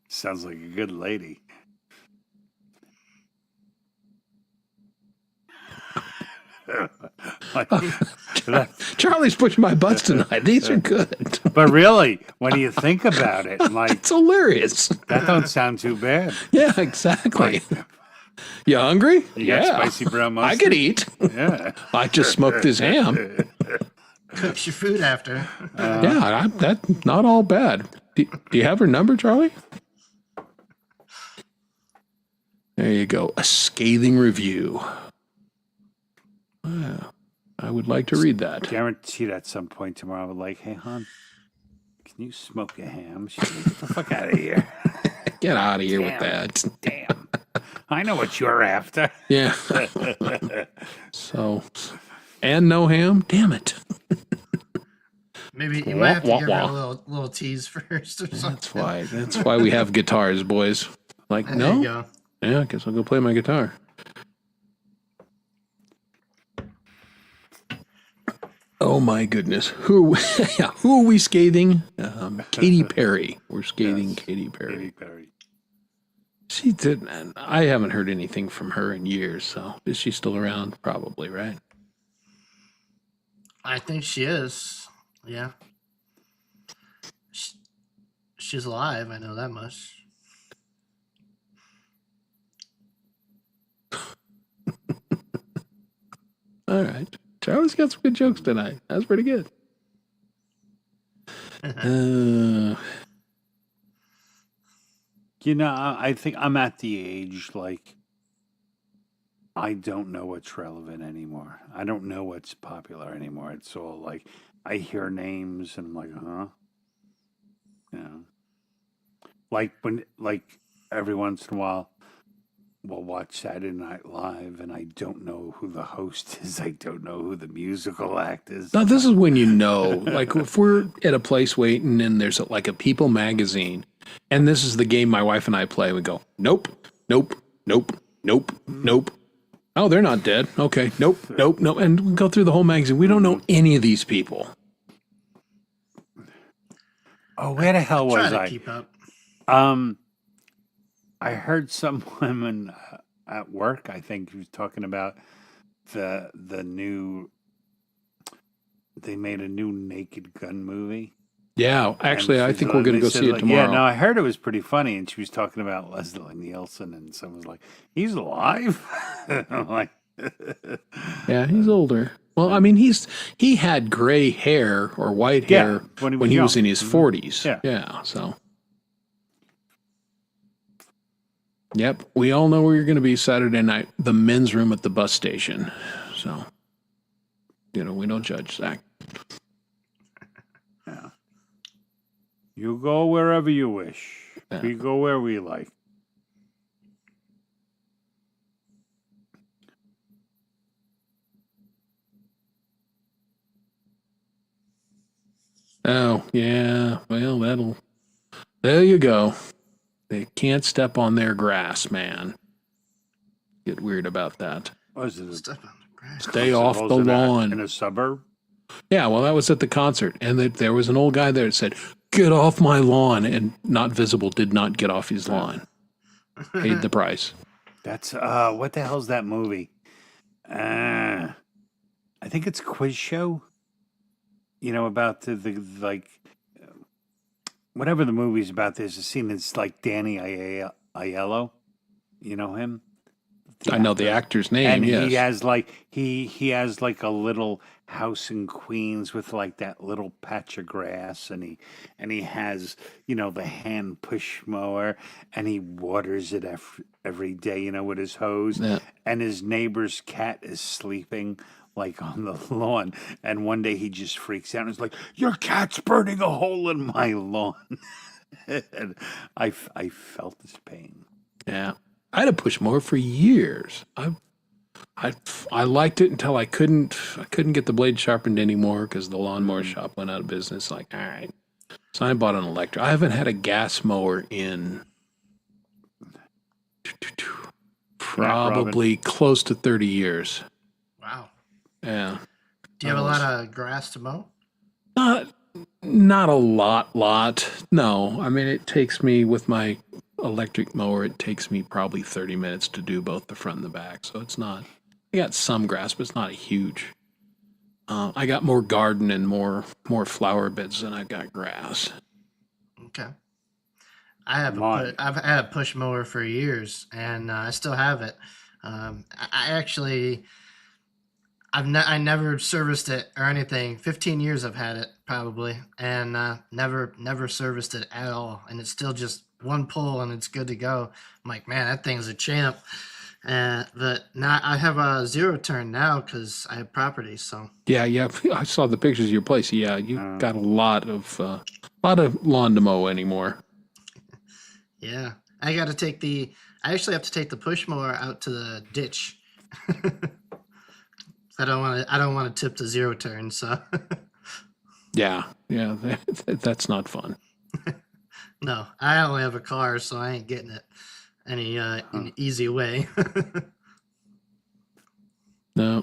Sounds like a good lady. Charlie's pushing my butts tonight. These are good. But really, when you think about it, like, It's hilarious. that don't sound too bad. Yeah, exactly. You hungry? You got Yeah. spicy brown I mustard? could eat. Yeah. I just smoked this ham. Cooks your food after. Yeah, that's not all bad. Do you have her number, Charlie? There you go. A scathing review. Wow. I would like to read that. Guaranteed at some point tomorrow, I'm like, hey, hon, can you smoke a ham? She's like, get the fuck out of here. Get out of here with Damn. that. Damn. I know what you're after. Yeah. So, and no ham? Damn it. Maybe you might have to Wah, give wah, her a little tease first or something. That's why we have guitars, boys. Like, There no? you go. Yeah, I guess I'll go play my guitar. Oh my goodness. Who are we scathing? Katy Perry. We're scathing Yes. Katy Perry. Katy Perry. She didn't. I haven't heard anything from her in years. So is she still around? Probably, right? I think she is. Yeah. She's alive. I know that much. All right. Charlie's got some good jokes tonight. That's pretty good. You know, I think I'm at the age like I don't know what's relevant anymore. I don't know what's popular anymore. It's all like I hear names and I'm like, huh? You know, like every once in a while we'll watch Saturday Night Live and I don't know who the host is. I don't know who the musical act is. Now, this is when you know, like if we're at a place waiting and there's like a People magazine, and this is the game my wife and I play, we go, nope, nope, nope, nope, nope. Oh, they're not dead. Okay, nope, nope, nope. And we go through the whole magazine. We don't know any of these people. Oh, where the hell Try was to I? keep up. I heard some woman at work, I think, who was talking about the new. They made a new Naked Gun movie. Yeah, actually, I she's think we're like- going to they go said, see it like, tomorrow. Yeah, no, I heard it was pretty funny, and she was talking about Leslie Nielsen, and someone was like, "He's alive." I'm like, Yeah, he's older. Well, I mean, he had gray hair or white Yeah, hair when when he he was was in young. his Mhm. 40s. Yeah. Yeah, so. Yep, we all know where you're going to be Saturday night, the men's room at the bus station. So, we don't judge, Zach. you go wherever you wish. Yeah. We go where we like. Oh, yeah, well, there you go. They can't step on their grass, man. Get weird about that. Was it? Step on the grass. Stay off the in lawn. a suburb. Yeah, well, that was at the concert, and there was an old guy there that said, "Get off my lawn," and Not Visible did not get off his lawn. Paid the price. That's what the hell's that movie? I think it's Quiz Show. You know, about the like whatever the movie's about. There's a scene that's like Danny Aiello. You know him? I know the actor's name. And yes. he has like he has like a little house in Queens with like that little patch of grass, and he has the hand push mower, and he waters it every day with his hose, Yeah. and his neighbor's cat is sleeping like on the lawn, and one day he just freaks out and is like, "Your cat's burning a hole in my lawn." And I felt his pain. Yeah. I had a push mower for years. I liked it until I couldn't get the blade sharpened anymore because the lawnmower shop went out of business. Like, all right. So I bought an electric. I haven't had a gas mower in probably close to 30 years. Wow. Yeah. Do you have a lot of grass to mow? Not a lot. No. I mean, it takes me with my electric mower, it takes me probably 30 minutes to do both the front and the back. So it's not, I got some grass, but it's not huge. I got more garden and more flower beds than I got grass. Okay. I've had a push mower for years, and I still have it. I never serviced it or anything. 15 years I've had it probably, and never serviced it at all. And it's still just one pull, and it's good to go. I'm like, man, that thing's a champ. But now I have a zero turn now because I have property. So Yeah. I saw the pictures of your place. Yeah, you've got a lot of lawn to mow anymore. yeah, I actually have to take the push mower out to the ditch. I don't want to tip the zero turn. So Yeah, that's not fun. no, I only have a car, so I ain't getting it any an easy way. No.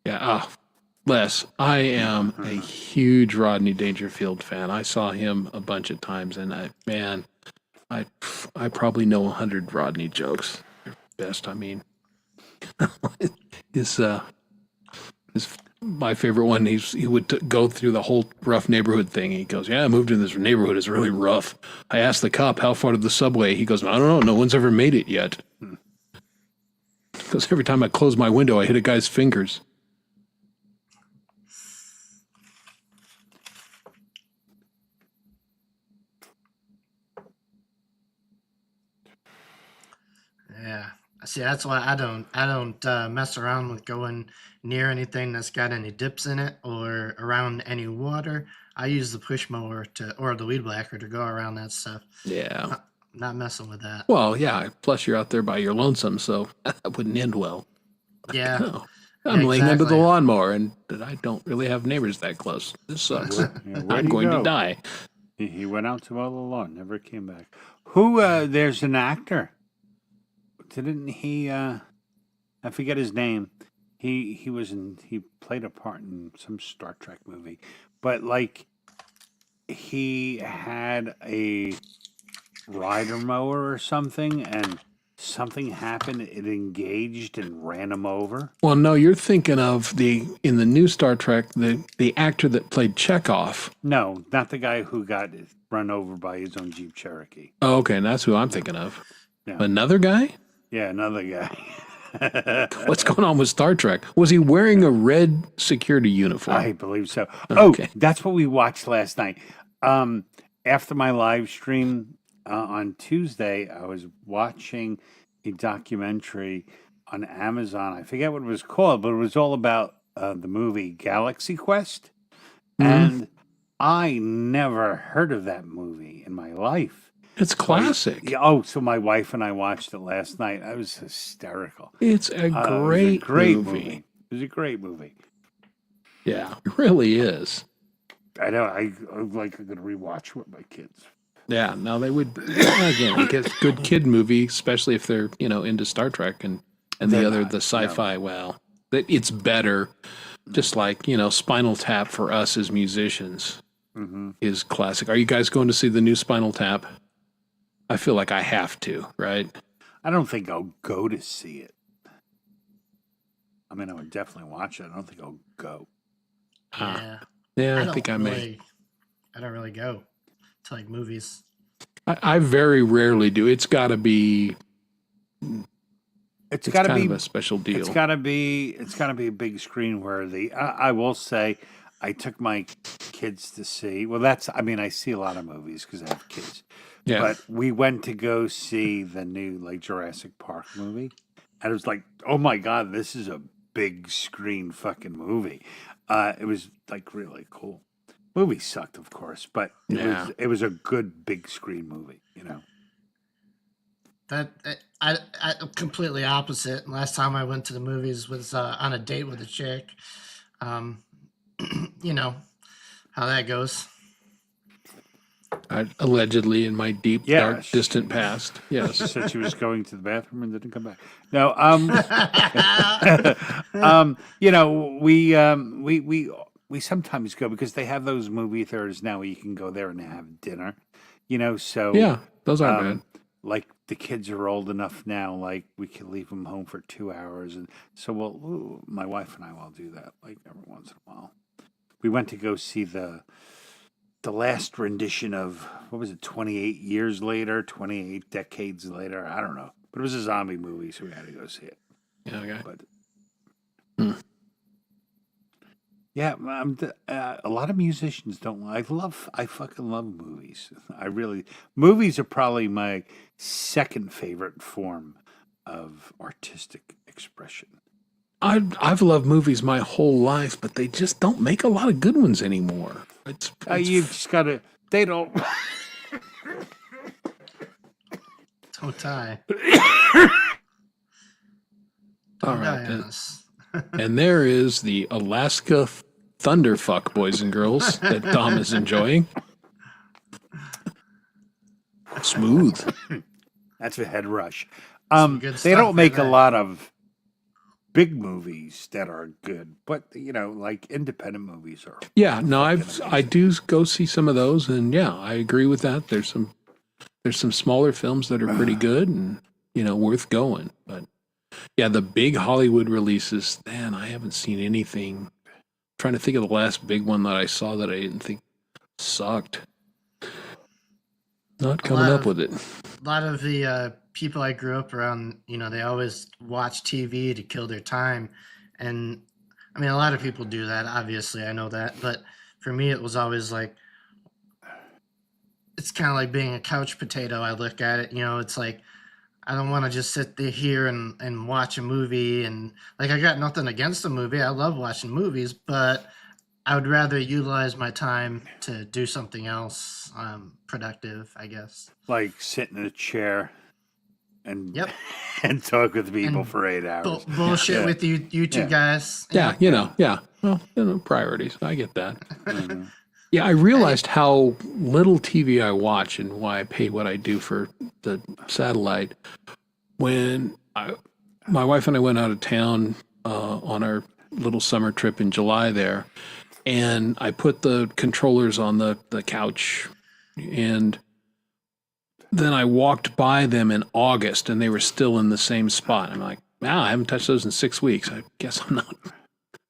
Yeah. Les, I am a huge Rodney Dangerfield fan. I saw him a bunch of times, and I probably know 100 Rodney jokes. Best, I mean, his my favorite one. He would go through the whole rough neighborhood thing. He goes, "Yeah, I moved in this neighborhood. It's really rough." I asked the cop how far to the subway. He goes, "I don't know. No one's ever made it yet." Because every time I close my window, I hit a guy's fingers. See, that's why I don't mess around with going near anything that's got any dips in it or around any water. I use the push mower or the weed whacker to go around that stuff. Yeah. Not messing with that. Well, yeah. Plus, you're out there by your lonesome, so that wouldn't end well. Yeah. No. I'm Yeah, laying under the exactly. lawnmower, and I don't really have neighbors that close. This sucks. Yeah, where'd I'm he going to go? die. He went out to mow the lawn, never came back. Who? There's an actor. Didn't he? I forget his name. He was in. He played a part in some Star Trek movie, but like he had a rider mower or something, and something happened. It engaged and ran him over. Well, no, you're thinking of in the new Star Trek, the actor that played Chekhov. No, not the guy who got run over by his own Jeep Cherokee. Oh, okay, and that's who I'm thinking of. No. Another guy? Yeah, another guy. What's going on with Star Trek? Was he wearing a red security uniform? I believe so. Okay. Oh, that's what we watched last night. After my live stream on Tuesday, I was watching a documentary on Amazon. I forget what it was called, but it was all about the movie Galaxy Quest. And I never heard of that movie in my life. It's classic. Yeah, oh, so my wife and I watched it last night. I was hysterical. It's a It was a great, great movie. It was a great movie. Yeah, it really is. I know. I'm like going to rewatch with my kids. Yeah, no, they would again. It gets good kid movie, especially if they're into Star Trek and They're the other not, the sci-fi. Well, it's better. Just like Spinal Tap for us as musicians is classic. Are you guys going to see the new Spinal Tap? I feel like I have to, right? I don't think I'll go to see it. I mean, I would definitely watch it. I don't think I'll go. Yeah. Yeah, I don't think I may. I don't really go to like movies. I very rarely do. It's got to be. It's It's got to kind be of a special deal. It's got to be. It's got to be a big screen worthy. I will say, I took my kids to see. Well, that's. I mean, I see a lot of movies because I have kids. Yeah. But we went to go see the new like Jurassic Park movie, and it was like, oh my god, this is a big screen fucking movie. It was like really cool. Movie sucked, of course, but it was a good big screen movie. That I completely opposite. Last time I went to the movies was on a date with a chick. You know how that goes. Allegedly, in my deep, dark, Yes. distant past. Yes. She said she was going to the bathroom and didn't come back. No, we sometimes go because they have those movie theaters now where you can go there and have dinner. So Yeah, those aren't bad. like the kids are old enough now, like we can leave them home for 2 hours, and so my wife and I will do that like every once in a while. We went to go see the last rendition of what was it, 28 years later, 28 decades later, I don't know, but it was a zombie movie, so we had to go see it. Yeah, okay. But yeah, a lot of musicians don't. I fucking love movies. Movies are probably my second favorite form of artistic expression. I've loved movies my whole life, but they just don't make a lot of good ones anymore. It's You just gotta. They don't. Toe tie. all Toe right. tie on us. And there is the Alaska Thunderfuck, boys and girls, that Tom is enjoying. Smooth. That's a head rush. good They stuff don't make a right lot of big movies that are good, but like independent movies are. Yeah, no, I amazing. do go see some of those, and yeah, I agree with that. There's some smaller films that are pretty good and worth going, but yeah, the big Hollywood releases, man, I haven't seen anything. I'm trying to think of the last big one that I saw that I didn't think sucked. Not coming lot up of- with it. A lot of the people I grew up around, they always watch TV to kill their time. And I mean, a lot of people do that, obviously, I know that. But for me, it was always like, it's kind of like being a couch potato. I look at it, it's like, I don't want to just sit there here and watch a movie. And like, I got nothing against a movie. I love watching movies, but I would rather utilize my time to do something else productive, I guess. Like sit in a chair and Yep. and talk with people And for 8 hours. Bullshit Yeah. with you two Yeah. guys. Yeah, yeah. Well, priorities. I get that. Mhm. Yeah, I realized how little TV I watch and why I pay what I do for the satellite. When my wife and I went out of town on our little summer trip in July there, and I put the controllers on the couch, and then I walked by them in August, and they were still in the same spot. I'm like, wow, I haven't touched those in 6 weeks. I guess I'm not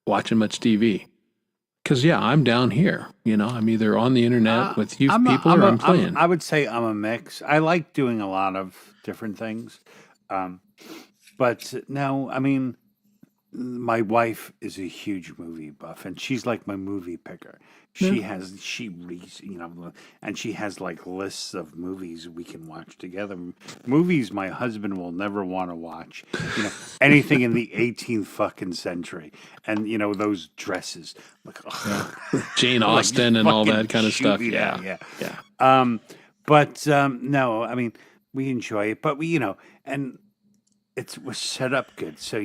watching much TV. Because, yeah, I'm down here. I'm either on the internet with you people or I'm playing. I would say I'm a mix. I like doing a lot of different things. But no, I mean, my wife is a huge movie buff, and she's like my movie picker. She reads, and she has like lists of movies we can watch together. Movies my husband will never want to watch. Anything in the 18th fucking century, and those dresses, like Jane like, Austen and all fucking that kind of shoot stuff. me down, Yeah. But no, I mean we enjoy it, but we and it was set up good, so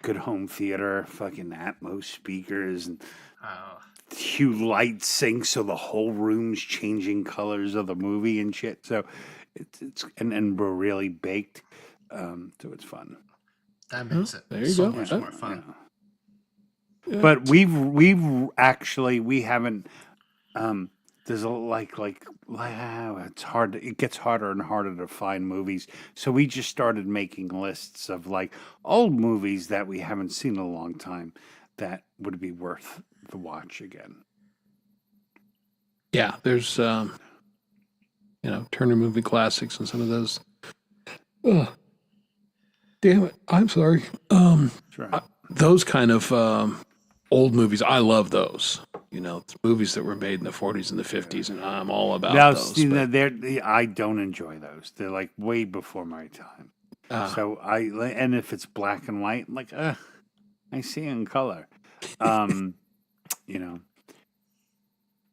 good home theater, fucking Atmos speakers, and Oh, hue light sync, so the whole room's changing colors of the movie and shit. So it's and we're really baked, so it's fun. that makes it there you so go. much Yeah. more fun. But we've actually we haven't. There's it's hard. It gets harder and harder to find movies. So we just started making lists of like old movies that we haven't seen in a long time that would be worth the watch again. Yeah, there's Turner Movie Classics and some of those. Ugh. Damn it! I'm sorry. Sure. Those kind of old movies, I love those. Movies that were made in the 40s and the 50s, and I'm all about Now, those. see, but- I don't enjoy those. They're like way before my time. Ah. So and if it's black and white, I'm like, I see in color.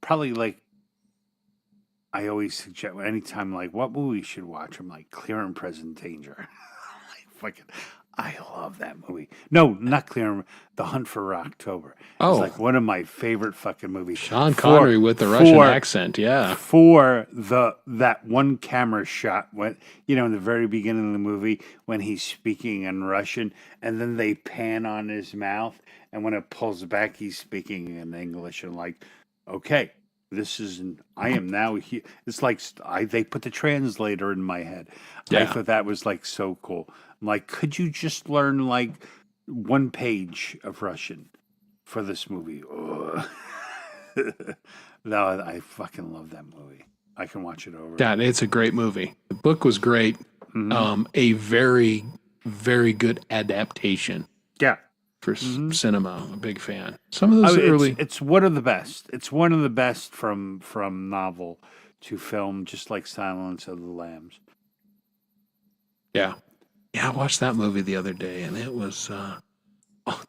Probably like I always suggest anytime like what movie you should watch. I'm like Clear and Present Danger. Fucking, I love that movie. No, not Clear and The Hunt for October. Oh. It's like one of my favorite fucking movies. Sean Connery with the Russian accent, yeah. For that one camera shot when in the very beginning of the movie when he's speaking in Russian and then they pan on his mouth and when it pulls back he's speaking in English and like, okay, I am now here. It's like they put the translator in my head. I Yeah. thought that was like so cool. I'm like, could you just learn like one page of Russian for this movie? Ugh. No, I fucking love that movie. I can watch it over. Yeah, it's a great movie. The book was great. A very, very good adaptation Yeah. for cinema. I'm a big fan. Some of those I mean, early. it's one of the best. It's one of the best from novel to film, just like Silence of the Lambs. Yeah. Yeah, I watched that movie the other day, and it was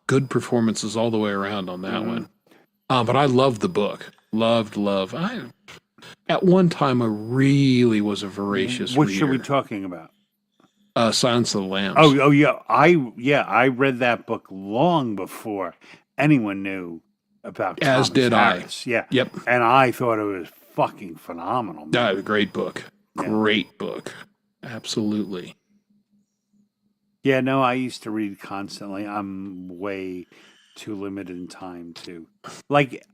good performances all the way around on that one. But I loved the book. Loved. At one time, I really was a voracious What reader. should we talking about? Silence of the Lambs. Oh yeah, I read that book long before anyone knew about. As Thomas did I. Harris. Yeah. Yep. And I thought it was fucking phenomenal. man. Great book. Great book. Absolutely. Yeah, no, I used to read constantly. I'm way too limited in time to like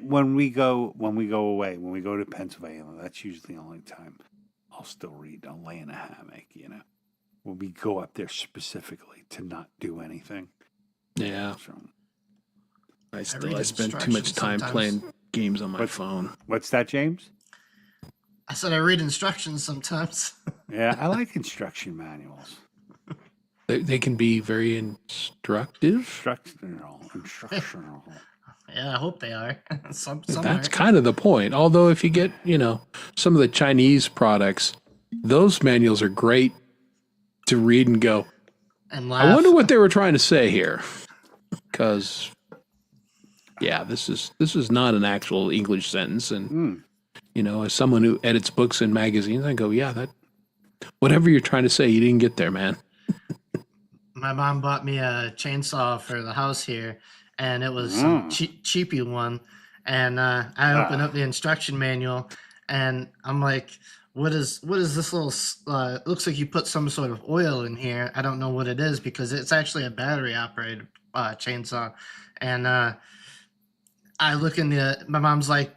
when we go away, when we go to Pennsylvania, that's usually the only time I'll still read. I'll lay in a hammock, when we go up there specifically to not do anything. Yeah. So, I read spend too much instructions time sometimes. playing games on my What- phone. what's that, James? I said I read instructions sometimes. Yeah, I like instruction manuals. They can be very instructive. Instructional. Yeah, I hope they are. some That's are. kind of the point. Although if you get, some of the Chinese products, those manuals are great to read and go, And laugh. I wonder what they were trying to say here. Because, yeah, this is not an actual English sentence. And, as someone who edits books and magazines, I go, yeah, that whatever you're trying to say, you didn't get there, man. My mom bought me a chainsaw for the house here, and it was some cheapy one. And I opened up the instruction manual, and I'm like, what is this little? It looks like you put some sort of oil in here. I don't know what it is because it's actually a battery operated chainsaw. And I look in my mom's like,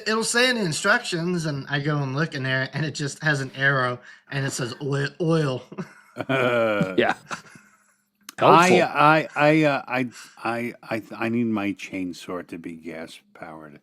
it'll say in the instructions, and I go and look in there, and it just has an arrow, and it says oil. Yeah. I need my chainsaw to be gas powered.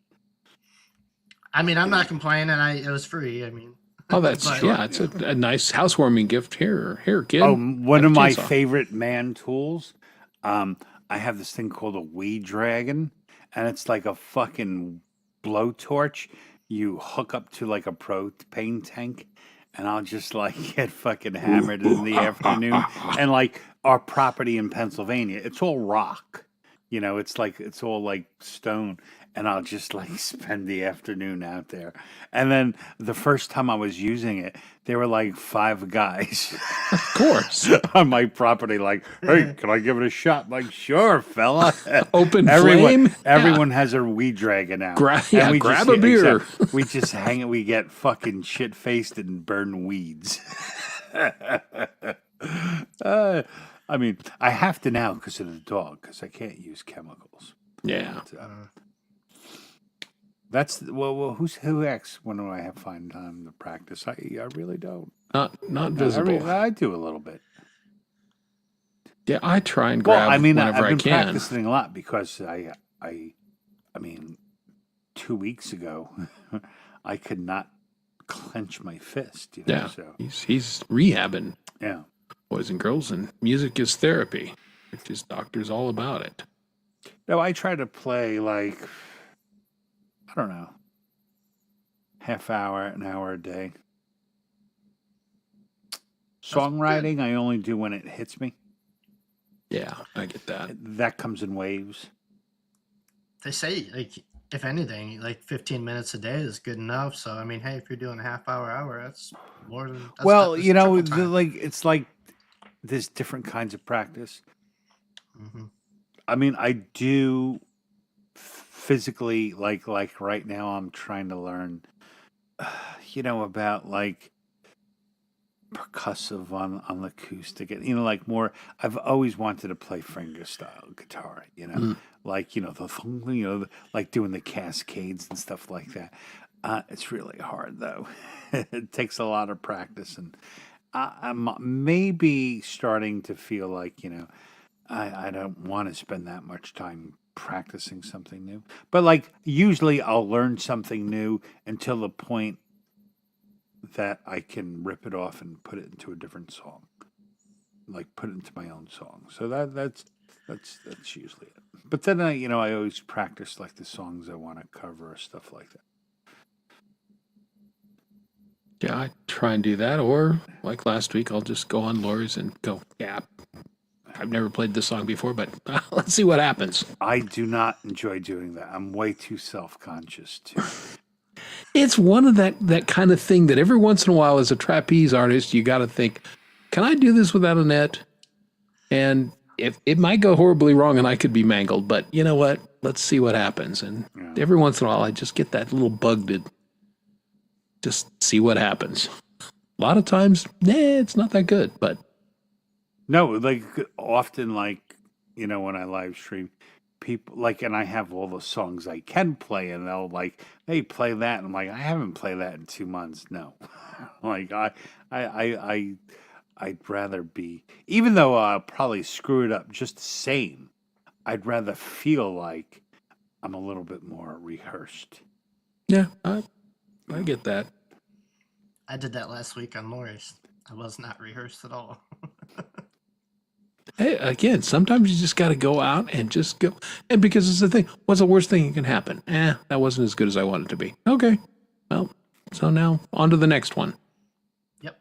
I mean, I'm not complaining. It was free. I mean, Oh, that's But- yeah. It's a nice housewarming gift. Here, kid. Oh, one Have of a my chainsaw. favorite man tools. I have this thing called a weed dragon, and it's like a fucking blowtorch. You hook up to like a propane tank, and I'll just like get fucking hammered in the afternoon. And like our property in Pennsylvania, it's all rock. It's all like stone. And I'll just like spend the afternoon out there. And then the first time I was using it, there were like 5 guys Of course. on my property, like, hey, can I give it a shot? I'm like, sure, fella. Open flame? Everyone has a weed dragon out. Grab And a beer. We just hang it. We get fucking shit faced and burn weeds. I mean, I have to now because of the dog, because I can't use chemicals. Yeah. That's who acts when do I have find time to practice? I really don't. Not visible. I do a little bit. Yeah, I try and grab I've whenever been I can. practicing a lot because I mean, 2 weeks ago, I could not clench my fist. Yeah, So he's rehabbing, yeah. boys and girls, and music is therapy. His doctor's all about it. No, I try to play like, I don't know, half hour, an hour a day. Songwriting, I only do when it hits me. Yeah, I get that. That comes in waves. They say, like, if anything, like 15 minutes a day is good enough. So, I mean, hey, if you're doing a half hour, that's more than. That's triple time. It's like there's different kinds of practice. Mhm. I mean, I do physically like right now I'm trying to learn about like percussive on the acoustic, like more. I've always wanted to play fingerstyle guitar, like the thong, like doing the cascades and stuff like that. It's really hard though. It takes a lot of practice, and I'm maybe starting to feel like I don't want to spend that much time practicing something new. But like usually I'll learn something new until the point that I can rip it off and put it into a different song. Like put it into my own song. So that's usually it. But then I always practice like the songs I want to cover or stuff like that. Yeah, I try and do that. Or like last week, I'll just go on Lori's and go, yeah, I've never played this song before, but let's see what happens. I do not enjoy doing that. I'm way too self-conscious too. It's one of that kind of thing that every once in a while, as a trapeze artist, you got to think, can I do this without a net? And if it might go horribly wrong and I could be mangled, but you know what? Let's see what happens. And every once in a while, I just get that little bug to just see what happens. A lot of times, it's not that good, but No, like often, like when I live stream, people like, and I have all the songs I can play, and they'll like, hey, play that, and I'm like, I haven't played that in 2 months. No, like I'd rather be, even though I'll probably screw it up just the same. I'd rather feel like I'm a little bit more rehearsed. yeah, I get that. I did that last week on Lori's. I was not rehearsed at all. Hey, again, sometimes you just got to go out and just go. And because it's the thing, what's the worst thing that can happen? That wasn't as good as I wanted it to be. Okay. Well, so now on to the next one. Yep.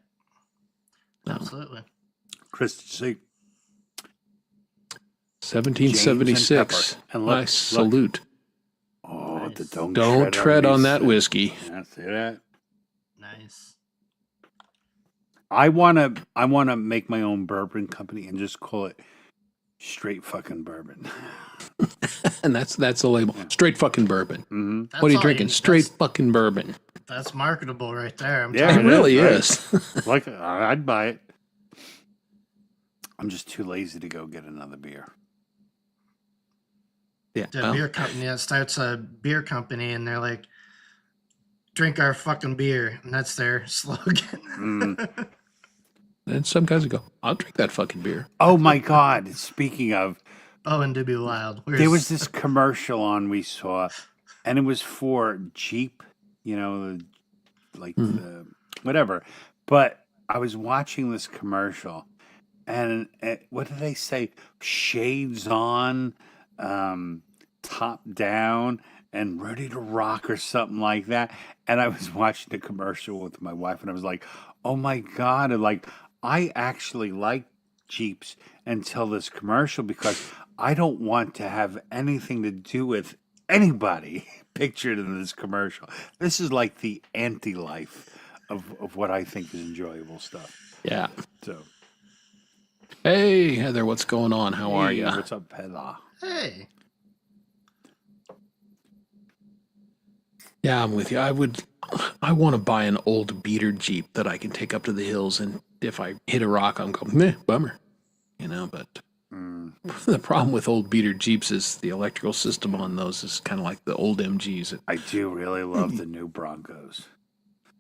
No. Absolutely. Chris, see, 1776. And look, I look. salute. oh, Nice. Don't tread on these that things. whiskey. Yeah, see that? Nice. I wanna make my own bourbon company and just call it straight fucking bourbon. And that's the label. Straight fucking bourbon. hmm That's What are you all drinking? Straight fucking bourbon. That's marketable right there. I'm Yeah, It telling it you. really right? is. Like I'd buy it. I'm just too lazy to go get another beer. Yeah. The well, beer company that starts a beer company and they're like, drink our fucking beer. And that's their slogan. Mm. and some guys would go, I'll drink that fucking beer. Oh my God! Speaking of, Oh, and to be wild. there was this commercial on we saw, and it was for Jeep. You know, like the whatever. But I was watching this commercial, and what did they say? Shades on, top down, and ready to rock, or something like that. And I was watching the commercial with my wife, and I was like, "Oh my God!" And like, I actually like Jeeps until this commercial because I don't want to have anything to do with anybody pictured in this commercial. This is like the anti-life of what I think is enjoyable stuff. Yeah. So, Hey, Heather, what's going on? How are hey, you? what's up, Heather? Hey. Yeah, I'm with you. I want to buy an old beater Jeep that I can take up to the hills, and if I hit a rock, I'm going, meh, bummer. You know, but the problem with old beater Jeeps is the electrical system on those is kind of like the old MGs. I do really love the new Broncos.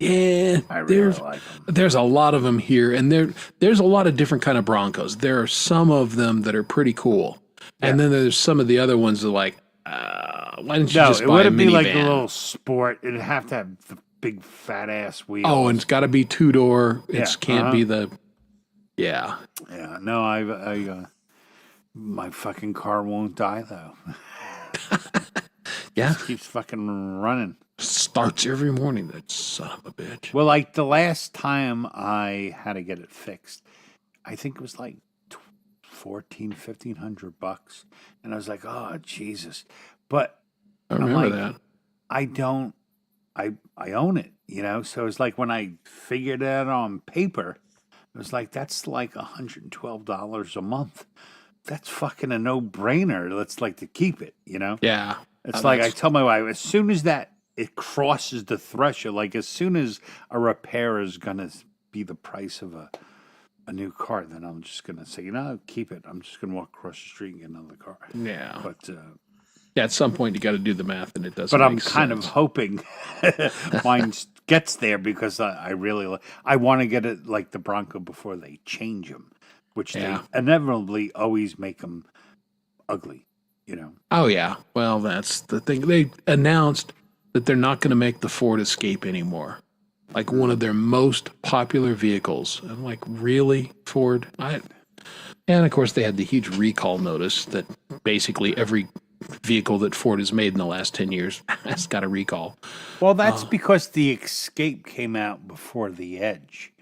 Yeah, I really like them. there's a lot of them here, and there's a lot of different kind of Broncos. There are some of them that are pretty cool, and then there's some of the other ones that are like, why didn't you No, just it buy a wouldn't be like a minivan? little sport. It'd have to have the big fat ass wheels. Oh, and it's got to be two-door. It Yeah, can't be the, yeah. yeah, no, my fucking car won't die though. Yeah, Keeps fucking running. starts every morning. That son of a bitch. Well, like the last time I had to get it fixed, I think it was like $1,500, and I was like, "Oh Jesus!" But I remember like, that. I don't. I own it, you know. So it's like when I figured it out on paper, it was like that's like $112 a month. That's fucking a no-brainer. Let's like to keep it, you know. Yeah, It's like I tell my wife, as soon as that it crosses the threshold, like as soon as a repair is gonna be the price of a new car, then I'm just gonna say, keep it. I'm just gonna walk across the street and get another car. yeah. But Yeah, at some point you got to do the math, and it doesn't. I'm make kind of sense. hoping mine gets there because I really I want to get it like the Bronco before they change them, which Yeah. they inevitably always make them ugly, you know. Oh yeah. Well, that's the thing. They announced that they're not going to make the Ford Escape anymore. Like one of their most popular vehicles. I'm like, really, Ford? And of course, they had the huge recall notice that basically every vehicle that Ford has made in the last 10 years has got a recall. Well, that's because the Escape came out before the Edge,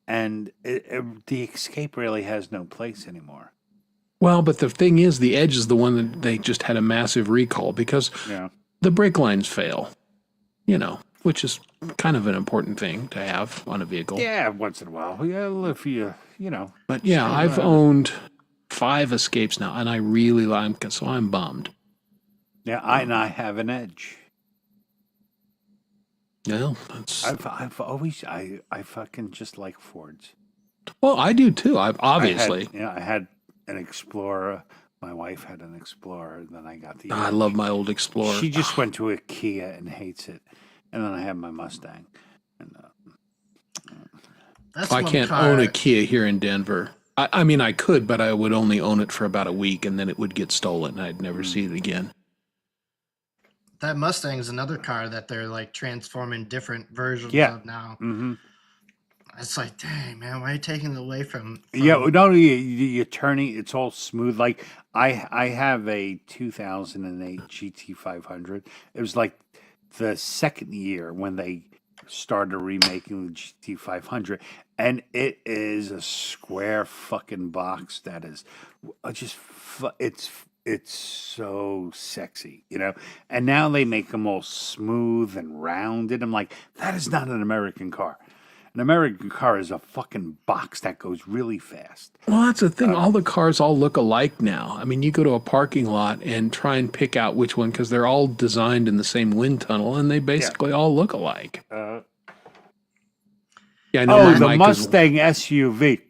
and the Escape really has no place anymore. Well, but the thing is, the Edge is the one that they just had a massive recall because Yeah. the brake lines fail, which is kind of an important thing to have on a vehicle. Yeah, once in a while. Yeah, if you know. But yeah, I've owned 5 Escapes now, and I really like them, so I'm bummed. Yeah, I have an Edge. No, that's I've always I fucking just like Fords. well, I do too. I've obviously. I had an Explorer. My wife had an Explorer. Then I got the. I Edge. love my old Explorer. She just went to a Kia and hates it, and then I have my Mustang. And That's I one can't car- own a Kia here in Denver. I mean, I could, but I would only own it for about a week, and then it would get stolen. I'd never see it again. That Mustang is another car that they're like transforming different versions Yeah. of now. hmm It's like, dang man, why are you taking it away from? Yeah, no, you're turning. It's all smooth. Like I have a 2008 GT500. It was like the second year when they started remaking the GT500, and it is a square fucking box that is it's so sexy, you know. And now they make them all smooth and rounded. I'm like, that is not an American car. An American car is a fucking box that goes really fast. Well, that's the thing. All the cars all look alike now. I mean, you go to a parking lot and try and pick out which one because they're all designed in the same wind tunnel, and they basically all look alike. Yeah, I know Oh, my the Mike Mustang SUV.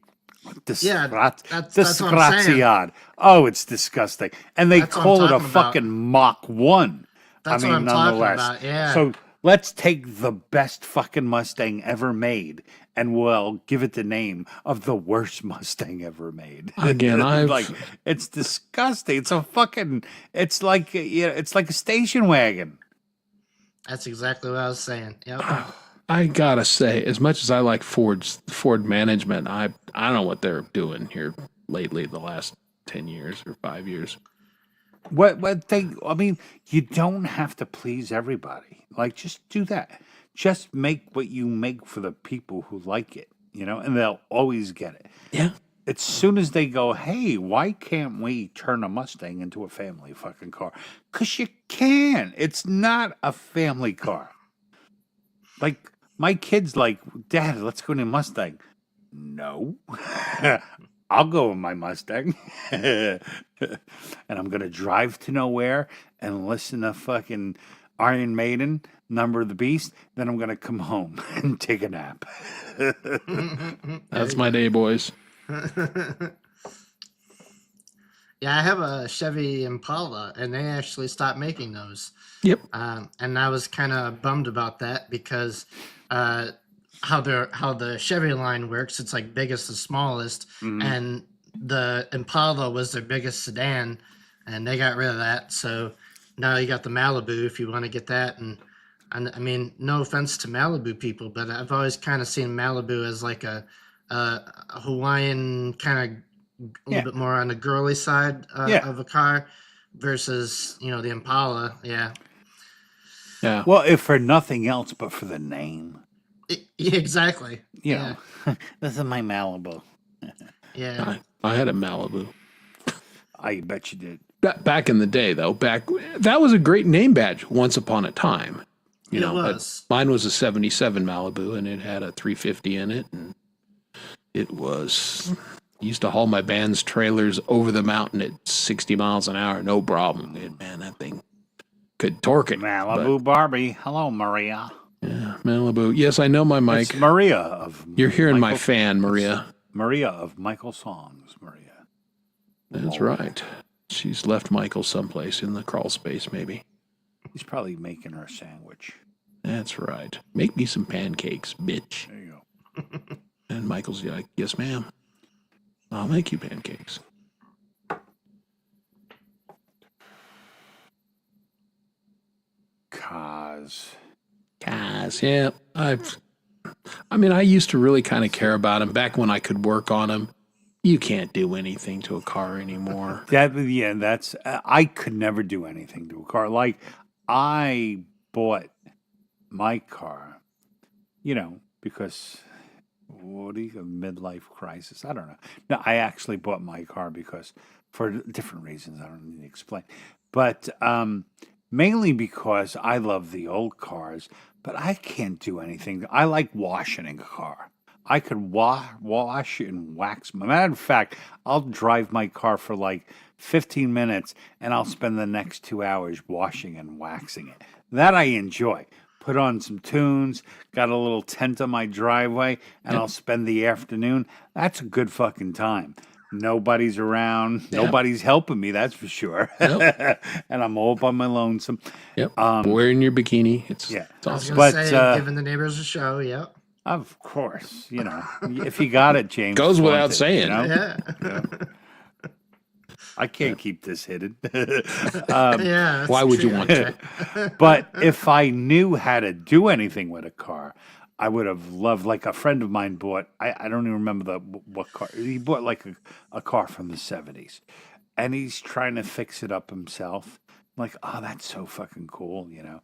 Yeah, that's what I'm saying. Disgraziad. Oh, it's disgusting. And they That's what I'm call it a talking about. fucking Mach 1. That's I what mean, I'm talking nonetheless. about, yeah. So let's take the best fucking Mustang ever made and we'll give it the name of the worst Mustang ever made. Again, I've like, it's disgusting. It's a fucking, it's like a station wagon. That's exactly what I was saying. Yep. I gotta say, as much as I like Ford management, I don't know what they're doing here lately, the last 10 years or 5 years. I mean, you don't have to please everybody. Like, just do that. Just make what you make for the people who like it, you know, and they'll always get it. Yeah. As soon as they go, hey, why can't we turn a Mustang into a family fucking car? Because you can. It's not a family car. Like, my kid's like, Dad, let's go in a Mustang. No. I'll go in my Mustang. And I'm going to drive to nowhere and listen to fucking Iron Maiden, Number of the Beast. Then I'm going to come home and take a nap. That's my day, boys. Yeah, I have a Chevy Impala, and they actually stopped making those. Yep. And I was kind of bummed about that because how the Chevy line works, it's like biggest to smallest, and the Impala was their biggest sedan, and they got rid of that. So now you got the Malibu if you want to get that. And I mean, no offense to Malibu people, but I've always kind of seen Malibu as like a Hawaiian kind of a little bit more on the girly side of a car versus, you know, the Impala. Yeah. Yeah. Well, if for nothing else but for the name. Yeah, exactly. You know, this is my Malibu. Yeah. I had a Malibu. I bet you did. Back in the day, though, that was a great name badge once upon a time. You It know, was. but mine was a 77 Malibu, and it had a 350 in it, and it was used to haul my band's trailers over the mountain at 60 miles an hour, no problem. Man, that thing could torque it. Malibu Barbie. Hello, Maria. Yeah, Malibu. Yes, I know my mic. It's Maria of You're hearing my Michael- fan, Maria. Maria of Michael Songs, Maria. That's right. She's left Michael someplace in the crawl space, maybe. He's probably making her a sandwich. That's right. Make me some pancakes, bitch. There you go. And Michael's like, yes, ma'am. I'll make you pancakes. Cars. Yeah. I used to really kind of care about them back when I could work on them. You can't do anything to a car anymore. That's I could never do anything to a car. Like, I bought my car, you know, because what do you a midlife crisis? I don't know. No, I actually bought my car because for different reasons I don't need to explain. But mainly because I love the old cars, but I can't do anything. I like washing a car. I could wash and wax. Matter of fact, I'll drive my car for like 15 minutes and I'll spend the next 2 hours washing and waxing it. That I enjoy. Put on some tunes, got a little tent on my driveway, and I'll spend the afternoon. That's a good fucking time. Nobody's around. Yep. Nobody's helping me, that's for sure. Yep. And I'm all by my lonesome. Yep. Wearing your bikini. It's I was awesome. going But, to say, giving the neighbors a show. Yep. Of course, you know, if you got it, James. Goes flaunt without it, saying. You know? Yeah. I can't keep this hidden. Yeah. Why would you want to? But if I knew how to do anything with a car, I would have loved. Like a friend of mine bought. I don't even remember what car he bought. Like a car from the 70s, and he's trying to fix it up himself. I'm like, oh, that's so fucking cool, you know.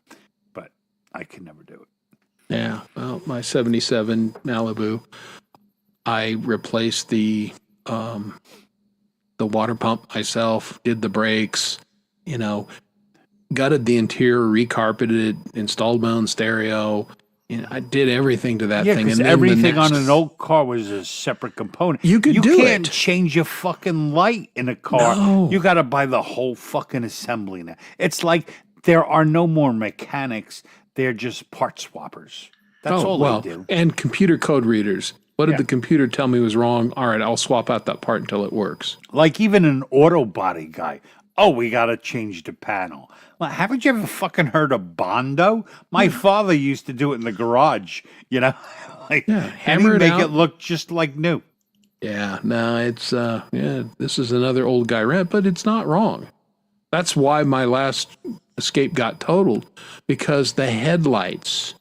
But I could never do it. Yeah. Well, my 77 Malibu, I replaced the water pump myself, did the brakes, you know, gutted the interior, recarpeted it, installed my own stereo. You know, I did everything to that Yeah, thing. because And then everything on an old car was a separate component. You could you do can't it. change a fucking light in a car. No. You got to buy the whole fucking assembly now. It's like there are no more mechanics. They're just part swappers. That's all well, they do. and computer code readers. What did Yeah. the computer tell me was wrong? All right, I'll swap out that part until it works. Like even an auto body guy. Oh, we got to change the panel. Well, haven't you ever fucking heard of Bondo? My father used to do it in the garage, you know? Like, Yeah, and hammer he'd it make out. it look just like new. Yeah, no, it's this is another old guy rant, but it's not wrong. That's why my last Escape got totaled, because the headlights,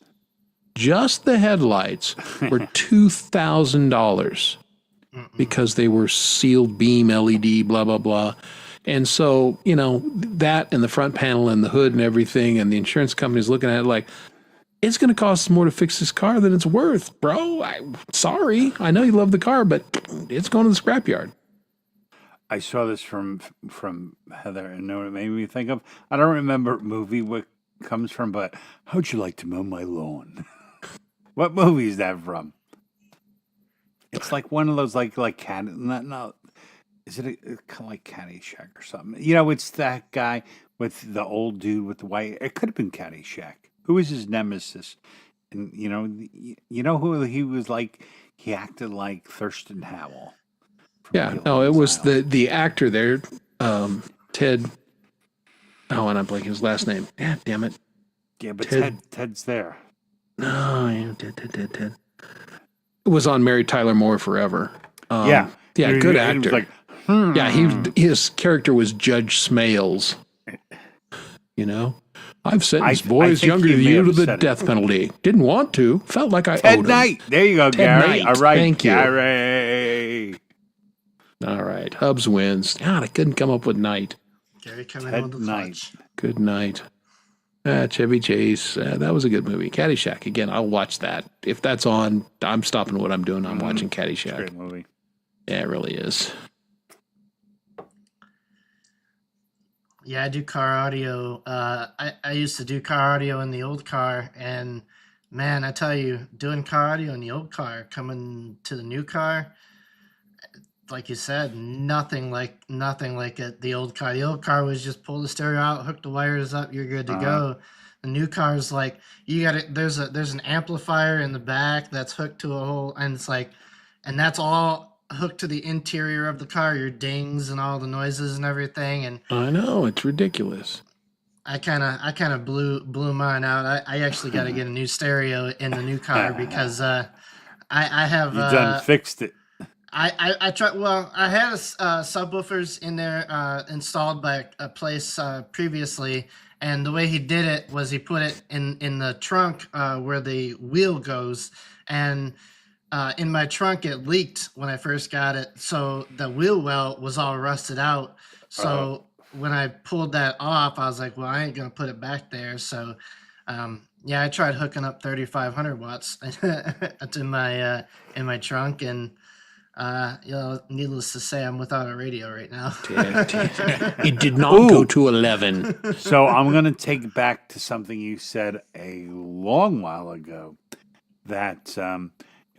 just the headlights, were $2,000 because they were sealed beam LED, blah blah blah. And so, you know, that and the front panel and the hood and everything, and the insurance company's looking at it like, it's going to cost more to fix this car than it's worth, bro. Sorry. I know you love the car, but it's going to the scrapyard. I saw this from Heather, and know what it made me think of? I don't remember what movie what comes from, but how'd you like to mow my lawn? What movie is that from? It's like one of those like cat. No, is it kind of like Caddyshack or something? You know, it's that guy with the old dude with the white. It could have been Caddyshack. Who is his nemesis? And you know who he was like? He acted like Thurston Howell. from Yeah, no, it Gilligan's was Island. the actor there, Ted. Oh, and I'm blanking his last name. Yeah, damn it. Yeah, but Ted- Ted's there. No, yeah, Ted. It was on Mary Tyler Moore Forever. Yeah, yeah, He- good he actor. was like, Yeah, his character was Judge Smales. You know, I've sentenced I boys think younger he than may you to have the said it. death penalty. Didn't want to. Felt like I Ted owed him. Knight. There you go, Ted Gary. Knight. All right, Thank you. Gary. All right, Hubs wins. God, I couldn't come up with Knight. Gary coming Ted in with the Knight. clutch. Good night. Chevy Chase. That was a good movie. Caddyshack. Again, I'll watch that. If that's on, I'm stopping what I'm doing. I'm watching Caddyshack. Great movie. Yeah, it really is. Yeah, I do car audio. I used to do car audio in the old car, and man, I tell you, doing car audio in the old car, coming to the new car, like you said, nothing like it. The old car. The old car was just pull the stereo out, hook the wires up, you're good to go. The new car is like you got it. There's an amplifier in the back that's hooked to a whole, and it's like, and that's all hooked to the interior of the car, your dings and all the noises and everything, and I know, it's ridiculous. I kind of blew mine out. I actually got to get a new stereo in the new car because I have You done fixed it. I tried. Well, I had subwoofers in there installed by a place previously, and the way he did it was he put it in the trunk where the wheel goes, and in my trunk it leaked when I first got it, so the wheel well was all rusted out. So when I pulled that off, I was like, well, I ain't gonna put it back there. So yeah, I tried hooking up 3,500 watts to in my trunk, and needless to say, I'm without a radio right now. It did not go to 11. So I'm going to take back to something you said a long while ago, that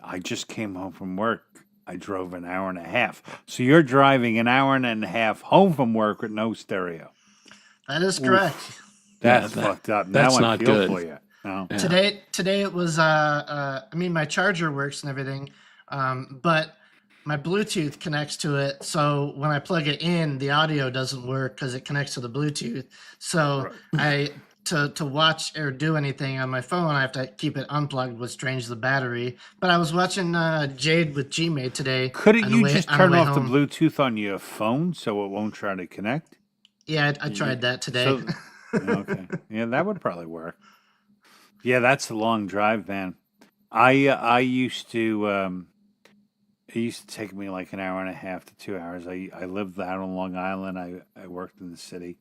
I just came home from work. I drove an hour and a half. So you're driving an hour and a half home from work with no stereo. That is correct. That's Yeah, fucked up. that's Now I not feel good. for you. No. Yeah. Today it was I mean my charger works and everything, but my Bluetooth connects to it, so when I plug it in, the audio doesn't work because it connects to the Bluetooth. So to watch or do anything on my phone, I have to keep it unplugged, which drains the battery. But I was watching Jade with Gmade today. Couldn't on the you way- just on the turn way off the home. Bluetooth on your phone so it won't try to connect? Yeah, I tried that today. Okay. Yeah, that would probably work. Yeah, that's a long drive, man. I used to it used to take me like an hour and a half to 2 hours. I lived out on Long Island. I worked in the city,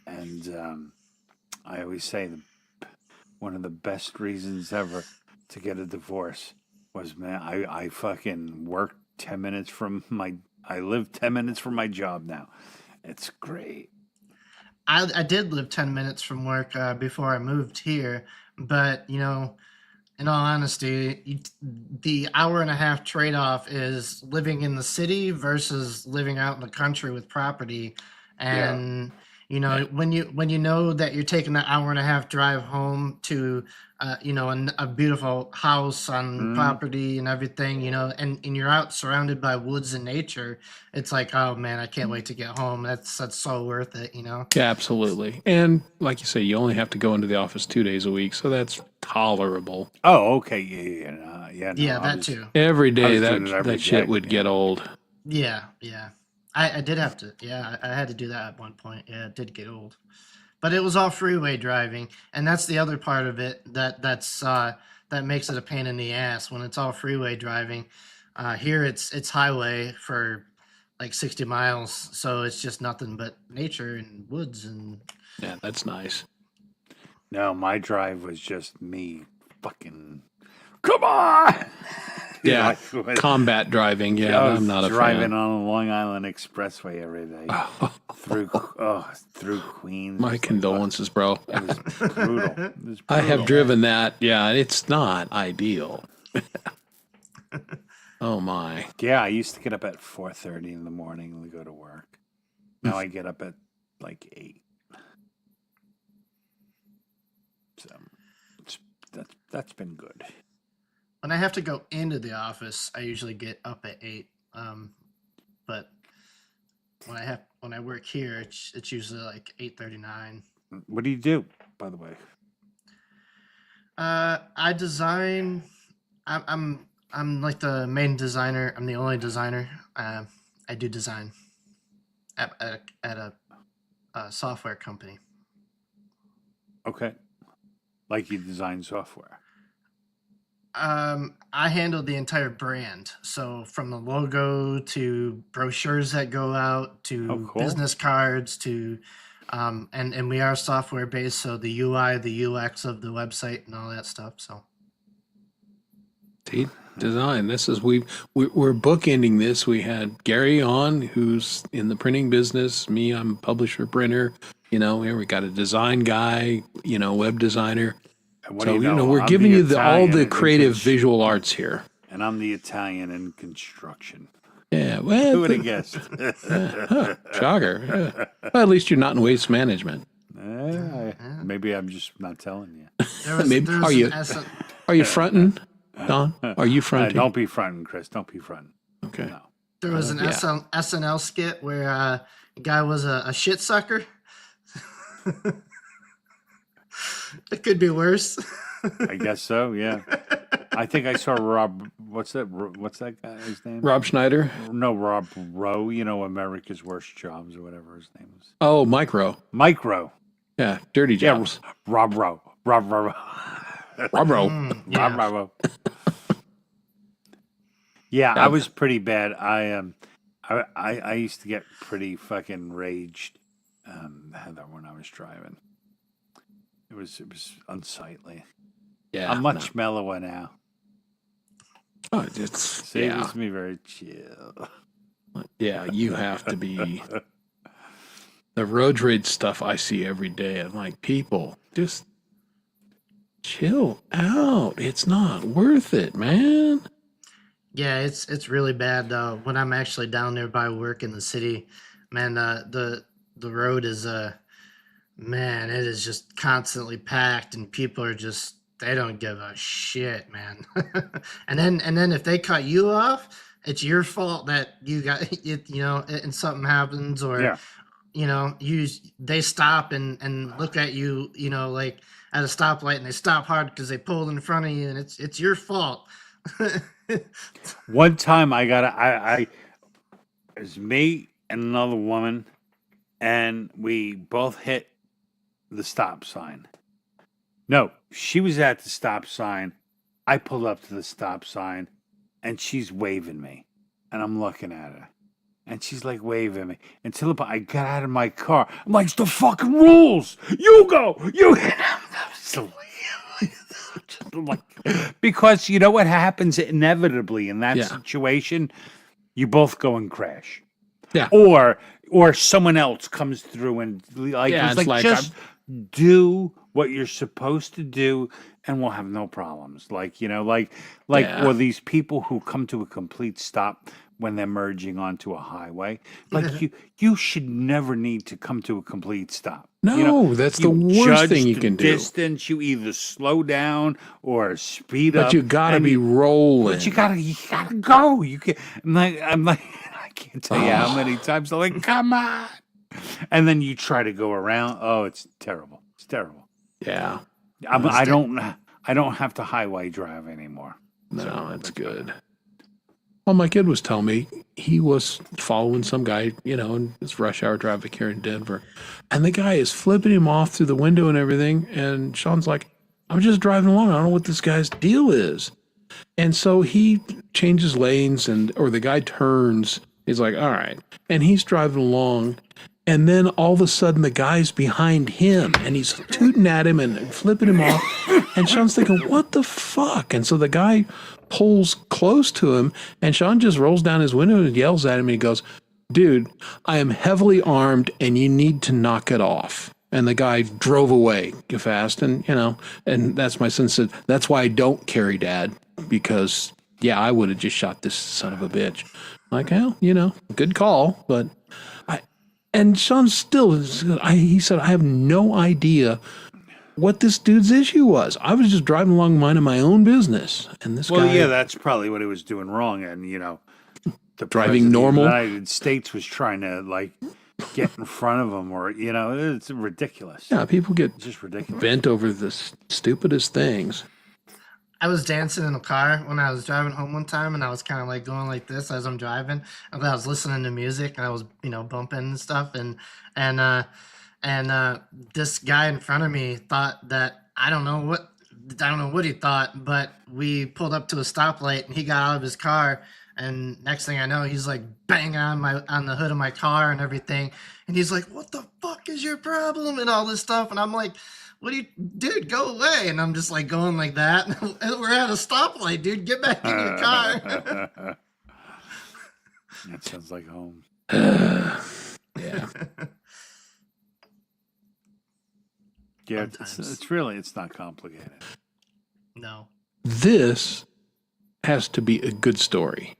and I always say one of the best reasons ever to get a divorce was, man, I fucking worked 10 minutes from I live 10 minutes from my job now. It's great. I did live 10 minutes from work before I moved here, but you know, in all honesty, the hour and a half trade off is living in the city versus living out in the country with property. And you know, when you know that you're taking an hour and a half drive home to you know, a beautiful house on property and everything, you know, and you're out surrounded by woods and nature, it's like, oh man, I can't wait to get home. That's so worth it, you know. Yeah, absolutely. And like you say, you only have to go into the office 2 days a week, so that's tolerable. Oh, okay. Yeah. No, Yeah, I that was- too. Every day was doing it every that shit day, would get old. Yeah. I did have to. Yeah, I had to do that at one point. Yeah, it did get old, but it was all freeway driving, and that's the other part of it that makes it a pain in the ass when it's all freeway driving. Here it's highway for like 60 miles, so it's just nothing but nature and woods and Yeah, that's nice. No, my drive was just me fucking. Come on. You Yeah, know, I was- combat driving. I Yeah, was I'm not a driving fan. on the Long Island Expressway every day through Queens. My condolences, bro. It was brutal. It was I have brutal. driven that. Yeah, it's not ideal. Oh my. Yeah, I used to get up at 4:30 in the morning to go to work. Now I get up at like 8. So that's been good. when I have to go into the office, I usually get up at 8. But when I work here, it's usually like 8:39. What do you do, by the way? I design. I'm like the main designer. I'm the only designer. I do design at a software company. Okay. Like you design software. I handle the entire brand. So from the logo to brochures that go out to Oh, cool. business cards to and we are software based, so the UI, the UX of the website and all that stuff. So See, design. This is we're bookending this. We had Gary on, who's in the printing business. Me, I'm a publisher printer. You know, here we got a design guy. You know, web designer. And what So do you know? we're I'm giving the you all Italian the in creative const- visual arts here. And I'm the Italian in construction. Yeah, well, Who would have guessed? shocker. Yeah. Well, at least you're not in waste management. Maybe I'm just not telling you. Maybe- there are was you- an S- Are you fronting, Don? Are you fronting? Don't be fronting, Chris. Don't be fronting. Okay. No. there was an Yeah. SNL skit where a guy was a shit sucker. It could be worse. I guess so. Yeah. I think I saw Rob. What's that guy's name? Rob Schneider. No, Rob Rowe. You know, America's Worst Jobs or whatever his name is. Oh, Micro. Mike Rowe. Yeah, Dirty Yeah, Jobs. Rob Rowe. Rob Rowe. Rob Rowe. Yeah. Rob Rowe. Yeah, I was pretty bad. I used to get pretty fucking raged, Heather, when I was driving. It was unsightly. Yeah, I'm much mellower now. no. Oh, it's See, it yeah, was me very chill. yeah. You have to be. The road rage stuff I see every day. I'm like, people, just chill out. It's not worth it, man. Yeah, it's really bad though. When I'm actually down there by work in the city, man, the road is man, it is just constantly packed, and people are just they don't give a shit, man. and then if they cut you off, it's your fault that you got it, you know, and something happens, or Yeah. you know, they stop and look at you, you know, like at a stoplight, and they stop hard because they pulled in front of you, and it's your fault. One time it was me and another woman, and we both hit the stop sign. No, she was at the stop sign. I pulled up to the stop sign, and she's waving me, and I'm looking at her, and she's like waving me until I got out of my car. I'm like, it's the fucking rules. You go. You. Like, because you know what happens inevitably in that Yeah. situation? You both go and crash. Yeah. Or someone else comes through and like, Yeah, it's it's like like, just do what you're supposed to do and we'll have no problems. Like, Yeah. or these people who come to a complete stop when they're merging onto a highway. Like you should never need to come to a complete stop. No, that's the you worst judge thing you the can do. distance, you either slow down or speed But up. you gotta and be rolling. But you gotta go. You can I'm like I can't tell you how many times I'm like, come on. And then you try to go around. Oh, it's terrible. It's terrible. Yeah. I don't have to highway drive anymore. No, that's good. Well, my kid was telling me he was following some guy, in this rush hour traffic here in Denver. And the guy is flipping him off through the window and everything. And Sean's like, I'm just driving along. I don't know what this guy's deal is. And so he changes lanes or the guy turns. He's like, all right. And he's driving along. And then all of a sudden the guy's behind him and he's tooting at him and flipping him off. And Sean's thinking, what the fuck? And so the guy pulls close to him and Sean just rolls down his window and yells at him and he goes, dude, I am heavily armed and you need to knock it off. And the guy drove away fast. And, and that's my son said, that's why I don't carry, Dad, because, yeah, I would have just shot this son of a bitch. Like, hell, good call. But and Sean still, he said, I have no idea what this dude's issue was. I was just driving along minding my own business. And this guy. Well, yeah, that's probably what he was doing wrong. And, the Driving normal? President of the United States was trying to, like, get in front of him or, it's ridiculous. Yeah, people get It's just ridiculous. bent over the stupidest things. I was dancing in the car when I was driving home one time, and I was kind of like going like this as I'm driving. And I was listening to music, and I was, bumping and stuff. And this guy in front of me thought that I don't know what he thought, but we pulled up to a stoplight, and he got out of his car. And next thing I know, he's like banging on the hood of my car and everything. And he's like, "What the fuck is your problem?" and all this stuff. And I'm like, dude, go away. And I'm just like going like that. And we're at a stoplight, dude. Get back in your car. That sounds like home. Yeah. Yeah, Sometimes. it's not complicated. No. This has to be a good story.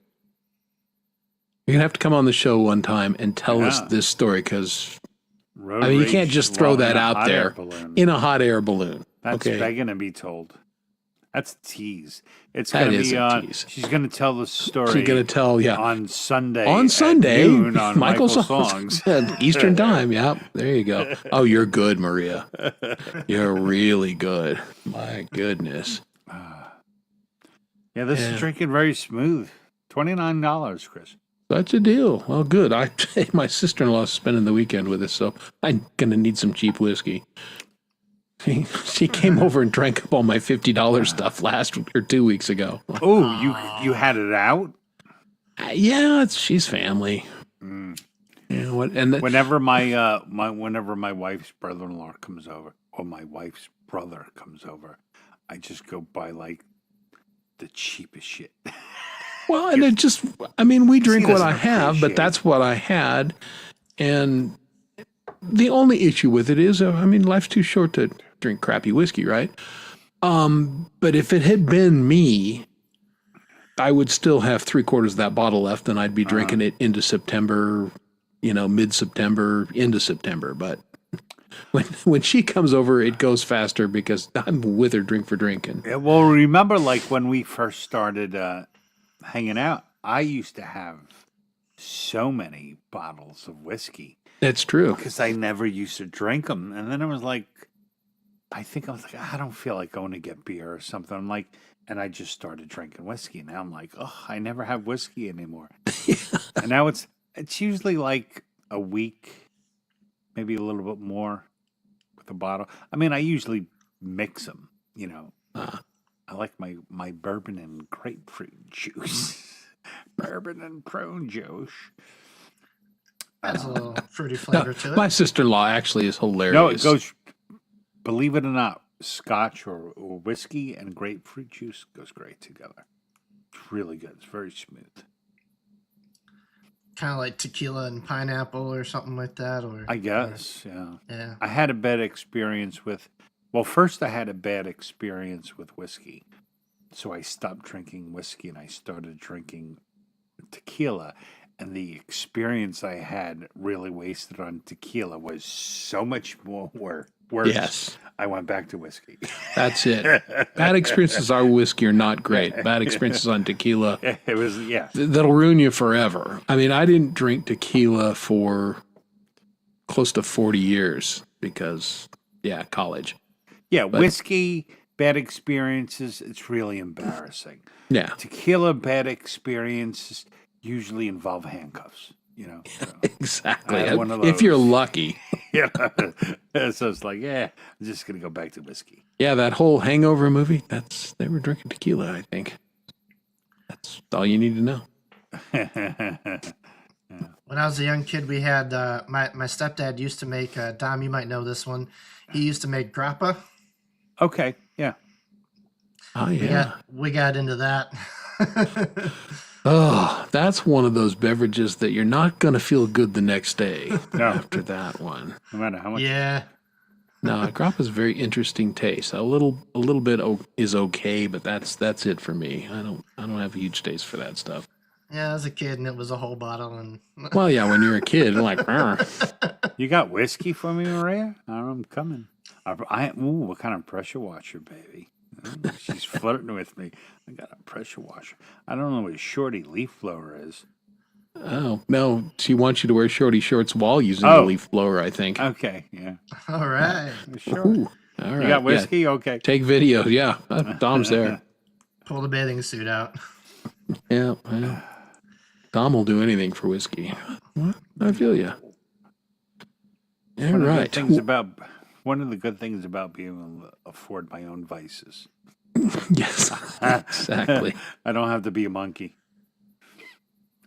You're going to have to come on the show one time and tell us Yeah. this story because, Road you rage can't just throw while that in a out hot air there balloon. in a hot air balloon. That's okay. begging to be told. That's a tease. It's That going to is be a on. tease. She's going to tell the story. She's going to tell, on Sunday. On at Sunday, noon on Michael Michael Songs. Songs. Eastern time. Yep. There you go. Oh, you're good, Maria. You're really good. My goodness. Yeah, this Yeah. is drinking very smooth. $29, Chris. Such a deal. Well, good. My sister-in-law is spending the weekend with us, so I'm going to need some cheap whiskey. She came over and drank up all my $50 stuff last or 2 weeks ago. Oh, you had it out? Yeah, she's family. Mm. Yeah, what? And Whenever whenever my wife's brother-in-law comes over, or my wife's brother comes over, I just go buy like the cheapest shit. well, and it just, we drink what doesn't I have, but appreciate that's what I had. And the only issue with it is, life's too short to drink crappy whiskey, right? But if it had been me, I would still have 3/4 of that bottle left, and I'd be drinking it into September, mid-September, into September. But when she comes over, it goes faster because I'm with her drink for drinking. Yeah, well, remember, like when we first started hanging out, I used to have so many bottles of whiskey That's true. because I never used to drink them, and then I was like, I don't feel like going to get beer or something. I'm like, and I just started drinking whiskey. Now I'm like, oh, I never have whiskey anymore. And now it's usually like a week, maybe a little bit more with a bottle. I usually mix them, I like my bourbon and grapefruit juice. Bourbon and prune juice. Has a little fruity flavor to it. My sister-in-law actually is hilarious. No, it goes, believe it or not, scotch or whiskey and grapefruit juice goes great together. It's really good. It's very smooth. Kind of like tequila and pineapple or something like that, or I guess, yeah. yeah. I had a bad experience with, well, first I had a bad experience with whiskey. So I stopped drinking whiskey and I started drinking tequila. And the experience I had really wasted on tequila was so much more worse. Yes. I went back to whiskey. That's it. Bad experiences on whiskey are not great. Bad experiences on tequila, It was, yeah. that'll ruin you forever. I mean, I didn't drink tequila for close to 40 years because, yeah, college. Yeah, whiskey, bad experiences, it's really embarrassing. Yeah, Tequila, bad experiences usually involve handcuffs, you know. So, exactly. I had one of If you're those. lucky. yeah. So it's like, yeah, I'm just going to go back to whiskey. Yeah, that whole Hangover movie, they were drinking tequila, I think. That's all you need to know. When I was a young kid, we had my stepdad used to make Dom. You might know this one. He used to make grappa. Okay, yeah. Oh, yeah. We got into that. Oh, that's one of those beverages that you're not going to feel good the next day No. after that one. No matter how much. Yeah. No, grappa's a very interesting taste. A little bit is okay, but that's it for me. I don't have a huge taste for that stuff. Yeah, I was a kid and it was a whole bottle and Well, yeah, when you're a kid, like, "Rrr." You got whiskey for me, Maria? I'm coming. What kind of pressure washer, baby? She's flirting with me. I got a pressure washer. I don't know what a shorty leaf blower is. Oh no, she wants you to wear shorty shorts while using Oh. the leaf blower. I think. Okay, yeah. all right. Sure. Ooh, all right. You got whiskey? Okay. Yeah, take video. Yeah, Dom's there. Pull the bathing suit out. Yeah, well, Dom will do anything for whiskey. Well, I feel you. All right. One of the good things about being able to afford my own vices. Yes, exactly. I don't have to be a monkey.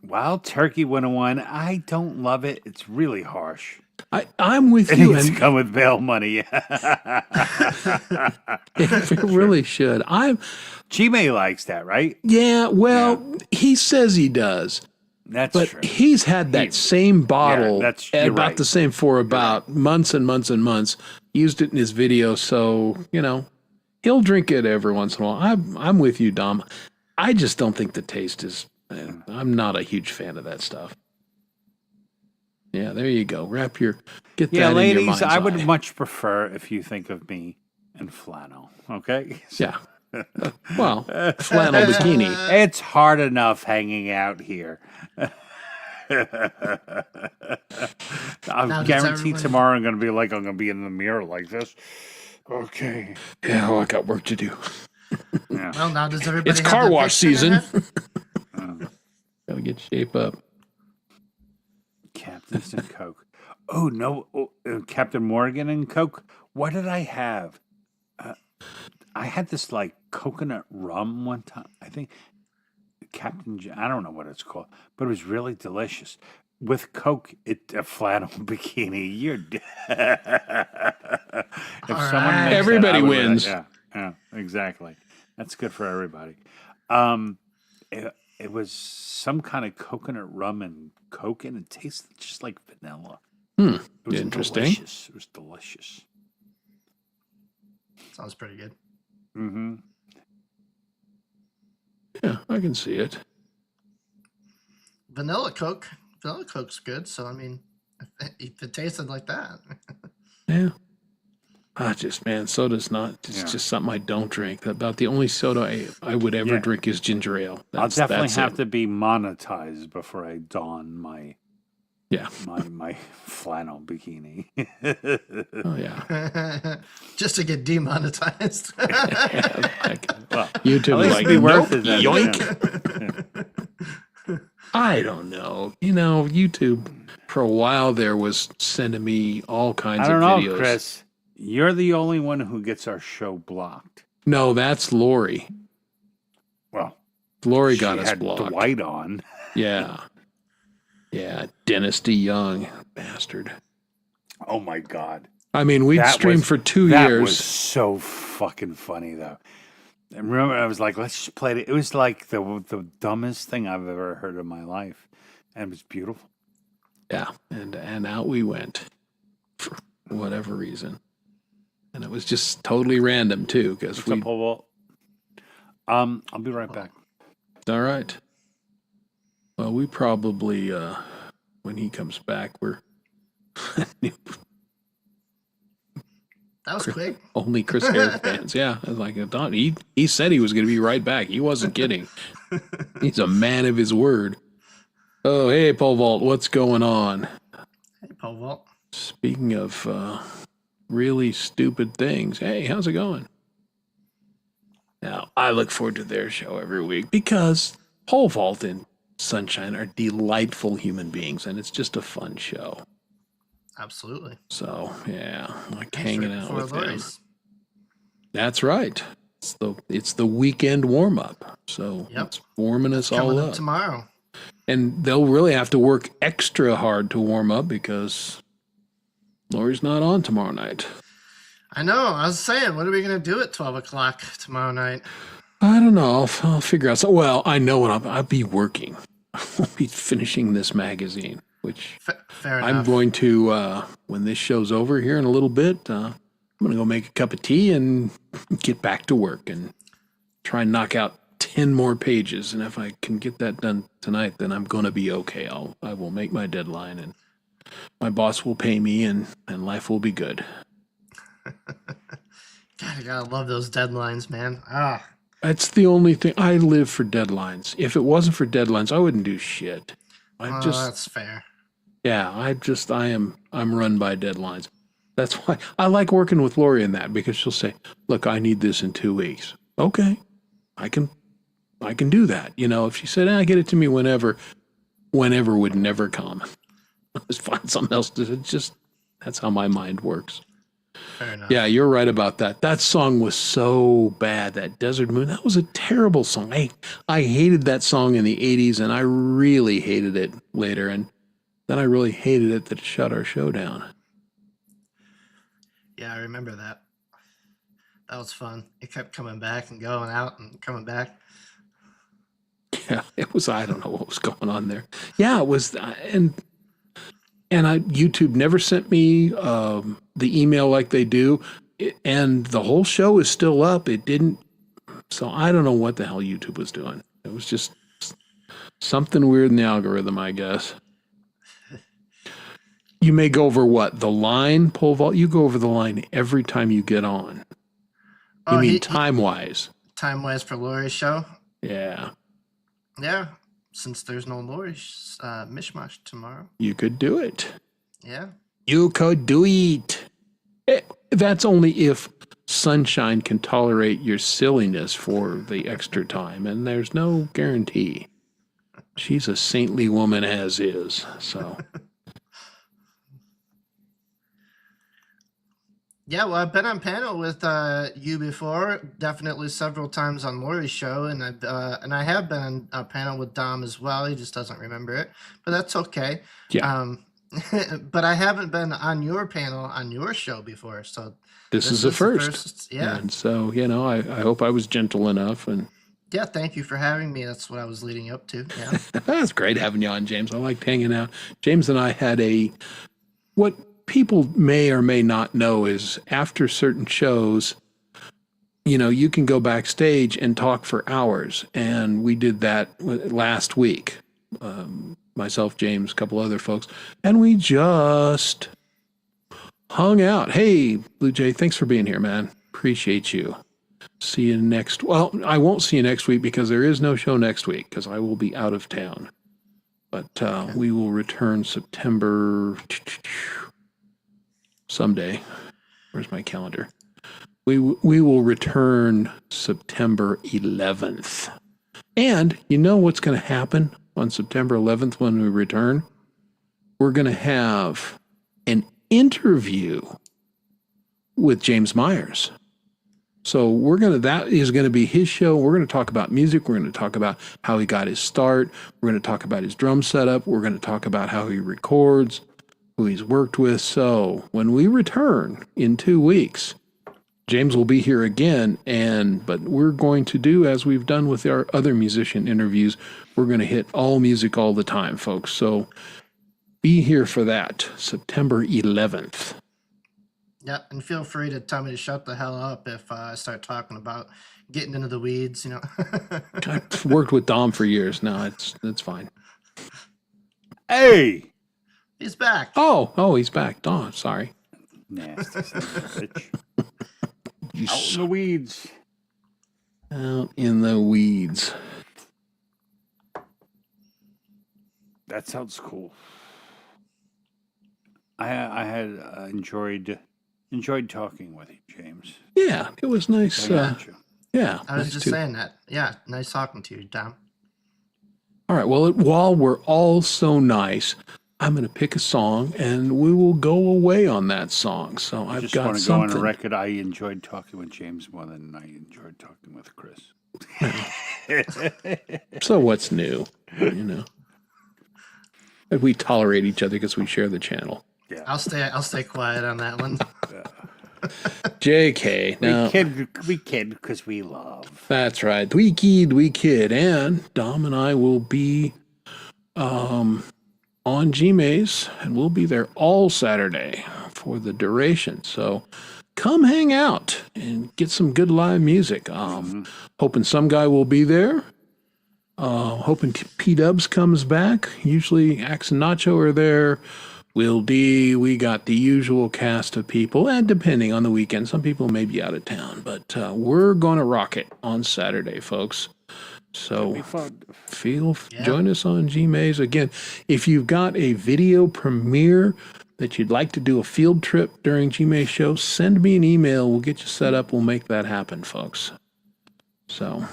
Wild Turkey 101. I don't love it. It's really harsh. I'm with It you, needs to and come with bail money. it really should. Gmail likes that, right? Yeah. Well, he says he does. That's But true. he's had that same bottle you're about right. the same for about months and months and months. Used it in his video, so he'll drink it every once in a while. I'm with you, Dom. I just don't think the taste is. I'm not a huge fan of that stuff. Yeah, there you go. Get Yeah, that in your ladies, mind's I would eye. much prefer if you think of me in flannel. Okay? Yeah. Well, flannel bikini. It's hard enough hanging out here. I'm Now, does guaranteed everyone- tomorrow I'm going to be in the mirror like this. Okay. Yeah, well, I got work to do. Well, now does everybody It's have car their wash picture in season. it? Got to get shape up. Captain's and Coke. Oh, no. Captain Morgan and Coke. What did I have? I had this like coconut rum one time. I think I don't know what it's called, but it was really delicious. With Coke, a flannel bikini. You're dead. If All someone right. makes that, Everybody I would- wins. Yeah, exactly. That's good for everybody. It was some kind of coconut rum and Coke, and it tasted just like vanilla. It was Interesting. Delicious. It was delicious. Sounds pretty good. Mm-hmm. Yeah, I can see it. Vanilla Coke's good. So I mean, if it tasted like that, Yeah. Soda's not. It's Yeah. just something I don't drink. About the only soda I would ever Yeah. drink is ginger ale. I'll definitely have it. to be monetized before I don my Yeah. my flannel bikini. Oh yeah. just to get demonetized. Like, Well, YouTube at is least like, be worth nope, it then. yoink. I don't know. YouTube for a while there was sending me all kinds I don't of know, videos. Chris. You're the only one who gets our show blocked. No, that's Lori. Well, Lori got she us had blocked. Dwight on. Yeah. Yeah, Dennis DeYoung, bastard. Oh my God. I mean, we'd stream for 2 That years. was so fucking funny, though. And remember, I was like, let's just play it. It was like the dumbest thing I've ever heard in my life. And it was beautiful. Yeah, and out we went for whatever reason, and it was just totally random too because What's we. up, Pole Vault? I'll be right back. All right. Well, we probably when he comes back, we're That was quick. only Chris Hare fans. Yeah, I was like, he said he was going to be right back. He wasn't kidding. He's a man of his word. Oh, hey, Pole Vault, what's going on? Hey, Paul Walt. Speaking of really stupid things, hey, how's it going? Now, I look forward to their show every week because Pole Vault and Sunshine are delightful human beings, and it's just a fun show. Absolutely. So, yeah, like Thanks hanging out for with them. Lori's. That's right. It's the weekend warm up. So Yep. it's warming us all Coming up up. tomorrow. And they'll really have to work extra hard to warm up because Lori's not on tomorrow night. I know. I was saying, what are we going to do at 12 o'clock tomorrow night? I don't know. I'll figure out. So, well, I know what I'll be working. I'll be finishing this magazine, which Fair enough. I'm going to, when this show's over here in a little bit, I'm going to go make a cup of tea and get back to work and try and knock out 10 more pages. And if I can get that done tonight, then I'm going to be okay. I will make my deadline and my boss will pay me and life will be good. God, I gotta love those deadlines, man. Ah, That's the only thing. I live for deadlines. If it wasn't for deadlines, I wouldn't do shit. that's fair. Yeah, I'm run by deadlines. That's why I like working with Lori in that because she'll say, look, I need this in 2 weeks. Okay. I can do that. You know, if she said, get it to me whenever would never come. Just find something else to just, that's how my mind works. Fair enough. Yeah, you're right about that. That song was so bad, that Desert Moon. That was a terrible song. I hated that song in the 80s, and I really hated it later. And then I really hated it that it shut our show down. Yeah, I remember that. That was fun. It kept coming back and going out and coming back. Yeah, it was, I don't know what was going on there. Yeah, it was, and YouTube never sent me the email like they do, and the whole show is still up. It didn't, so I don't know what the hell YouTube was doing. It was just something weird in the algorithm, I guess. You may go over what? The line, Pole Vault? You go over the line every time you get on. You mean time-wise? Time-wise for Lori's show? Yeah. Yeah, since there's no Lori's mishmash tomorrow. You could do it. Yeah. You could do it. That's only if Sunshine can tolerate your silliness for the extra time, and there's no guarantee. She's a saintly woman as is, so. Yeah, well, I've been on panel with you before, definitely several times on Lori's show, and I have been on a panel with Dom as well. He just doesn't remember it, but that's okay. Yeah. But I haven't been on your panel on your show before, so This is the first. Yeah, And so, I hope I was gentle enough. And yeah. Thank you for having me. That's what I was leading up to. Yeah, that's great having you on, James. I liked hanging out. James and I had what people may or may not know is after certain shows, you can go backstage and talk for hours. And we did that last week. Myself, James, a couple other folks, and we just hung out. Hey, Blue Jay, thanks for being here, man. Appreciate you. See you next. Well, I won't see you next week because there is no show next week because I will be out of town. But we will return September someday. Where's my calendar? We will return September 11th. And you know what's going to happen on September 11th when we return? We're going to have an interview with James Myers. So that is going to be his show. We're going to talk about music. We're going to talk about how he got his start. We're going to talk about his drum setup. We're going to talk about how he records. who he's worked with. So when we return in 2 weeks, James will be here again, but we're going to do as we've done with our other musician interviews. We're going to hit all music all the time, folks. So be here for that, September 11th. Yeah, and feel free to tell me to shut the hell up if I start talking about getting into the weeds, you know. I've worked with Dom for years now. It's fine. Hey! He's back. Oh, he's back. Dom, sorry. Nasty son of a bitch. You Out in the weeds. out in the weeds. That sounds cool. I had enjoyed talking with you, James. Yeah, it was nice. Thank you. Yeah. I was nice just too. saying that. Yeah, nice talking to you, Tom. All right. Well, while we're all so nice, I'm going to pick a song and we will go away on that song. So I I've just got want to go on something. a record. I enjoyed talking with James more than I enjoyed talking with Chris. So what's new? You know, we tolerate each other because we share the channel. I'll stay quiet on that one. JK. Now, We kid because we love. that's right. We kid. And Dom and I will be on GMAs, and we'll be there all Saturday for the duration. So come hang out and get some good live music. Hoping some guy will be there. Hoping P-Dubs comes back. Usually Axe and Nacho are there. Will D. We got the usual cast of people, and depending on the weekend, some people may be out of town. But we're going to rock it on Saturday, folks. So join us on GMAs. Again, if you've got a video premiere that you'd like to do a field trip during GMA show, send me an email. We'll get you set up. We'll make that happen, folks. So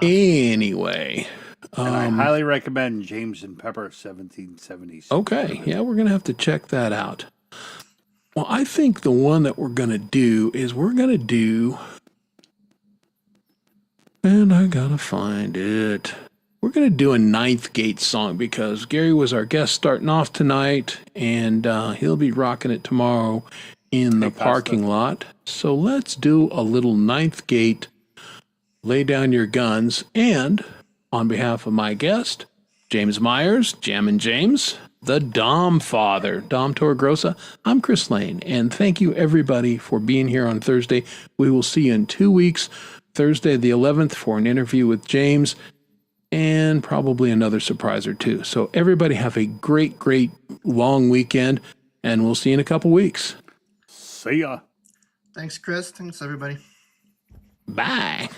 anyway, And I highly recommend James and Pepper 1776. okay. Yeah, we're going to have to check that out. Well, I think the one that we're going to do is and I got to find it. We're going to do a Ninth Gate song because Gary was our guest starting off tonight, and he'll be rocking it tomorrow in the parking lot. So let's do a little Ninth Gate, Lay Down Your Guns, and on behalf of my guest, James Myers, Jammin' James, the Dom Father, Dom Torregrossa, I'm Chris Lane, and thank you everybody for being here on Thursday. We will see you in 2 weeks, Thursday the 11th, for an interview with James, and probably another surprise or two. So everybody have a great, great long weekend, and we'll see you in a couple weeks. See ya. Thanks, Chris. Thanks, everybody. Bye.